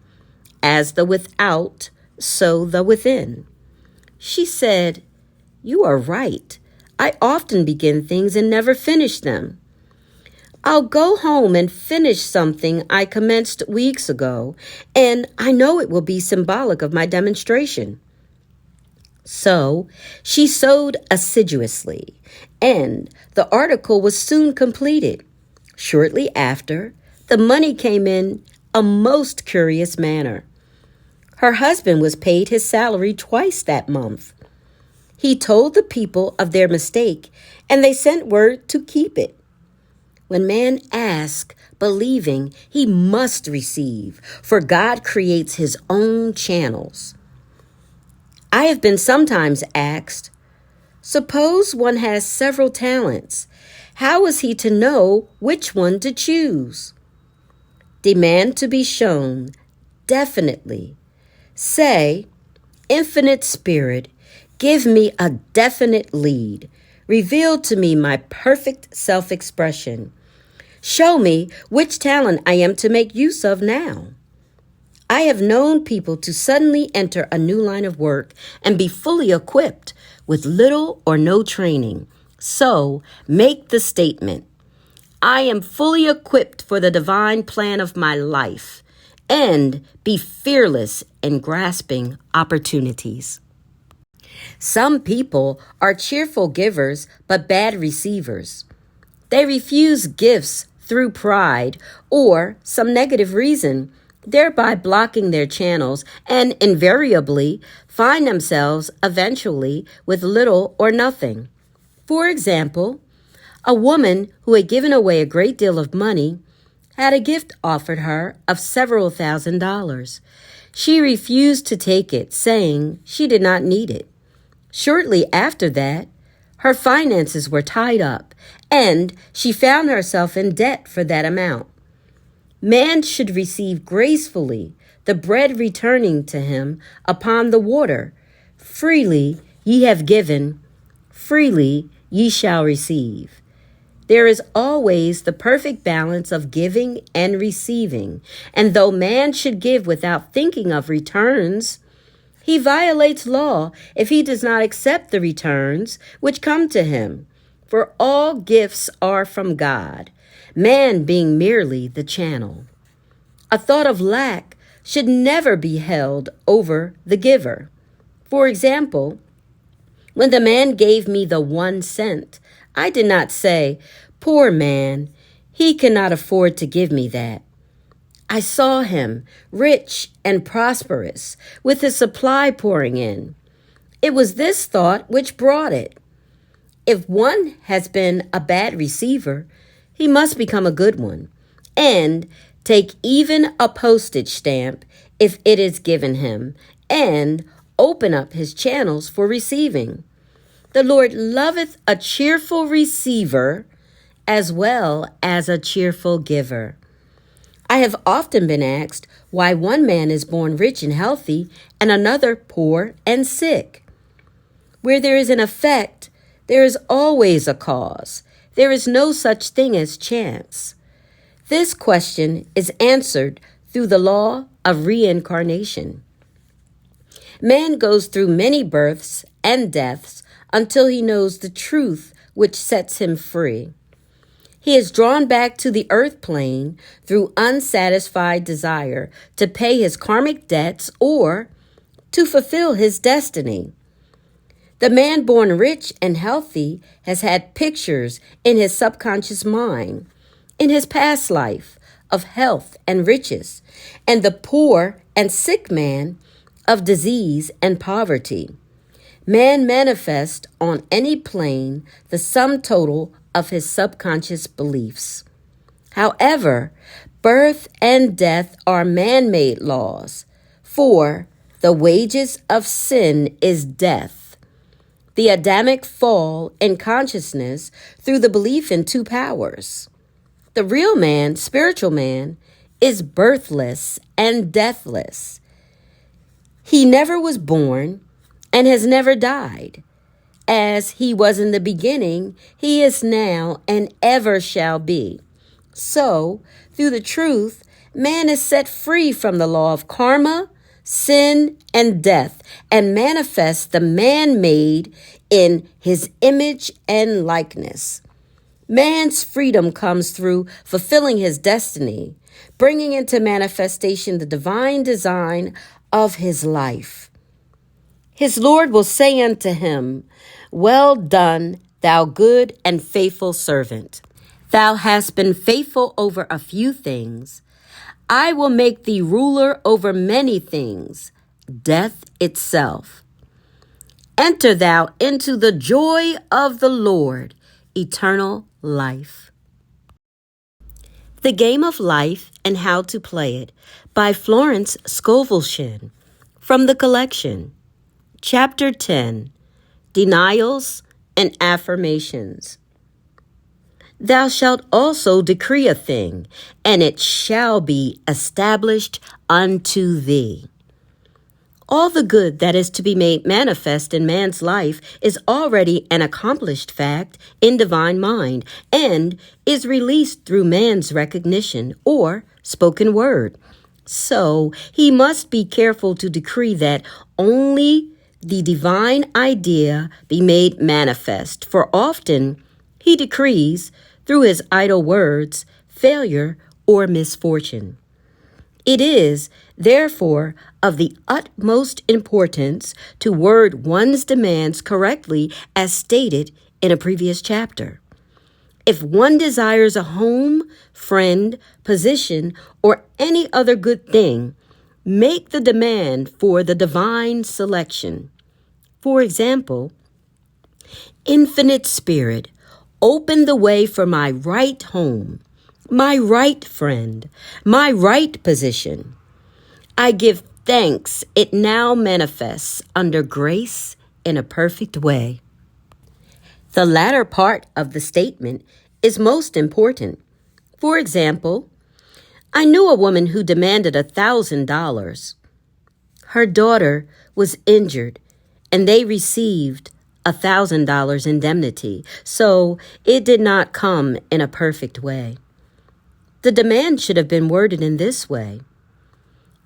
As the without, so the within." She said, "You are right. I often begin things and never finish them. I'll go home and finish something I commenced weeks ago, and I know it will be symbolic of my demonstration." So she sewed assiduously, and the article was soon completed. Shortly after, the money came in a most curious manner. Her husband was paid his salary twice that month. He told the people of their mistake, and they sent word to keep it. When man asks, believing, he must receive, for God creates his own channels. I have been sometimes asked, suppose one has several talents. How is he to know which one to choose? Demand to be shown, definitely. Say, Infinite Spirit, give me a definite lead. Reveal to me my perfect self-expression. Show me which talent I am to make use of now. I have known people to suddenly enter a new line of work and be fully equipped with little or no training. So, make the statement, I am fully equipped for the divine plan of my life, and be fearless in grasping opportunities. Some people are cheerful givers but bad receivers. They refuse gifts through pride or some negative reason, thereby blocking their channels, and invariably find themselves eventually with little or nothing. For example, a woman who had given away a great deal of money had a gift offered her of several $1,000s. She refused to take it, saying she did not need it. Shortly after that, her finances were tied up, and she found herself in debt for that amount. Man should receive gracefully the bread returning to him upon the water. Freely ye have given, freely ye shall receive. There is always the perfect balance of giving and receiving, and though man should give without thinking of returns, he violates law if he does not accept the returns which come to him. For all gifts are from God, man being merely the channel. A thought of lack should never be held over the giver. For example, when the man gave me the 1 cent, I did not say, "Poor man, he cannot afford to give me that." I saw him rich and prosperous, with his supply pouring in. It was this thought which brought it. If one has been a bad receiver, he must become a good one, and take even a postage stamp if it is given him, and open up his channels for receiving. The Lord loveth a cheerful receiver as well as a cheerful giver. I have often been asked why one man is born rich and healthy and another poor and sick. Where there is an effect, there is always a cause. There is no such thing as chance. This question is answered through the law of reincarnation. Man goes through many births and deaths until he knows the truth which sets him free. He is drawn back to the earth plane through unsatisfied desire to pay his karmic debts or to fulfill his destiny. The man born rich and healthy has had pictures in his subconscious mind, in his past life, of health and riches, and the poor and sick man of disease and poverty. Man manifests on any plane the sum total of his subconscious beliefs. However, birth and death are man-made laws, for the wages of sin is death. The Adamic fall in consciousness through the belief in two powers. The real man, spiritual man, is birthless and deathless. He never was born and has never died. As he was in the beginning, he is now and ever shall be. So, through the truth, man is set free from the law of karma, sin, and death, and manifests the man-made in his image and likeness. Man's freedom comes through fulfilling his destiny, bringing into manifestation the divine design of his life. His Lord will say unto him, "Well done, thou good and faithful servant. Thou hast been faithful over a few things. I will make thee ruler over many things, death itself. Enter thou into the joy of the Lord, eternal life." The Game of Life and How to Play It by Florence ScovelShinn from the collection. Chapter 10, Denials and Affirmations. Thou shalt also decree a thing, and it shall be established unto thee. All the good that is to be made manifest in man's life is already an accomplished fact in divine mind and is released through man's recognition or spoken word. So he must be careful to decree that only the divine idea be made manifest, for often he decrees, through his idle words, failure or misfortune. It is, therefore, of the utmost importance to word one's demands correctly as stated in a previous chapter. If one desires a home, friend, position, or any other good thing, make the demand for the divine selection. For example, Infinite Spirit, open the way for my right home, my right friend, my right position. I give thanks it now manifests under grace in a perfect way. The latter part of the statement is most important. For example, I knew a woman who demanded $1,000. Her daughter was injured, and they received $1,000 indemnity, so it did not come in a perfect way. The demand should have been worded in this way: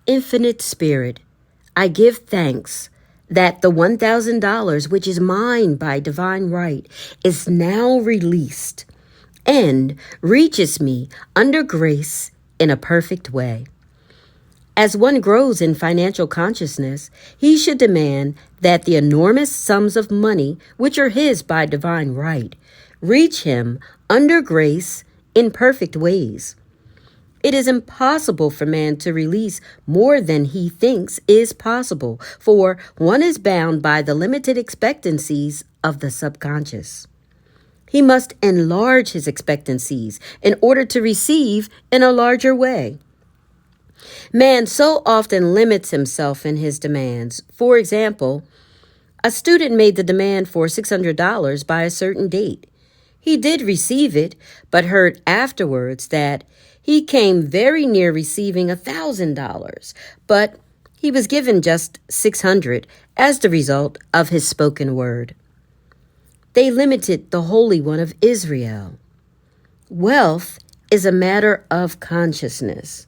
Infinite Spirit, I give thanks that the $1,000, which is mine by divine right, is now released and reaches me under grace in a perfect way. As one grows in financial consciousness, he should demand that the enormous sums of money, which are his by divine right, reach him under grace in perfect ways. It is impossible for man to release more than he thinks is possible, for one is bound by the limited expectancies of the subconscious. He must enlarge his expectancies in order to receive in a larger way. Man so often limits himself in his demands. For example, a student made the demand for $600 by a certain date. He did receive it, but heard afterwards that he came very near receiving $1,000, but he was given just $600 as the result of his spoken word. They limited the Holy One of Israel. Wealth is a matter of consciousness.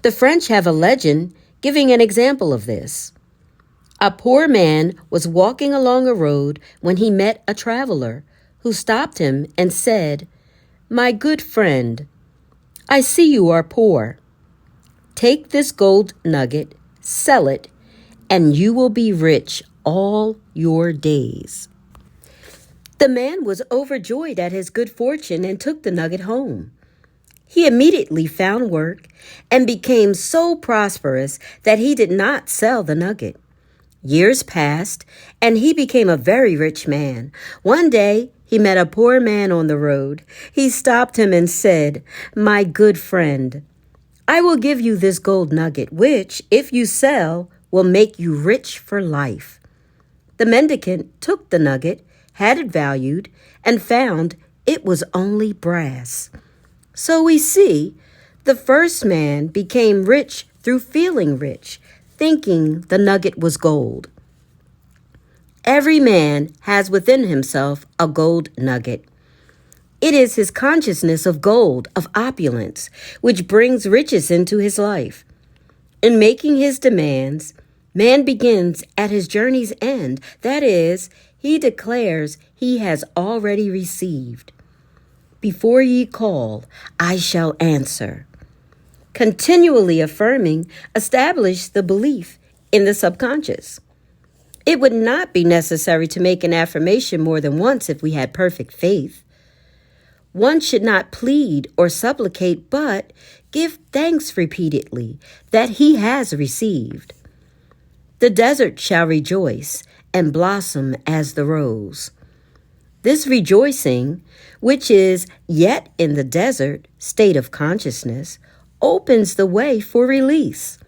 The French have a legend giving an example of this. A poor man was walking along a road when he met a traveler who stopped him and said, "My good friend, I see you are poor. Take this gold nugget, sell it, and you will be rich all your days." The man was overjoyed at his good fortune and took the nugget home. He immediately found work and became so prosperous that he did not sell the nugget. Years passed, and he became a very rich man. One day, he met a poor man on the road. He stopped him and said, "My good friend, I will give you this gold nugget, which, if you sell, will make you rich for life." The mendicant took the nugget, had it valued, and found it was only brass. So we see, the first man became rich through feeling rich, thinking the nugget was gold. Every man has within himself a gold nugget. It is his consciousness of gold, of opulence, which brings riches into his life. In making his demands, man begins at his journey's end. That is, he declares he has already received. Before ye call, I shall answer. Continually affirming establish the belief in the subconscious. It would not be necessary to make an affirmation more than once if we had perfect faith. One should not plead or supplicate, but give thanks repeatedly that he has received. The desert shall rejoice and blossom as the rose. This rejoicing, which is yet in the desert state of consciousness, opens the way for release.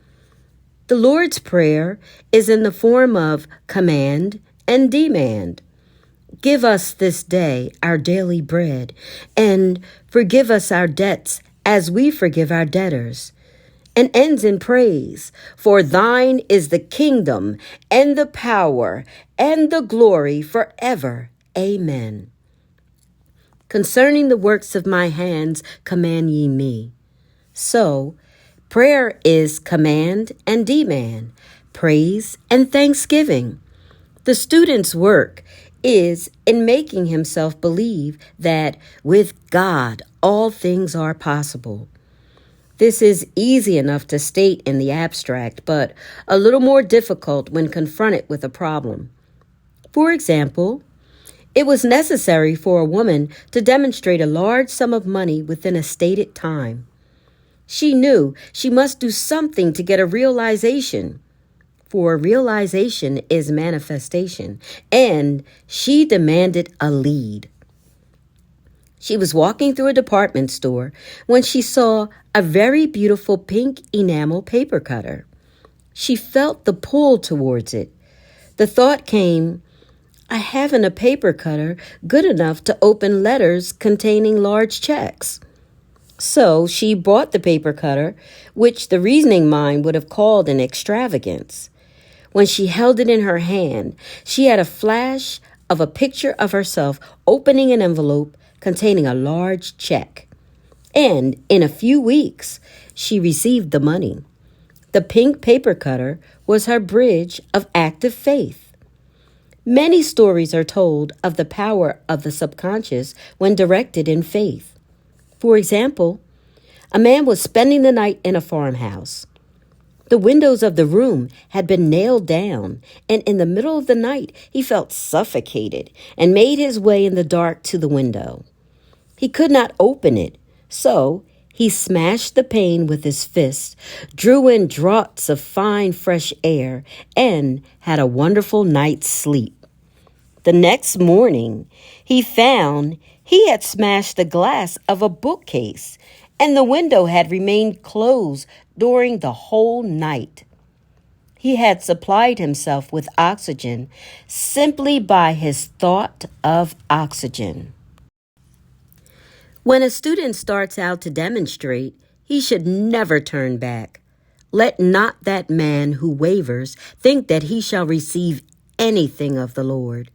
The Lord's Prayer is in the form of command and demand. Give us this day our daily bread, and forgive us our debts as we forgive our debtors. And ends in praise, for thine is the kingdom and the power and the glory forever. Amen. Concerning the works of my hands, command ye me. So, prayer is command and demand, praise and thanksgiving. The student's work is in making himself believe that with God all things are possible. This is easy enough to state in the abstract, but a little more difficult when confronted with a problem. For example, it was necessary for a woman to demonstrate a large sum of money within a stated time. She knew she must do something to get a realization, for realization is manifestation, and she demanded a lead. She was walking through a department store when she saw a very beautiful pink enamel paper cutter. She felt the pull towards it. The thought came, I haven't a paper cutter good enough to open letters containing large checks. So she bought the paper cutter, which the reasoning mind would have called an extravagance. When she held it in her hand, she had a flash of a picture of herself opening an envelope containing a large check. And in a few weeks, she received the money. The pink paper cutter was her bridge of active faith. Many stories are told of the power of the subconscious when directed in faith. For example, a man was spending the night in a farmhouse. The windows of the room had been nailed down, and in the middle of the night, he felt suffocated and made his way in the dark to the window. He could not open it, so he smashed the pane with his fist, drew in draughts of fine, fresh air, and had a wonderful night's sleep. The next morning, he found he had smashed the glass of a bookcase, and the window had remained closed during the whole night. He had supplied himself with oxygen simply by his thought of oxygen. When a student starts out to demonstrate, he should never turn back. Let not that man who wavers think that he shall receive anything of the Lord.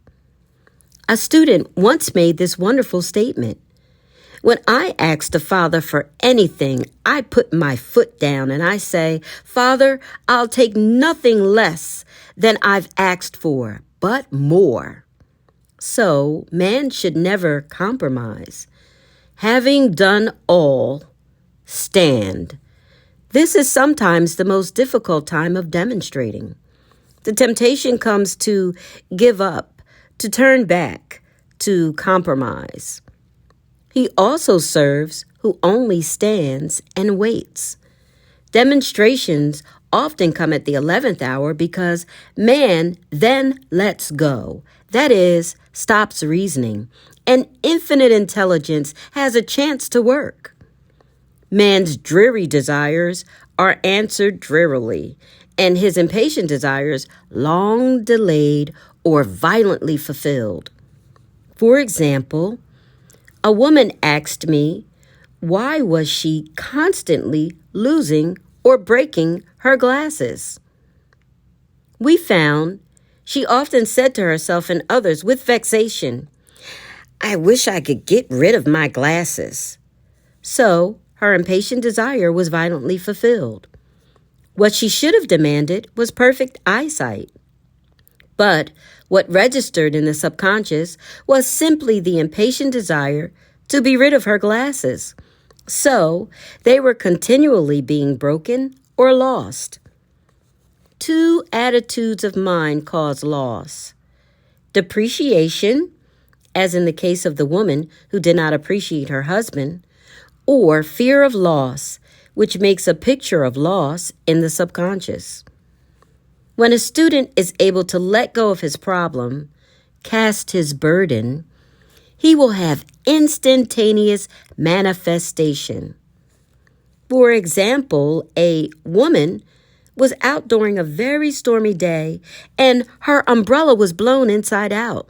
A student once made this wonderful statement. When I ask the Father for anything, I put my foot down and I say, Father, I'll take nothing less than I've asked for, but more. So, man should never compromise. Having done all, stand. This is sometimes the most difficult time of demonstrating. The temptation comes to give up, to turn back, to compromise. He also serves who only stands and waits. Demonstrations often come at the 11th hour because man then lets go. That is, stops reasoning, and infinite intelligence has a chance to work. Man's dreary desires are answered drearily, and his impatient desires long delayed or violently fulfilled. For example, a woman asked me, why was she constantly losing or breaking her glasses? We found she often said to herself and others with vexation, I wish I could get rid of my glasses. So her impatient desire was violently fulfilled. What she should have demanded was perfect eyesight. But what registered in the subconscious was simply the impatient desire to be rid of her glasses. So they were continually being broken or lost. Two attitudes of mind cause loss. Depreciation, as in the case of the woman who did not appreciate her husband, or fear of loss, which makes a picture of loss in the subconscious. When a student is able to let go of his problem, cast his burden, he will have instantaneous manifestation. For example, a woman was out during a very stormy day and her umbrella was blown inside out.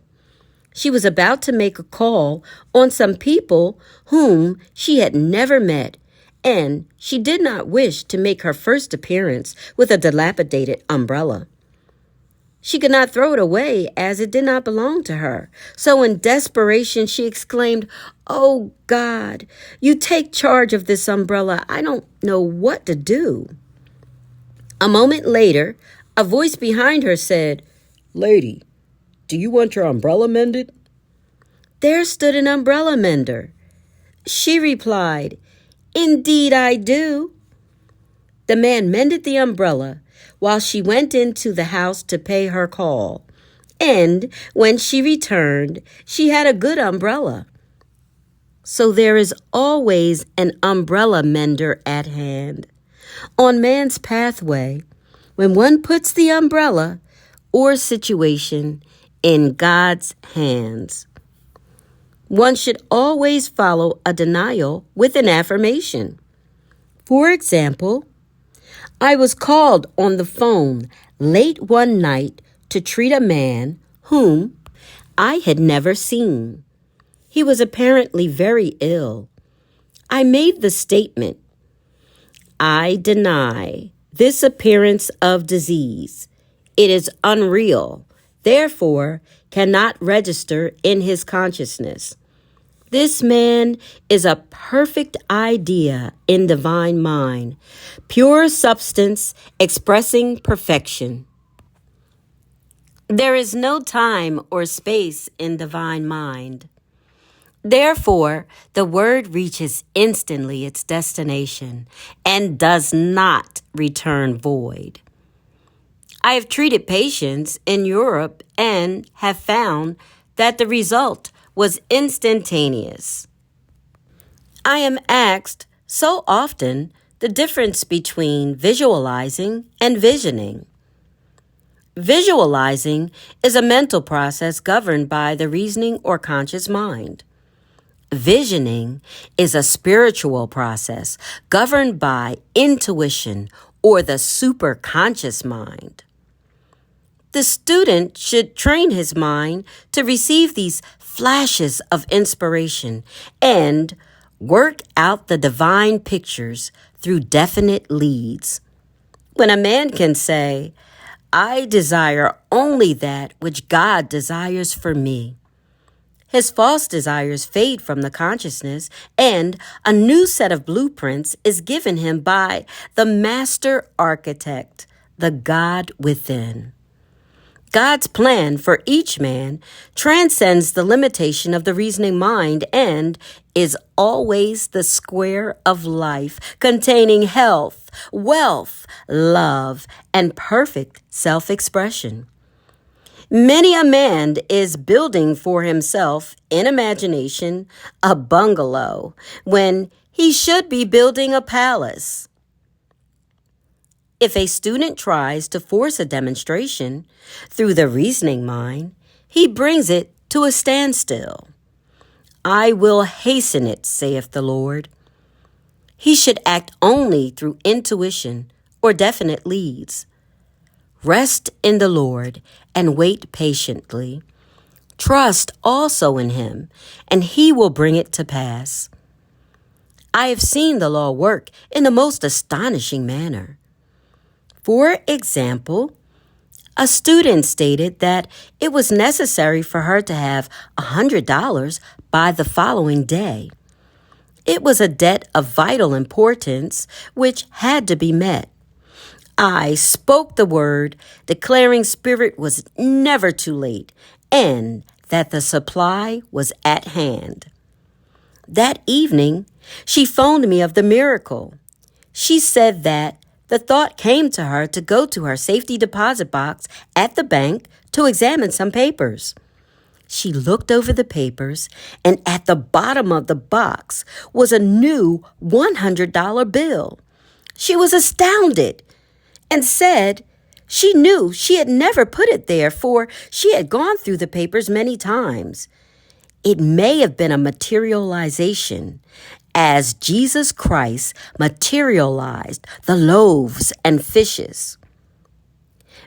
She was about to make a call on some people whom she had never met, and she did not wish to make her first appearance with a dilapidated umbrella. She could not throw it away as it did not belong to her. So in desperation, she exclaimed, "Oh God, you take charge of this umbrella. I don't know what to do." A moment later, a voice behind her said, "Lady, do you want your umbrella mended?" There stood an umbrella mender. She replied, "Indeed I do." The man mended the umbrella while she went into the house to pay her call. And when she returned, she had a good umbrella. So there is always an umbrella mender at hand. On man's pathway, when one puts the umbrella or situation in God's hands, one should always follow a denial with an affirmation. For example, I was called on the phone late one night to treat a man whom I had never seen. He was apparently very ill. I made the statement, I deny this appearance of disease. It is unreal, therefore cannot register in his consciousness. This man is a perfect idea in divine mind, pure substance expressing perfection. There is no time or space in divine mind. Therefore, the word reaches instantly its destination and does not return void. I have treated patients in Europe and have found that the result was instantaneous. I am asked so often the difference between visualizing and visioning. Visualizing is a mental process governed by the reasoning or conscious mind. Visioning is a spiritual process governed by intuition or the superconscious mind. The student should train his mind to receive these flashes of inspiration and work out the divine pictures through definite leads. When a man can say, I desire only that which God desires for me, His false desires fade from the consciousness, and a new set of blueprints is given him by the master architect, the God within. God's plan for each man transcends the limitation of the reasoning mind and is always the square of life, containing health, wealth, love, and perfect self-expression. Many a man is building for himself, in imagination, a bungalow, when he should be building a palace. If a student tries to force a demonstration through the reasoning mind, he brings it to a standstill. I will hasten it, saith the Lord. He should act only through intuition or definite leads. Rest in the Lord and wait patiently. Trust also in him, and he will bring it to pass. I have seen the law work in the most astonishing manner. For example, a student stated that it was necessary for her to have $100 by the following day. It was a debt of vital importance which had to be met. I spoke the word, declaring spirit was never too late and that the supply was at hand. That evening, she phoned me of the miracle. She said that the thought came to her to go to her safety deposit box at the bank to examine some papers. She looked over the papers, and at the bottom of the box was a new $100 bill. She was astounded and said she knew she had never put it there, for she had gone through the papers many times. It may have been a materialization, as Jesus Christ materialized the loaves and fishes.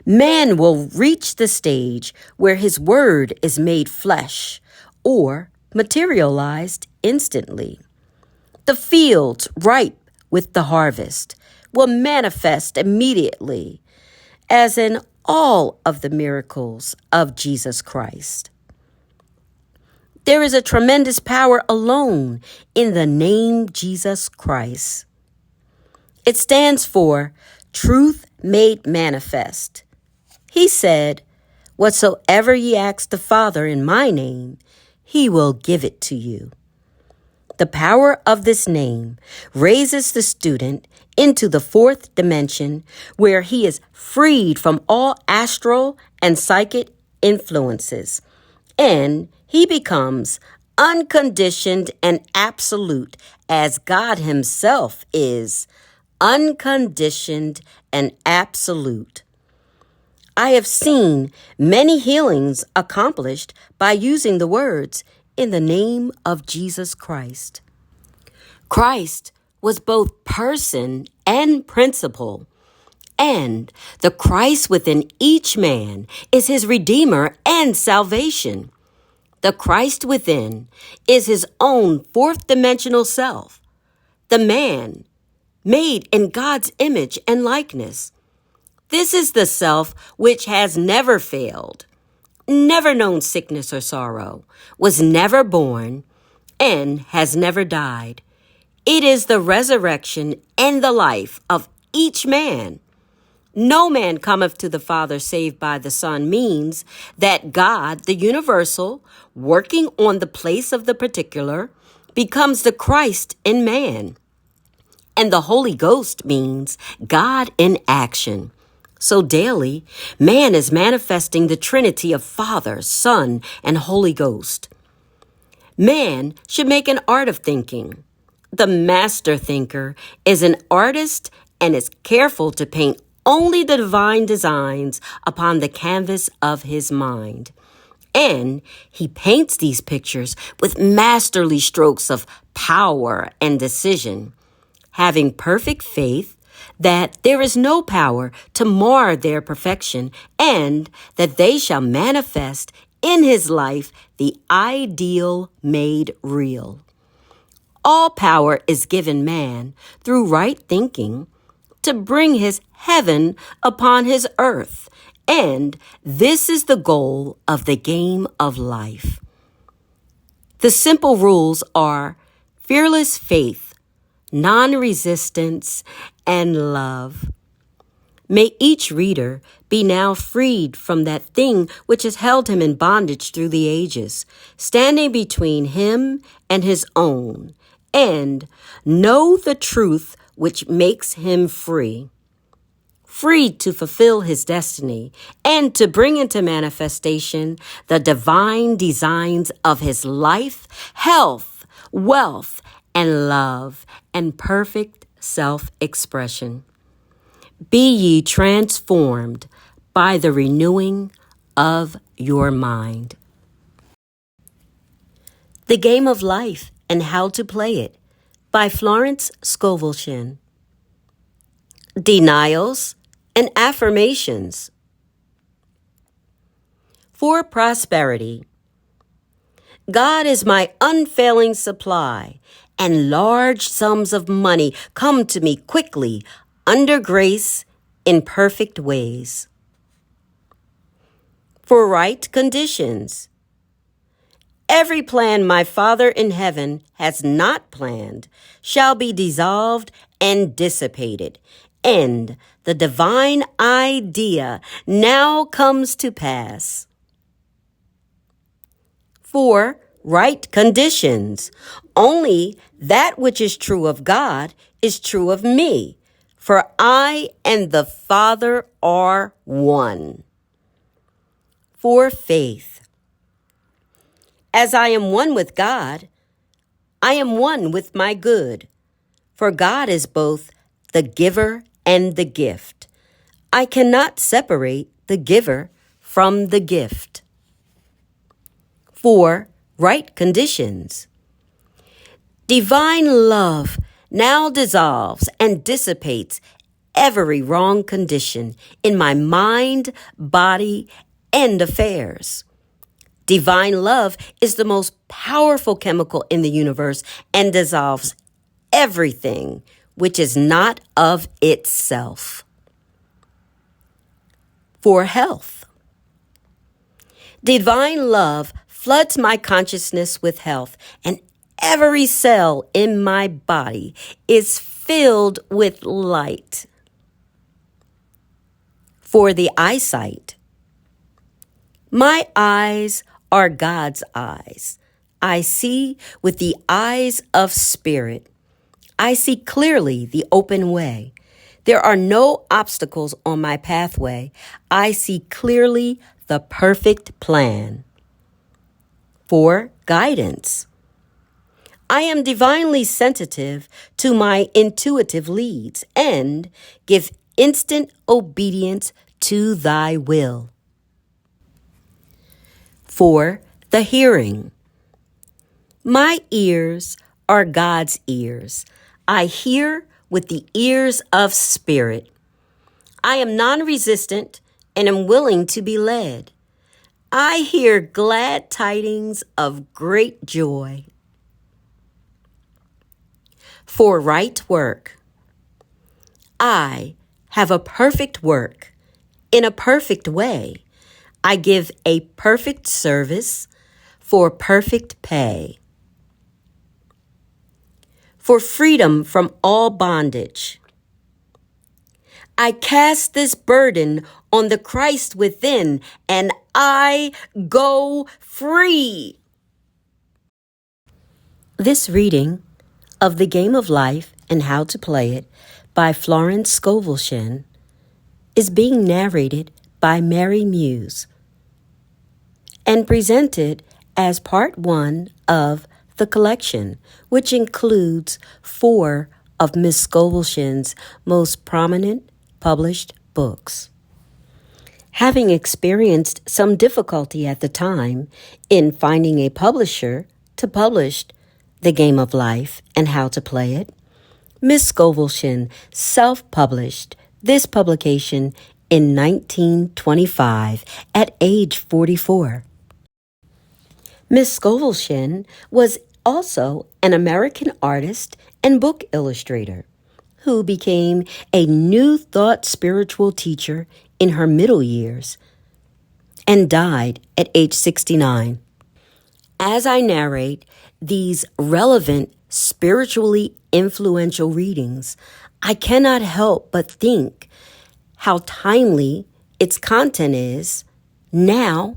Man will reach the stage where his word is made flesh or materialized instantly. The fields ripe with the harvest will manifest immediately, as in all of the miracles of Jesus Christ. There is a tremendous power alone in the name Jesus Christ. It stands for truth made manifest. He said, whatsoever ye ask the Father in my name, he will give it to you. The power of this name raises the student into the fourth dimension, where he is freed from all astral and psychic influences, and he becomes unconditioned and absolute, as God himself is unconditioned and absolute. I have seen many healings accomplished by using the words, in the name of Jesus Christ. Christ was both person and principle, and the Christ within each man is his Redeemer and salvation. The Christ within is his own fourth dimensional self, the man made in God's image and likeness. This is the self which has never failed, never known sickness or sorrow, was never born, and has never died. It is the resurrection and the life of each man. No man cometh to the Father save by the Son means that God, the universal, working on the place of the particular, becomes the Christ in man. And the Holy Ghost means God in action. So daily, man is manifesting the Trinity of Father, Son, and Holy Ghost. Man should make an art of thinking. The master thinker is an artist and is careful to paint only the divine designs upon the canvas of his mind. And he paints these pictures with masterly strokes of power and decision, having perfect faith that there is no power to mar their perfection, and that they shall manifest in his life the ideal made real. All power is given man through right thinking to bring his heaven upon his earth, and this is the goal of the game of life. The simple rules are fearless faith, non-resistance, and love. May each reader be now freed from that thing which has held him in bondage through the ages, standing between him and his own, and know the truth which makes him free. Free to fulfill his destiny and to bring into manifestation the divine designs of his life, health, wealth, and love, and perfect self-expression. Be ye transformed by the renewing of your mind. The Game of Life and How to Play It by Florence ScovelShinn. Denials and affirmations. For prosperity. God is my unfailing supply, and large sums of money come to me quickly, under grace, in perfect ways. For right conditions. Every plan my Father in heaven has not planned shall be dissolved and dissipated, and the divine idea now comes to pass. For right conditions. Only that which is true of God is true of me, for I and the Father are one. For faith. As I am one with God, I am one with my good, for God is both the giver and the gift. I cannot separate the giver from the gift. For right conditions. Divine love now dissolves and dissipates every wrong condition in my mind, body, and affairs. Divine love is the most powerful chemical in the universe and dissolves everything which is not of itself. For health. Divine love floods my consciousness with health, and every cell in my body is filled with light. For the eyesight. My eyes are God's eyes. I see with the eyes of spirit. I see clearly the open way. There are no obstacles on my pathway. I see clearly the perfect plan. For guidance. I am divinely sensitive to my intuitive leads and give instant obedience to thy will. For the hearing. My ears are God's ears. I hear with the ears of spirit. I am non-resistant and am willing to be led. I hear glad tidings of great joy. For right work. I have a perfect work in a perfect way. I give a perfect service for perfect pay. For freedom from all bondage. I cast this burden on the Christ within, and I go free. This reading of The Game of Life and How to Play It by Florence ScovelShinn is being narrated by Mary Muse and presented as part 1 of the collection, which includes 4 of Ms. ScovelShinn's most prominent published books. Having experienced some difficulty at the time in finding a publisher to publish The Game of Life and How to Play It, Ms. ScovelShinn self-published this publication in 1925 at age 44. Ms. ScovelShinn was also an American artist and book illustrator who became a New Thought spiritual teacher in her middle years and died at age 69. As I narrate these relevant, spiritually influential readings, I cannot help but think how timely its content is now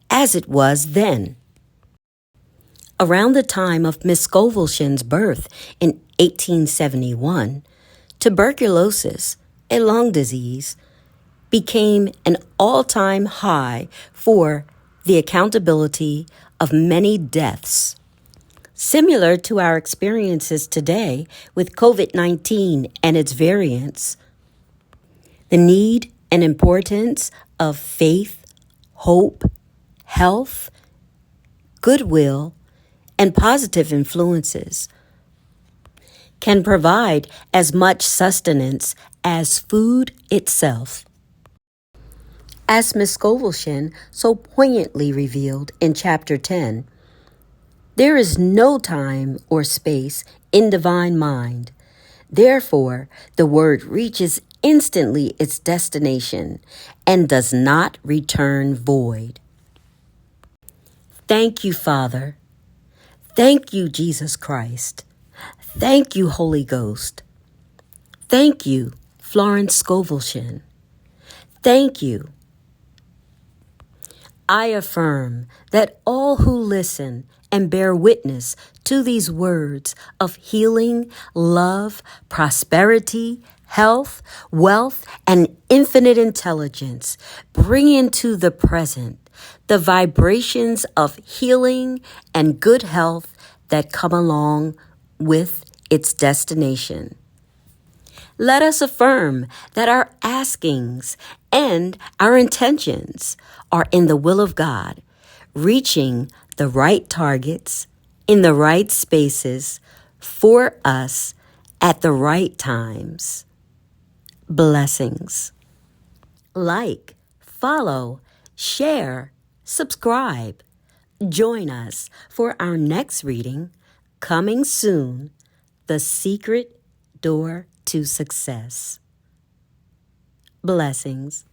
as it was then. Around the time of Miss ScovelShinn's birth in 1871, tuberculosis, a lung disease, became an all-time high for the accountability of many deaths. Similar to our experiences today with COVID-19 and its variants, the need and importance of faith, hope, health, goodwill, and positive influences can provide as much sustenance as food itself. As Miss ScovelShinn so poignantly revealed in Chapter 10, there is no time or space in divine mind. Therefore, the word reaches instantly its destination and does not return void. Thank you, Father. Thank you, Jesus Christ. Thank you, Holy Ghost. Thank you, Florence ScovelShinn. Thank you. I affirm that all who listen and bear witness to these words of healing, love, prosperity, health, wealth, and infinite intelligence bring into the present the vibrations of healing and good health that come along with its destination. Let us affirm that our askings and our intentions are in the will of God, reaching the right targets in the right spaces for us at the right times. Blessings. Like, follow, share, subscribe. Join us for our next reading, coming soon, The Secret Door to Success. Blessings.